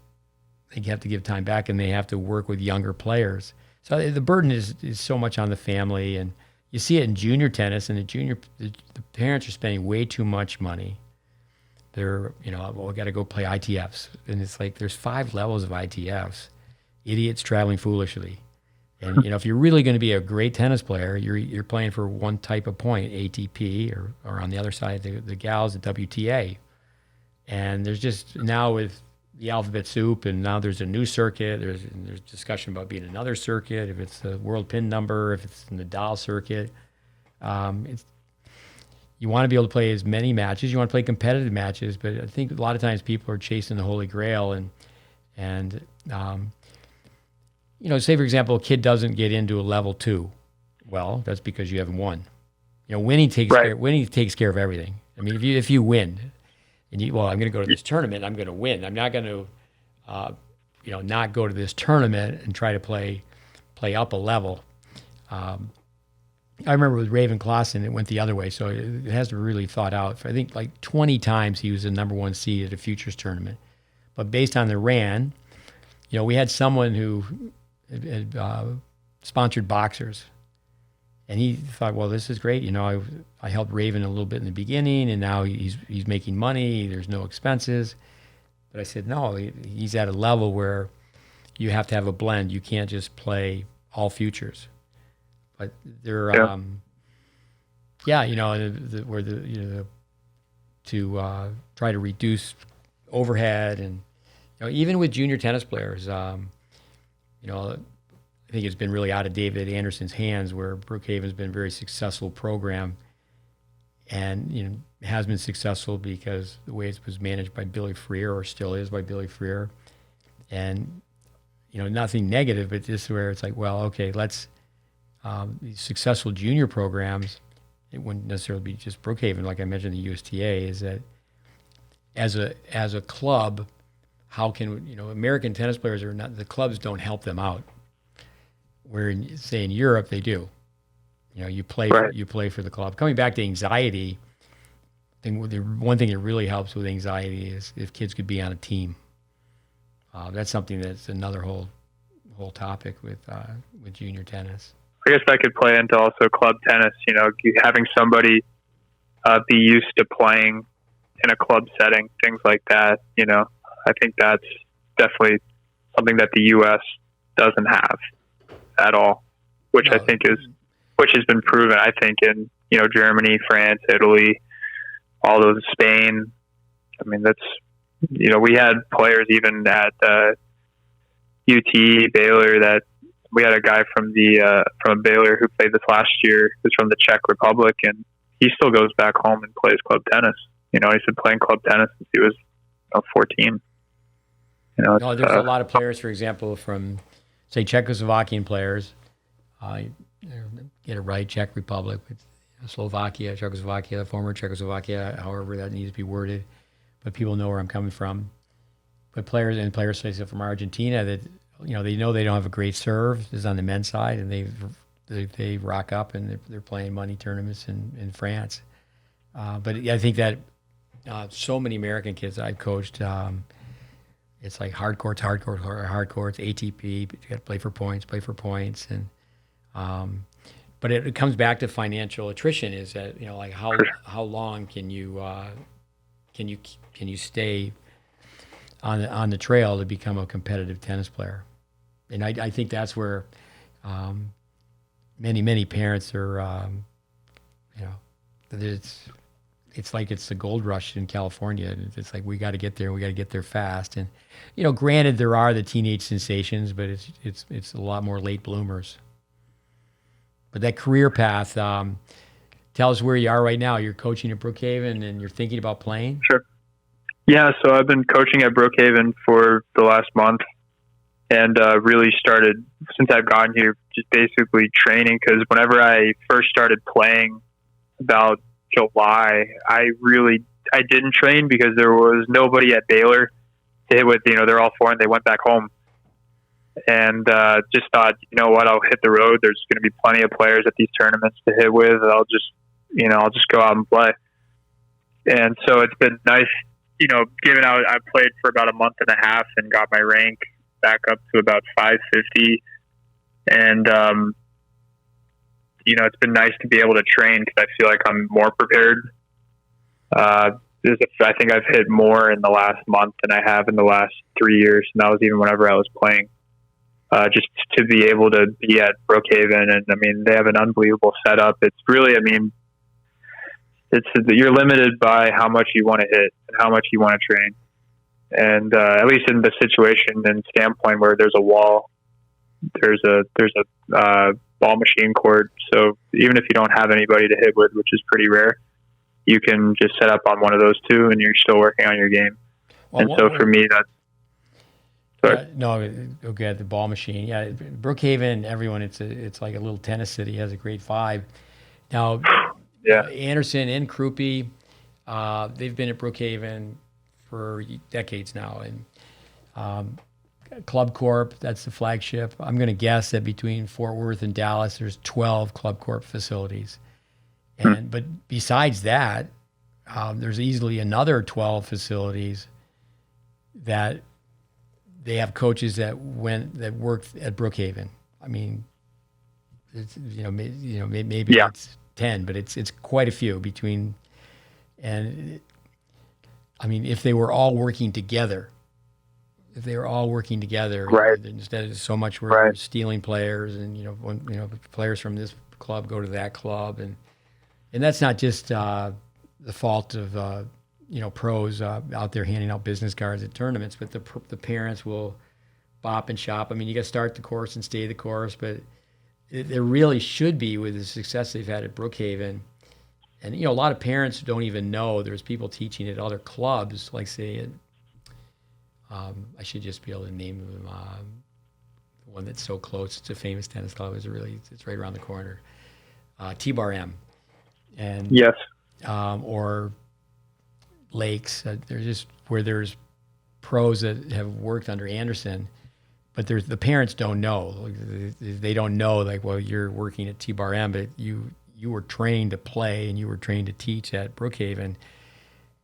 They have to give time back, and they have to work with younger players. So the burden is so much on the family, and you see it in junior tennis, and the parents are spending way too much money. They're, we got to go play ITFs. And it's like there's 5 levels of ITFs. Idiots traveling foolishly. And, if you're really going to be a great tennis player, you're playing for one type of point, ATP, or on the other side, the gals, the WTA. And there's just, now with the alphabet soup, and now there's a new circuit. There's discussion about being another circuit, if it's the world pin number, if it's the Nadal circuit. You want to be able to play as many matches. You want to play competitive matches, but I think a lot of times people are chasing the Holy Grail, and say for example, a kid doesn't get into a level 2. Well, that's because you haven't won. Winning takes care of everything. I mean, if you win. And I'm going to go to this tournament, I'm going to win. I'm not going to, not go to this tournament and try to play up a level. I remember with Raven Klaassen, it went the other way, so it has to be really thought out. I think like 20 times he was the number 1 seed at a futures tournament. But based on the RAN, we had someone who had sponsored boxers. And he thought, well, this is great. I helped Raven a little bit in the beginning, and now he's making money. There's no expenses. But I said, no, he's at a level where you have to have a blend. You can't just play all futures. But they're, to try to reduce overhead, and even with junior tennis players, I think it's been really out of David Anderson's hands, where Brookhaven's been a very successful program, and has been successful because the way it was managed by Billy Freer, or still is by Billy Freer, and nothing negative, but just where it's like, well, okay, let's these successful junior programs. It wouldn't necessarily be just Brookhaven, like I mentioned, the USTA, is that as a club, how can American tennis players are not, the clubs don't help them out. Where say in Europe they do, you play for the club. Coming back to anxiety, the one thing that really helps with anxiety is if kids could be on a team. That's something that's another whole topic with junior tennis. I guess that could play into also club tennis. Having somebody be used to playing in a club setting, things like that. I think that's definitely something that the U.S. doesn't have at all, which has been proven, I think, in Germany, France, Italy, all those Spain. I mean, that's, we had players even at UT, Baylor, that we had a guy from Baylor who played this last year, who's from the Czech Republic, and he still goes back home and plays club tennis. He's been playing club tennis since he was 14. There's a lot of players, for example, from, say, Czechoslovakian players. Get it right, Czech Republic, Slovakia, Czechoslovakia, the former Czechoslovakia, however that needs to be worded. But people know where I'm coming from. But players say from Argentina that they know they don't have a great serve. This is on the men's side, and they rock up and they're playing money tournaments in France. But I think that so many American kids I've coached, it's like hard courts, ATP. But you got to play for points, and but it comes back to financial attrition. Is that like how long can you stay on the trail to become a competitive tennis player? And I think that's where many parents are, it's like it's the gold rush in California. It's like we got to get there fast. And granted there are the teenage sensations, but it's a lot more late bloomers. But that career path, tell us where you are right now. You're coaching at Brookhaven and you're thinking about playing? Sure. Yeah, so I've been coaching at Brookhaven for the last month, and really started since I've gotten here, just basically training, because whenever I first started playing about July, I didn't train because there was nobody at Baylor to hit with. They're all foreign. They went back home, and just thought, what, I'll hit the road. There's going to be plenty of players at these tournaments to hit with. I'll just go out and play. And so it's been nice, given I played for about a month and a half and got my rank back up to about 550. And, it's been nice to be able to train because I feel like I'm more prepared. I think I've hit more in the last month than I have in the last 3 years. And that was even whenever I was playing. Just to be able to be at Brookhaven. And they have an unbelievable setup. It's really, you're limited by how much you want to hit and how much you want to train. And at least in the situation and standpoint where there's a wall, there's a ball machine court. So even if you don't have anybody to hit with, which is pretty rare, you can just set up on one of those two and you're still working on your game. For me, that's... Okay, the ball machine. Yeah, Brookhaven, everyone, it's like a little tennis city. It has a great vibe. Now, yeah, Anderson and Krupe, they've been at Brookhaven for decades now, and Club Corp, that's the flagship. I'm going to guess that between Fort Worth and Dallas, there's 12 Club Corp facilities, but besides that, there's easily another 12 facilities that they have coaches that worked at Brookhaven. It's maybe it's 10, but it's quite a few between. And if they were all working together, right, instead of so much we're stealing players, and players from this club go to that club, and that's not just the fault of pros out there handing out business cards at tournaments, but the parents will bop and shop. You got to start the course and stay the course, but there really should be, with the success they've had at Brookhaven. And, a lot of parents don't even know there's people teaching at other clubs, like say I should just be able to name them. The one that's so close, it's a famous tennis club. It's right around the corner. T-Bar M. And yes. Or Lakes. They're just where there's pros that have worked under Anderson, but the parents don't know. They don't know, you're working at T-Bar M, but you were trained to play and you were trained to teach at Brookhaven.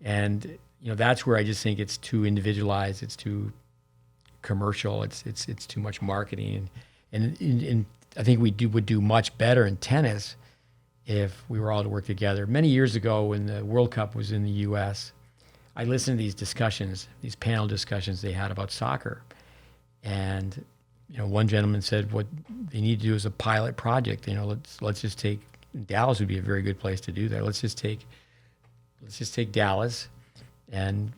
And that's where I just think it's too individualized, it's too commercial, it's too much marketing, and I think would do much better in tennis if we were all to work together. Many years ago, when the World Cup was in the U.S., I listened to these discussions, these panel discussions they had about soccer, and one gentleman said what they need to do is a pilot project. Let's just take Dallas would be a very good place to do that. Let's let's just take Dallas, and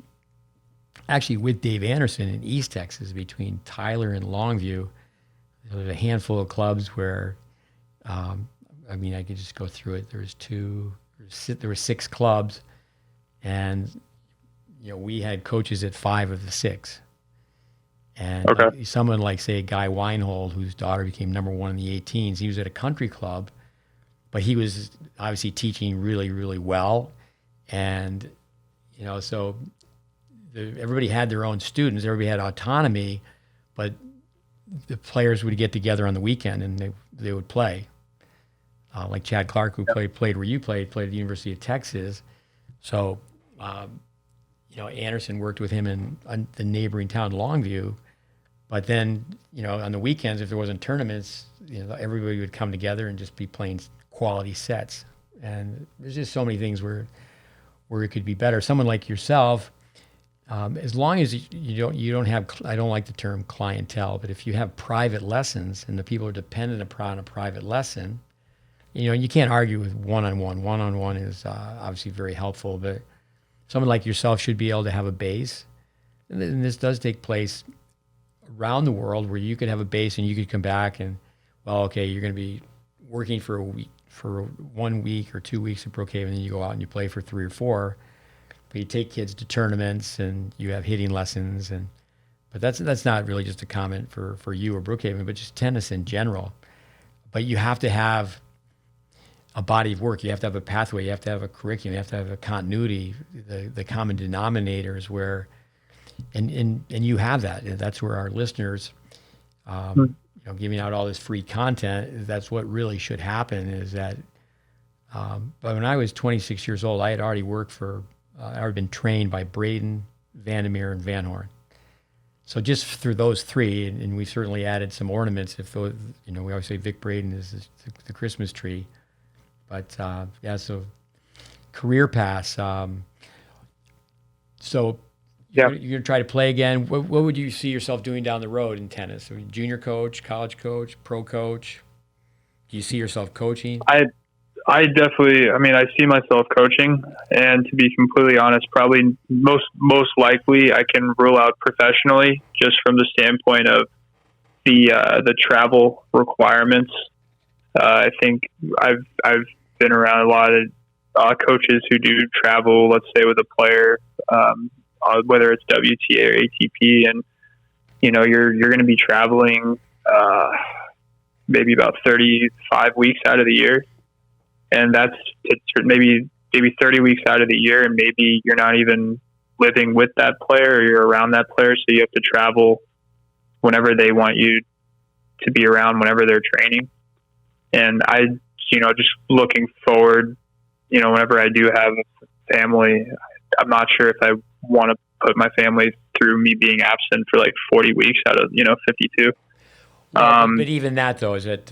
actually with Dave Anderson in East Texas, between Tyler and Longview, there's a handful of clubs where, I mean, I could just go through it. There were 6 clubs, and we had coaches at 5 of the 6. And someone like, say, Guy Weinhold, whose daughter became number 1 in the 18s, he was at a country club, but he was obviously teaching really, really well. And, so everybody had their own students, everybody had autonomy, but the players would get together on the weekend and they would play. Like Chad Clark, who played where you played at the University of Texas. So, Anderson worked with him in the neighboring town, Longview. But then, on the weekends, if there wasn't tournaments, everybody would come together and just be playing quality sets. And there's just so many things where it could be better. Someone like yourself, as long as you don't have, I don't like the term clientele, but if you have private lessons and the people are dependent upon a private lesson, you can't argue with one-on-one. One-on-one is obviously very helpful, but someone like yourself should be able to have a base. And this does take place around the world, where you could have a base and you could come back and, well, okay, you're going to be working for a week, for 1 week or 2 weeks at Brookhaven, and then you go out and you play for 3 or 4. But you take kids to tournaments and you have hitting lessons, but that's not really just a comment for you or Brookhaven, but just tennis in general. But you have to have a body of work. You have to have a pathway. You have to have a curriculum. You have to have a continuity, the common denominators where, and you have that. And that's where our listeners, giving out all this free content, that's what really should happen is that, but when I was 26 years old, I had already worked I had been trained by Braden, Vandermeer, and Van Horn. So just through those 3, and we certainly added some ornaments. If those, we always say Vic Braden is the Christmas tree. But so career paths. So you're going to try to play again. What would you see yourself doing down the road in tennis? I mean, junior coach, college coach, pro coach? Do you see yourself coaching? I definitely, I see myself coaching, and to be completely honest, probably most likely I can rule out professionally, just from the standpoint of the travel requirements. I think I've been around a lot of coaches who do travel, let's say with a player, whether it's WTA or ATP, and you're going to be traveling maybe about 35 weeks out of the year, and that's maybe 30 weeks out of the year, and maybe you're not even living with that player or you're around that player, so you have to travel whenever they want you to be around, whenever they're training. And I, just looking forward, whenever I do have a family, I'm not sure if I want to put my family through me being absent for like 40 weeks out of, 52. Well, but even that, though, is that,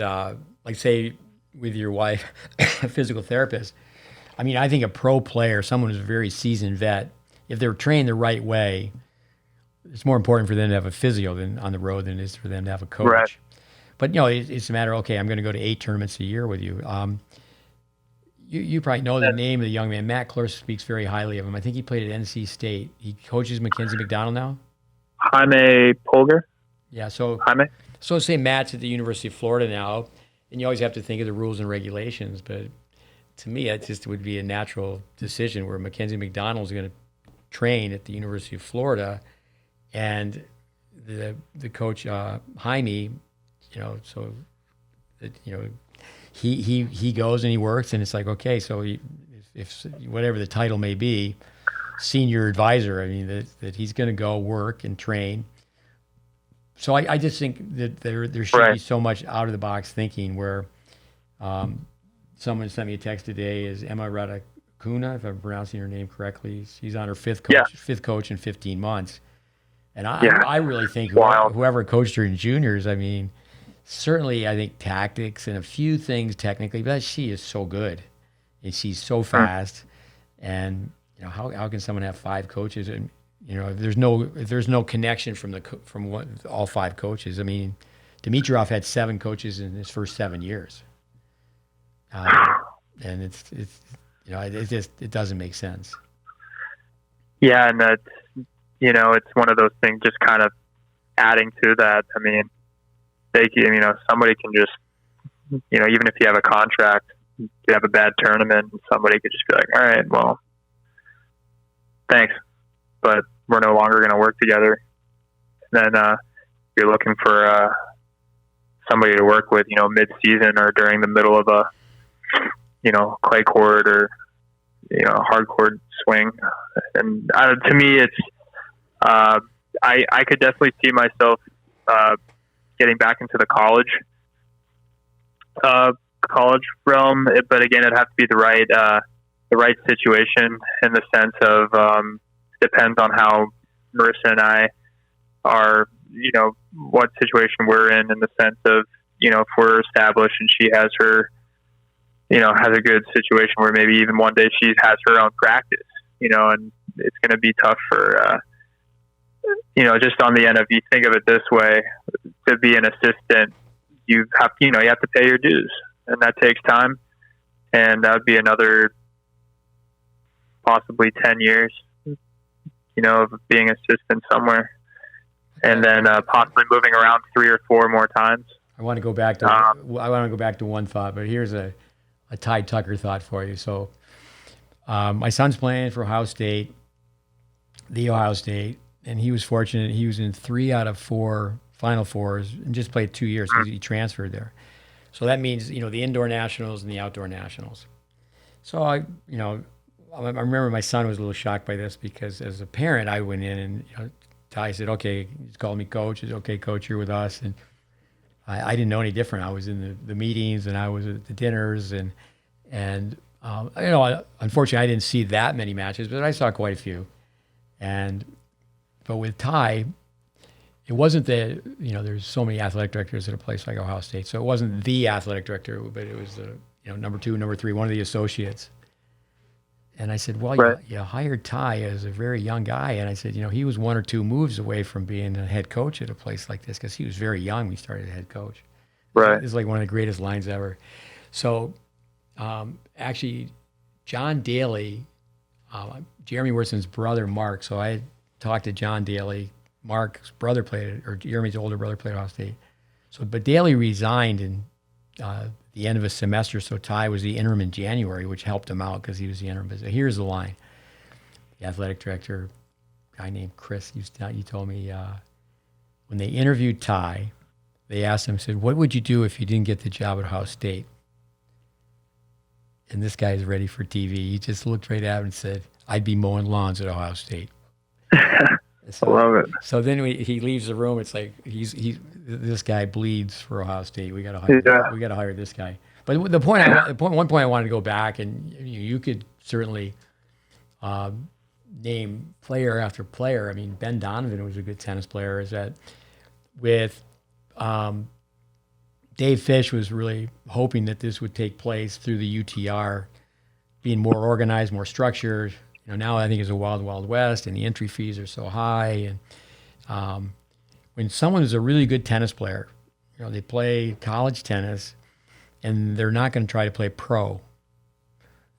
like, say, with your wife, a physical therapist, I think a pro player, someone who's a very seasoned vet, if they're trained the right way, it's more important for them to have a physio on the road than it is for them to have a coach. Right. But, it's a matter of, okay, I'm going to go to 8 tournaments a year with you. You probably know the name of the young man. Matt Klurst speaks very highly of him. I think he played at NC State. He coaches Mackenzie McDonald now? Jaime Polgar. Yeah, so Jaime. So say Matt's at the University of Florida now, and you always have to think of the rules and regulations, but to me, it just would be a natural decision where Mackenzie McDonald's going to train at the University of Florida, and the coach, Jaime, so that, he goes and he works, and it's like, okay, so if whatever the title may be, senior advisor, that he's going to go work and train. So I just think that there should be so much out of the box thinking where someone sent me a text today is Emma Raducuna, if I'm pronouncing her name correctly. She's on her fifth coach in 15 months. And I really think whoever coached her in juniors, certainly I think tactics and a few things technically, but she is so good and she's so fast. And how can someone have 5 coaches? And if there's no connection from all 5 coaches. Dimitrov had 7 coaches in his first 7 years, and it doesn't make sense. Yeah, and that's, it's one of those things, just kind of adding to that. I mean, somebody can just, even if you have a contract, you have a bad tournament, somebody could just be like, all right, well, thanks, but we're no longer going to work together. And then you're looking for somebody to work with, mid-season or during the middle of a, clay court or, hard court swing. And to me, it's, I could definitely see myself getting back into the college realm, but again, it'd have to be the right situation, in the sense of depends on how Marissa and I are, what situation we're in the sense of, if we're established and she has her, has a good situation where maybe even one day she has her own practice, and it's going to be tough for, just on the end of, you think of it this way, to be an assistant, you have to pay your dues, and that takes time, and that would be another possibly 10 years, of being assistant somewhere, and then possibly moving around 3 or 4 more times. I want to go back to one thought, but here's a Ty Tucker thought for you. So my son's playing for Ohio State, and he was fortunate. He was in 3 out of 4 Final Fours and just played 2 years because he transferred there. So that means, the indoor nationals and the outdoor nationals. So I remember my son was a little shocked by this because as a parent, I went in and Ty said, okay, he's called me coach. He said, okay, coach, you're with us. And I didn't know any different. I was in the meetings and I was at the dinners and unfortunately I didn't see that many matches, but I saw quite a few. But with Ty, it wasn't there's so many athletic directors at a place like Ohio State. So it wasn't the athletic director, but it was number 2, number 3, one of the associates. And I said, well, right. you hired Ty as a very young guy. And I said, he was 1 or 2 moves away from being a head coach at a place like this because he was very young when he started as head coach. Right. It's like one of the greatest lines ever. So actually, John Daly, Jeremy Worson's brother, Mark. So I had talked to John Daly. Mark's brother Jeremy's older brother played at Ohio State. But Daly resigned in the end of a semester, so Ty was the interim in January, which helped him out because he was the interim. But here's the line. The athletic director, a guy named Chris, he told me when they interviewed Ty, they asked him, said, what would you do if you didn't get the job at Ohio State? And this guy is ready for TV. He just looked right at him and said, I'd be mowing lawns at Ohio State. I love it. So then he leaves the room. It's like this guy bleeds for Ohio State. We got to hire this guy. But one point I wanted to go back, and you could certainly name player after player. I mean, Ben Donovan was a good tennis player. Is that with Dave Fish was really hoping that this would take place through the UTR, being more organized, more structured. Now I think it's a wild, wild west, and the entry fees are so high. And when someone is a really good tennis player, they play college tennis, and they're not going to try to play pro.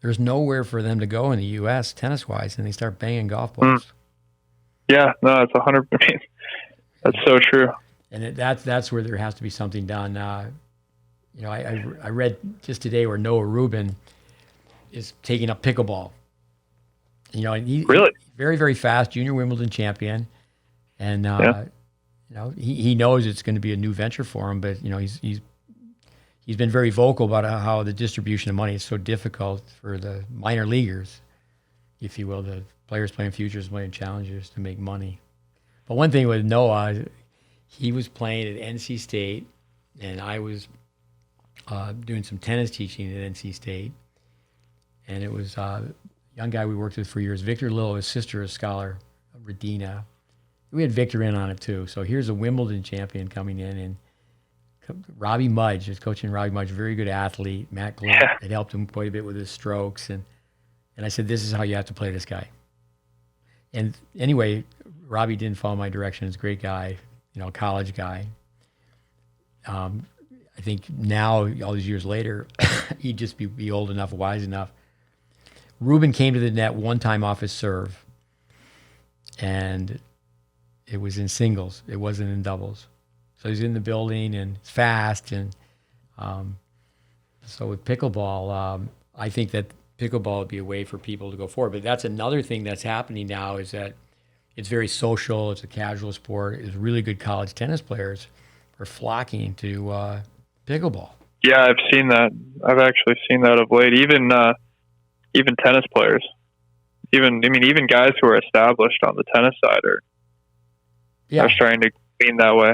There's nowhere for them to go in the U.S. tennis-wise, and they start banging golf balls. Yeah, no, it's 100%. That's so true. And that's where there has to be something done. I read just today where Noah Rubin is taking up pickleball. He's very, very fast, junior Wimbledon champion, and he knows it's going to be a new venture for him. But he's been very vocal about how the distribution of money is so difficult for the minor leaguers, if you will, the players playing futures, playing challengers to make money. But one thing with Noah, he was playing at NC State, and I was doing some tennis teaching at NC State, and it was. Young guy we worked with for years, Victor Little, his sister, a scholar, Radina. We had Victor in on it too. So here's a Wimbledon champion coming in, and Robbie Mudge is coaching. Robbie Mudge, very good athlete. Matt Glenn had helped him quite a bit with his strokes, and I said, this is how you have to play this guy. And anyway, Robbie didn't follow my direction. He's a great guy, a college guy. I think now, all these years later, he'd just be old enough, wise enough. Ruben came to the net one time off his serve, and it was in singles. It wasn't in doubles. So he's in the building and it's fast. And so with pickleball, I think that pickleball would be a way for people to go forward. But that's another thing that's happening now is that it's very social. It's a casual sport. It's really good college tennis players are flocking to pickleball. Yeah, I've seen that. I've actually seen that of late. Even tennis players, even guys who are established on the tennis side are starting to lean that way.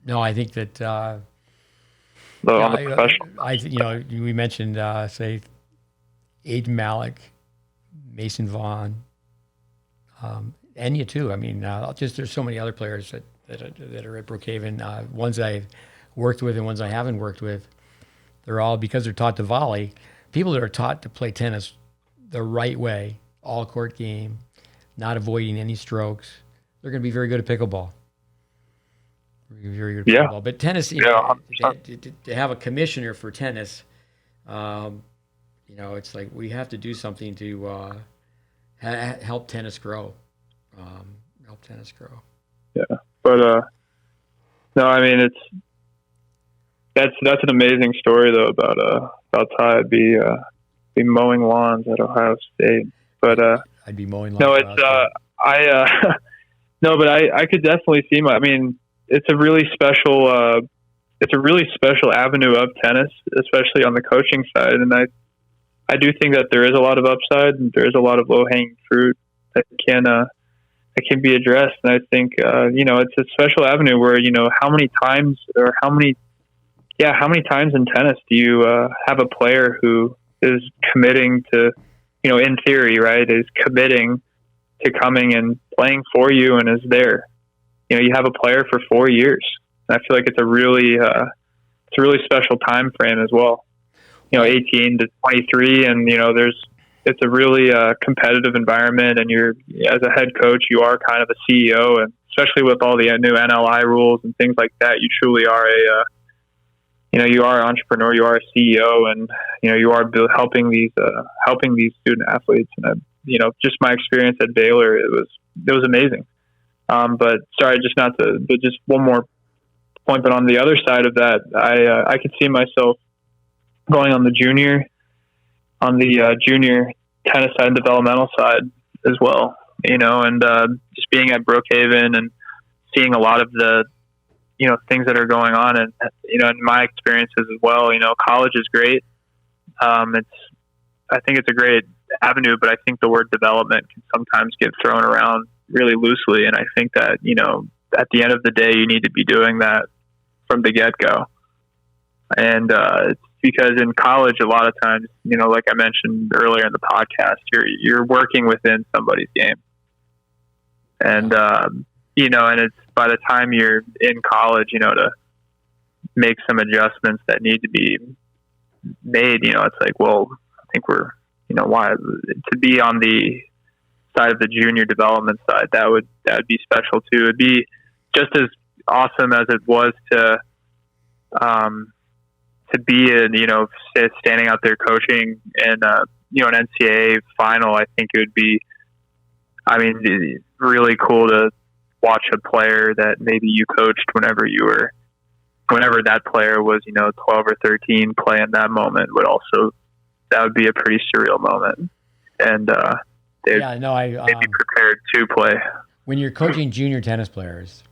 No, I think that on the professional. We mentioned say Aiden Malik, Mason Vaughn, Enya too. I mean, there's so many other players that are at Brookhaven. Ones I've worked with and ones I haven't worked with. They're all, because they're taught to volley. People that are taught to play tennis the right way, all court game, not avoiding any strokes, they're going to be very good at pickleball. Very good at pickleball. But tennis, to have a commissioner for tennis, it's like we have to do something to help tennis grow. Yeah, but no, I mean that's an amazing story though about Ty be mowing lawns at Ohio State. But I'd be mowing lawns. No, it's but I could definitely see it's a really special avenue of tennis, especially on the coaching side, and I do think that there is a lot of upside and there is a lot of low hanging fruit that can be addressed. And I think it's a special avenue where how many times in tennis do you have a player who is committing to, in theory, right, is committing to coming and playing for you and is there. You have a player for 4 years. And I feel like it's a really special time frame as well. 18 to 23, and it's a really competitive environment. And you're, as a head coach, you are kind of a CEO, and especially with all the new NLI rules and things like that, you truly are you are an entrepreneur, you are a CEO, and you are helping these student athletes. And just my experience at Baylor, it was amazing. But just one more point. But on the other side of that, I could see myself going on the junior tennis side and developmental side as well. And just being at Brookhaven and seeing a lot of the things that are going on, and in my experiences as well. College is great. I think it's a great avenue, but I think the word development can sometimes get thrown around really loosely. And I think that, at the end of the day, you need to be doing that from the get-go. And it's because in college, a lot of times, like I mentioned earlier in the podcast, you're working within somebody's game. And, and it's by the time you're in college, to make some adjustments that need to be made, it's like, well, I think we're, why to be on the side of the junior development side, that would be special too. It'd be just as awesome as it was to be standing out there coaching in an NCAA final. I think it would be, really cool to watch a player that maybe you coached whenever that player was 12 or 13 play in that moment. That would be a pretty surreal moment. And they'd be prepared to play. When you're coaching junior tennis players,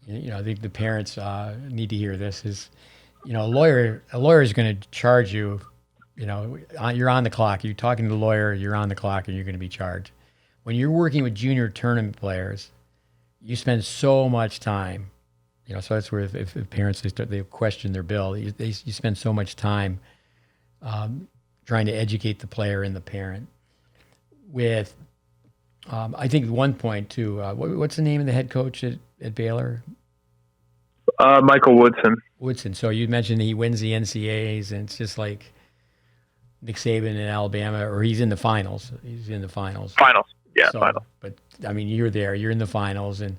I think the parents need to hear this. Is a lawyer is going to charge you. You're on the clock. You're talking to the lawyer. You're on the clock, and you're going to be charged. When you're working with junior tournament players, you spend so much time. So that's where if parents they question their bill, you spend so much time trying to educate the player and the parent. With, I think at one point too, what's the name of the head coach at Baylor? Michael Woodson. Woodson. So you mentioned he wins the NCAAs, and it's just like Nick Saban in Alabama, or he's in the finals. Finals. Yeah, so, finals. But you're there. You're in the finals, and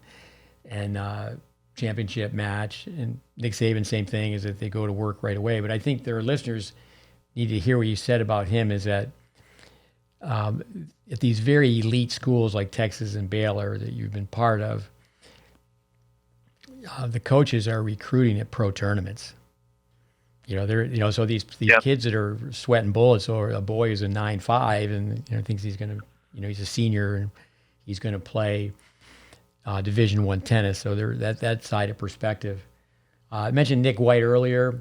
championship match. And Nick Saban, same thing, is that they go to work right away. But I think their listeners need to hear what you said about him. Is that at these very elite schools like Texas and Baylor that you've been part of, the coaches are recruiting at pro tournaments. So these kids that are sweating bullets, or a boy who's a 9.5 and thinks he's going to, he's a senior and he's going to play Division I tennis. So that side of perspective. I mentioned Nick White earlier.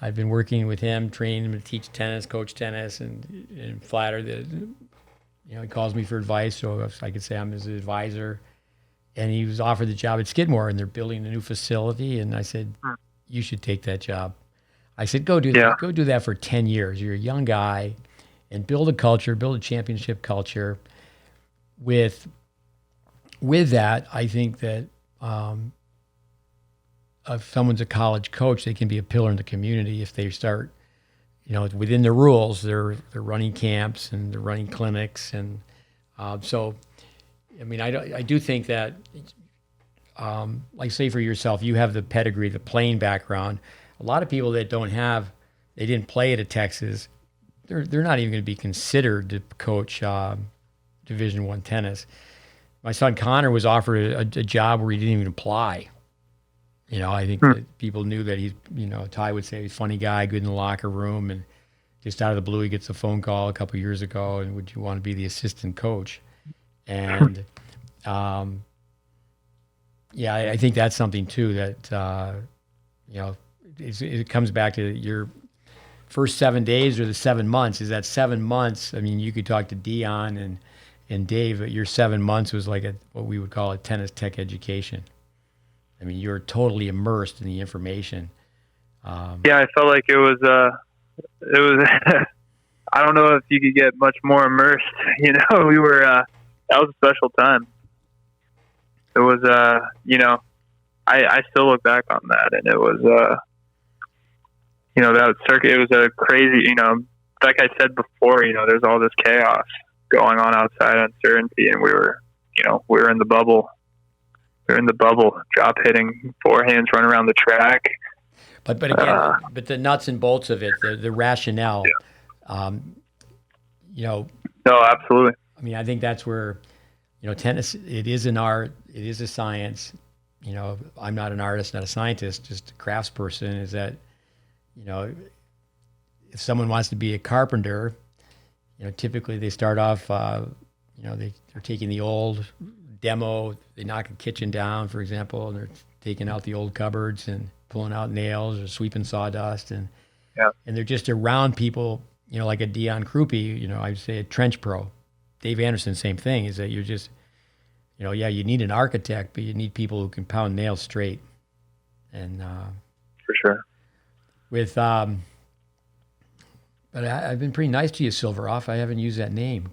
I've been working with him, training him to teach tennis, coach tennis, and flattered that he calls me for advice, so I could say I'm his advisor. And he was offered the job at Skidmore, and they're building a new facility. And I said, you should take that job. I said, go do that. Go do that for 10 years. You're a young guy, and build a culture, build a championship culture. With that, I think that if someone's a college coach, they can be a pillar in the community if they start, within the rules. They're running camps and they're running clinics, and so. I mean, I do think that, like say for yourself, you have the pedigree, the playing background. A lot of people that they didn't play at a Texas, they're not even going to be considered to coach Division I tennis. My son Connor was offered a job where he didn't even apply. I think that people knew that he's, Ty would say he's a funny guy, good in the locker room, and just out of the blue he gets a phone call a couple of years ago, and would you want to be the assistant coach? And I think that's something too that it comes back to your first 7 days or the 7 months. Is that 7 months? I mean, you could talk to Dion and Dave, but your 7 months was like what we would call a tennis tech education. I mean, you're totally immersed in the information. I felt like it was. I don't know if you could get much more immersed. We were. That was a special time. It was, I still look back on that, and it was, that circuit. It was a crazy, like I said before, there's all this chaos going on outside, uncertainty, and we were in the bubble. We were in the bubble, drop hitting, forehands, run around the track. But again, but the nuts and bolts of it, the rationale, No, absolutely. I mean, I think that's where, tennis, it is an art, it is a science. I'm not an artist, not a scientist, just a craftsperson. Is that, if someone wants to be a carpenter, typically they start off, they're taking the old demo, they knock a kitchen down, for example, and they're taking out the old cupboards and pulling out nails or sweeping sawdust. And they're just around people, like a Dion Krupe, I'd say a trench pro. Dave Anderson, same thing, is that you're just, you need an architect, but you need people who can pound nails straight. And for sure. But I've been pretty nice to you, Silveroff. I haven't used that name.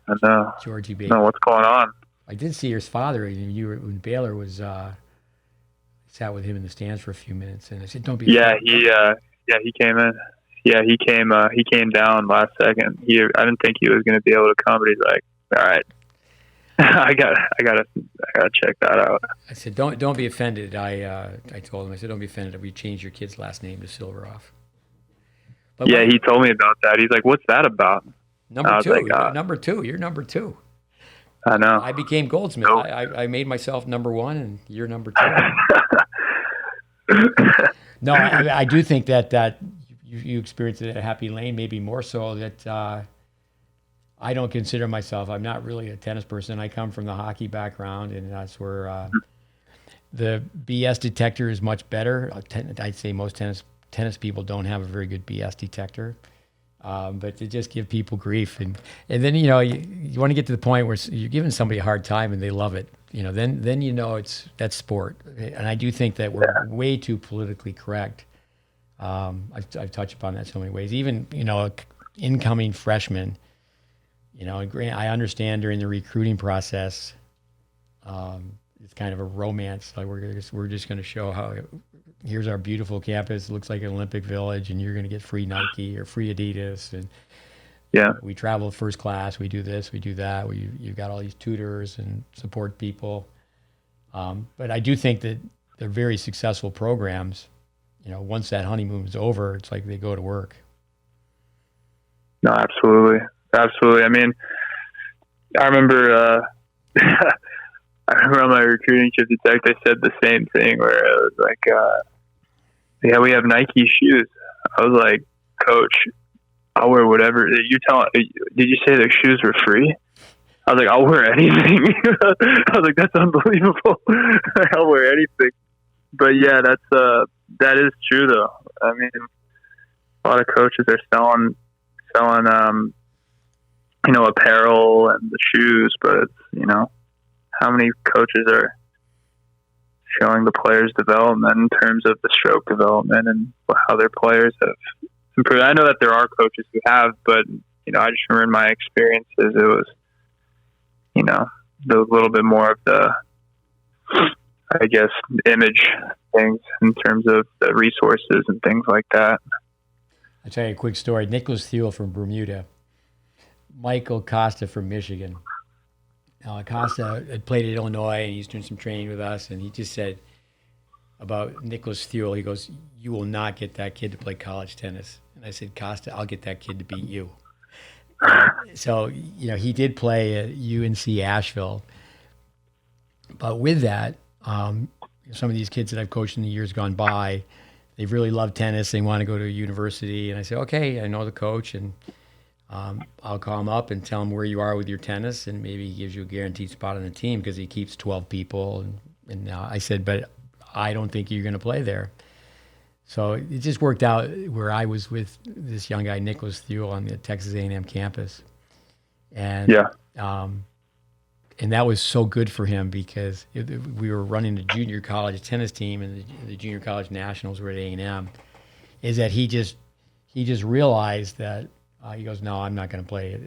I know. Georgie Baby. No, what's going on? I did see your father. You were when Baylor was, sat with him in the stands for a few minutes, and I said, "Don't be." Yeah, he came in. Yeah, he came down last second. I didn't think he was going to be able to come, but he's like, "All right, I gotta check that out." I said, "Don't be offended." I told him, I said, "Don't be offended if we change your kid's last name to Silveroff." But he told me about that. He's like, "What's that about?" Number two. Number two. You're number two. I know. I became Goldsmith. Nope. I made myself number one, and you're number two. No, I do think that you experienced it at Happy Lane, maybe more so that I don't consider myself. I'm not really a tennis person. I come from the hockey background, and that's where the BS detector is much better. I'd say most tennis people don't have a very good BS detector. But to just give people grief, and then you want to get to the point where you're giving somebody a hard time and they love it, then that's sport. And I do think that we're way too politically correct. I've touched upon that so many ways. Even incoming freshmen, I understand during the recruiting process, it's kind of a romance. Like we're just going to show how. Here's our beautiful campus. It looks like an Olympic Village, and you're going to get free Nike or free Adidas. And we travel first class. We do this, we do that. You've got all these tutors and support people. But I do think that they're very successful programs. Once that honeymoon is over, it's like they go to work. No, absolutely. Absolutely. I mean, I remember, I remember on my recruiting trip to Tech, they said the same thing where it was like, yeah, we have Nike shoes. I was like, Coach, I'll wear whatever. Did you say their shoes were free? I was like, I'll wear anything. I was like, that's unbelievable. I'll wear anything. But yeah, that is true though. I mean, a lot of coaches are selling, apparel and the shoes, but how many coaches are showing the players' development in terms of the stroke development and how their players have improved? I know that there are coaches who have, but I just remember in my experiences, it was, the little bit more of the, I guess, image things in terms of the resources and things like that. I'll tell you a quick story. Nicholas Thiel from Bermuda, Michael Costa from Michigan. Now, Costa had played at Illinois, and he's doing some training with us, and he just said about Nicholas Thiel, he goes, you will not get that kid to play college tennis. And I said, Costa, I'll get that kid to beat you. So, he did play at UNC Asheville. But with that, some of these kids that I've coached in the years gone by, they've really loved tennis. They want to go to a university. And I say, okay, I know the coach, and I'll call him up and tell him where you are with your tennis, and maybe he gives you a guaranteed spot on the team because he keeps 12 people. And I said, but I don't think you're going to play there. So it just worked out where I was with this young guy, Nicholas Thiel, on the Texas A&M campus. And and that was so good for him because we were running the junior college tennis team, and the junior college nationals were at A&M, is that he just realized that he goes, no, I'm not going to play.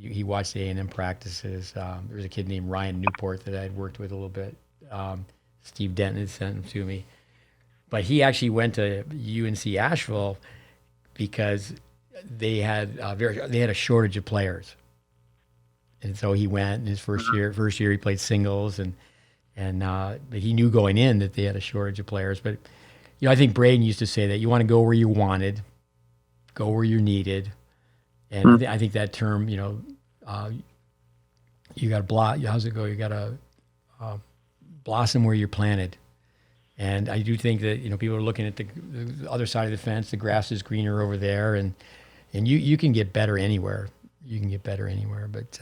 He watched the A&M practices. There was a kid named Ryan Newport that I had worked with a little bit. Steve Denton had sent him to me. But he actually went to UNC Asheville because they had a shortage of players. And so he went in his first year he played singles, and but he knew going in that they had a shortage of players. But I think Braden used to say that you want to go where you wanted, go where you're needed. And I think that term, you got to how's it go? You got to blossom where you're planted. And I do think that people are looking at the other side of the fence. The grass is greener over there, and you can get better anywhere. You can get better anywhere. But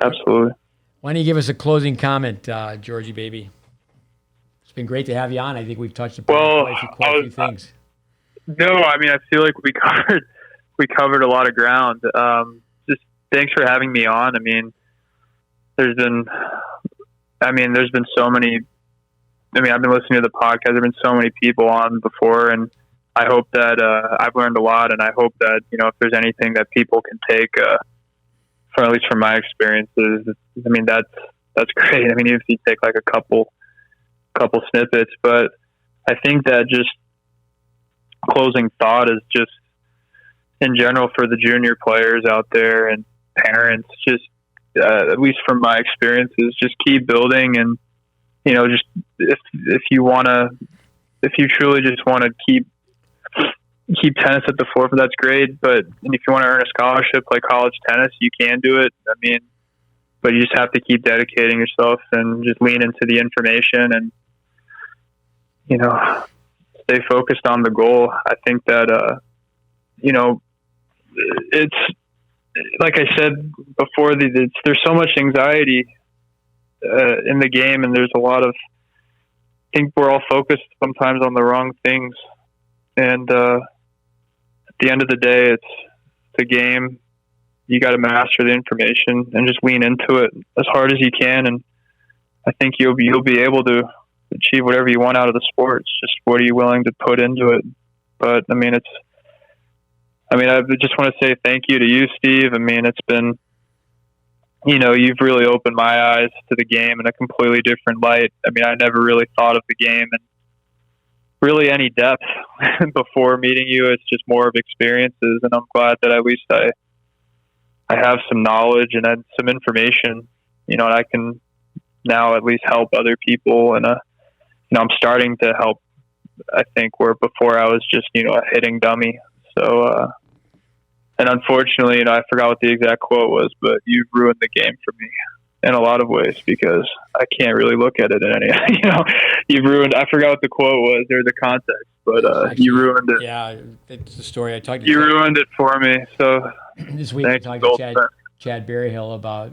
absolutely. Why don't you give us a closing comment, Georgie baby? It's been great to have you on. I think we've touched upon quite a few things. No, I mean, I feel like we covered a lot of ground. Just thanks for having me on. I mean, there's been so many. I mean, I've been listening to the podcast. There've been so many people on before, and I hope that I've learned a lot. And I hope that if there's anything that people can take, at least from my experiences, I mean, that's great. I mean, even if you take like a couple snippets, but I think that just closing thought is just in general for the junior players out there and parents, just at least from my experiences, just keep building. And just if you truly just want to keep tennis at the forefront, that's great. But if you want to earn a scholarship, play college tennis, you can do it. I mean, but you just have to keep dedicating yourself and just lean into the information and stay focused on the goal. I think that it's like I said before, there's so much anxiety in the game, and there's a lot of, I think we're all focused sometimes on the wrong things. And at the end of the day, it's a game. You got to master the information and just lean into it as hard as you can. And I think you'll be able to achieve whatever you want out of the sport. It's just what are you willing to put into it? But I just want to say thank you to you, Steve. I mean, it's been, you've really opened my eyes to the game in a completely different light. I mean, I never really thought of the game in really any depth before meeting you. It's just more of experiences, and I'm glad that at least I have some knowledge and some information, and I can now at least help other people. And, I'm starting to help, I think, where before I was just, a hitting dummy. So And unfortunately, I forgot what the exact quote was, but you've ruined the game for me in a lot of ways because I can't really look at it in any, you've ruined, I forgot what the quote was or the context, but Actually, you ruined it. Yeah, it's the story. I talked to You ruined it for me. So this week. I talked to Chad Berryhill about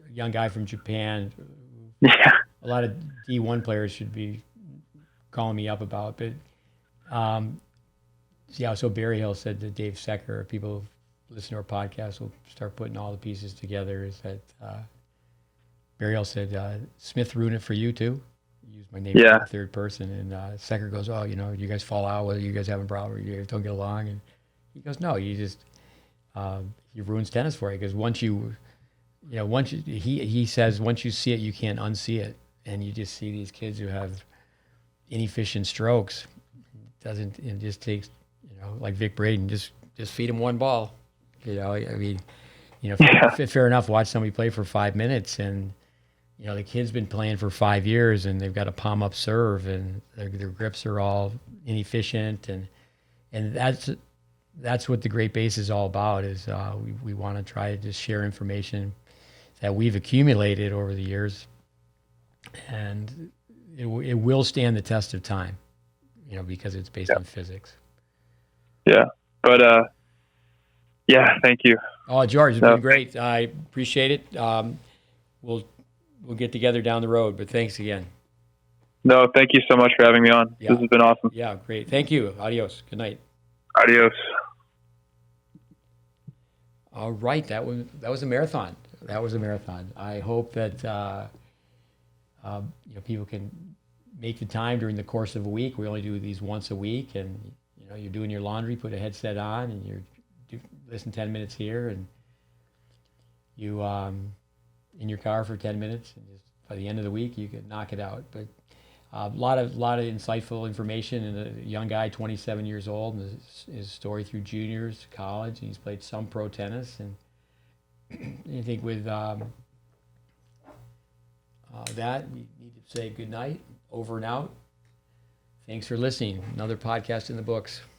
a young guy from Japan. Yeah. A lot of D1 players should be calling me up about, but so Berryhill said that Dave Secker, people who listen to our podcast will start putting all the pieces together, is that Berryhill said, Smith ruined it for you too. He used my name in the third person. And Secker goes, oh, you guys fall out, whether you guys have a problem, you guys don't get along. And he goes, no, you just, he ruins tennis for you. Because he says, once you see it, you can't unsee it. And you just see these kids who have inefficient strokes. It just takes, like Vic Braden, just feed him one ball. Fair enough. Watch somebody play for 5 minutes, and the kid's been playing for 5 years, and they've got a palm up serve, and their grips are all inefficient, and that's what the GreatBase is all about. Is we want to try to just share information that we've accumulated over the years, and it will stand the test of time, because it's based on physics. Yeah, but thank you. Oh, George, it's been great. I appreciate it. We'll get together down the road, but thanks again. No, thank you so much for having me on. Yeah. This has been awesome. Yeah, great. Thank you. Adios. Good night. Adios. All right, that was a marathon. I hope that people can make the time during the course of a week. We only do these once a week, and you're doing your laundry, put a headset on, and listen 10 minutes here, and you in your car for 10 minutes, and just by the end of the week you can knock it out. But a lot of insightful information, and a young guy, 27 years old, and his story through juniors, college, and he's played some pro tennis. And I think with that, we need to say good night, over and out. Thanks for listening. Another podcast in the books.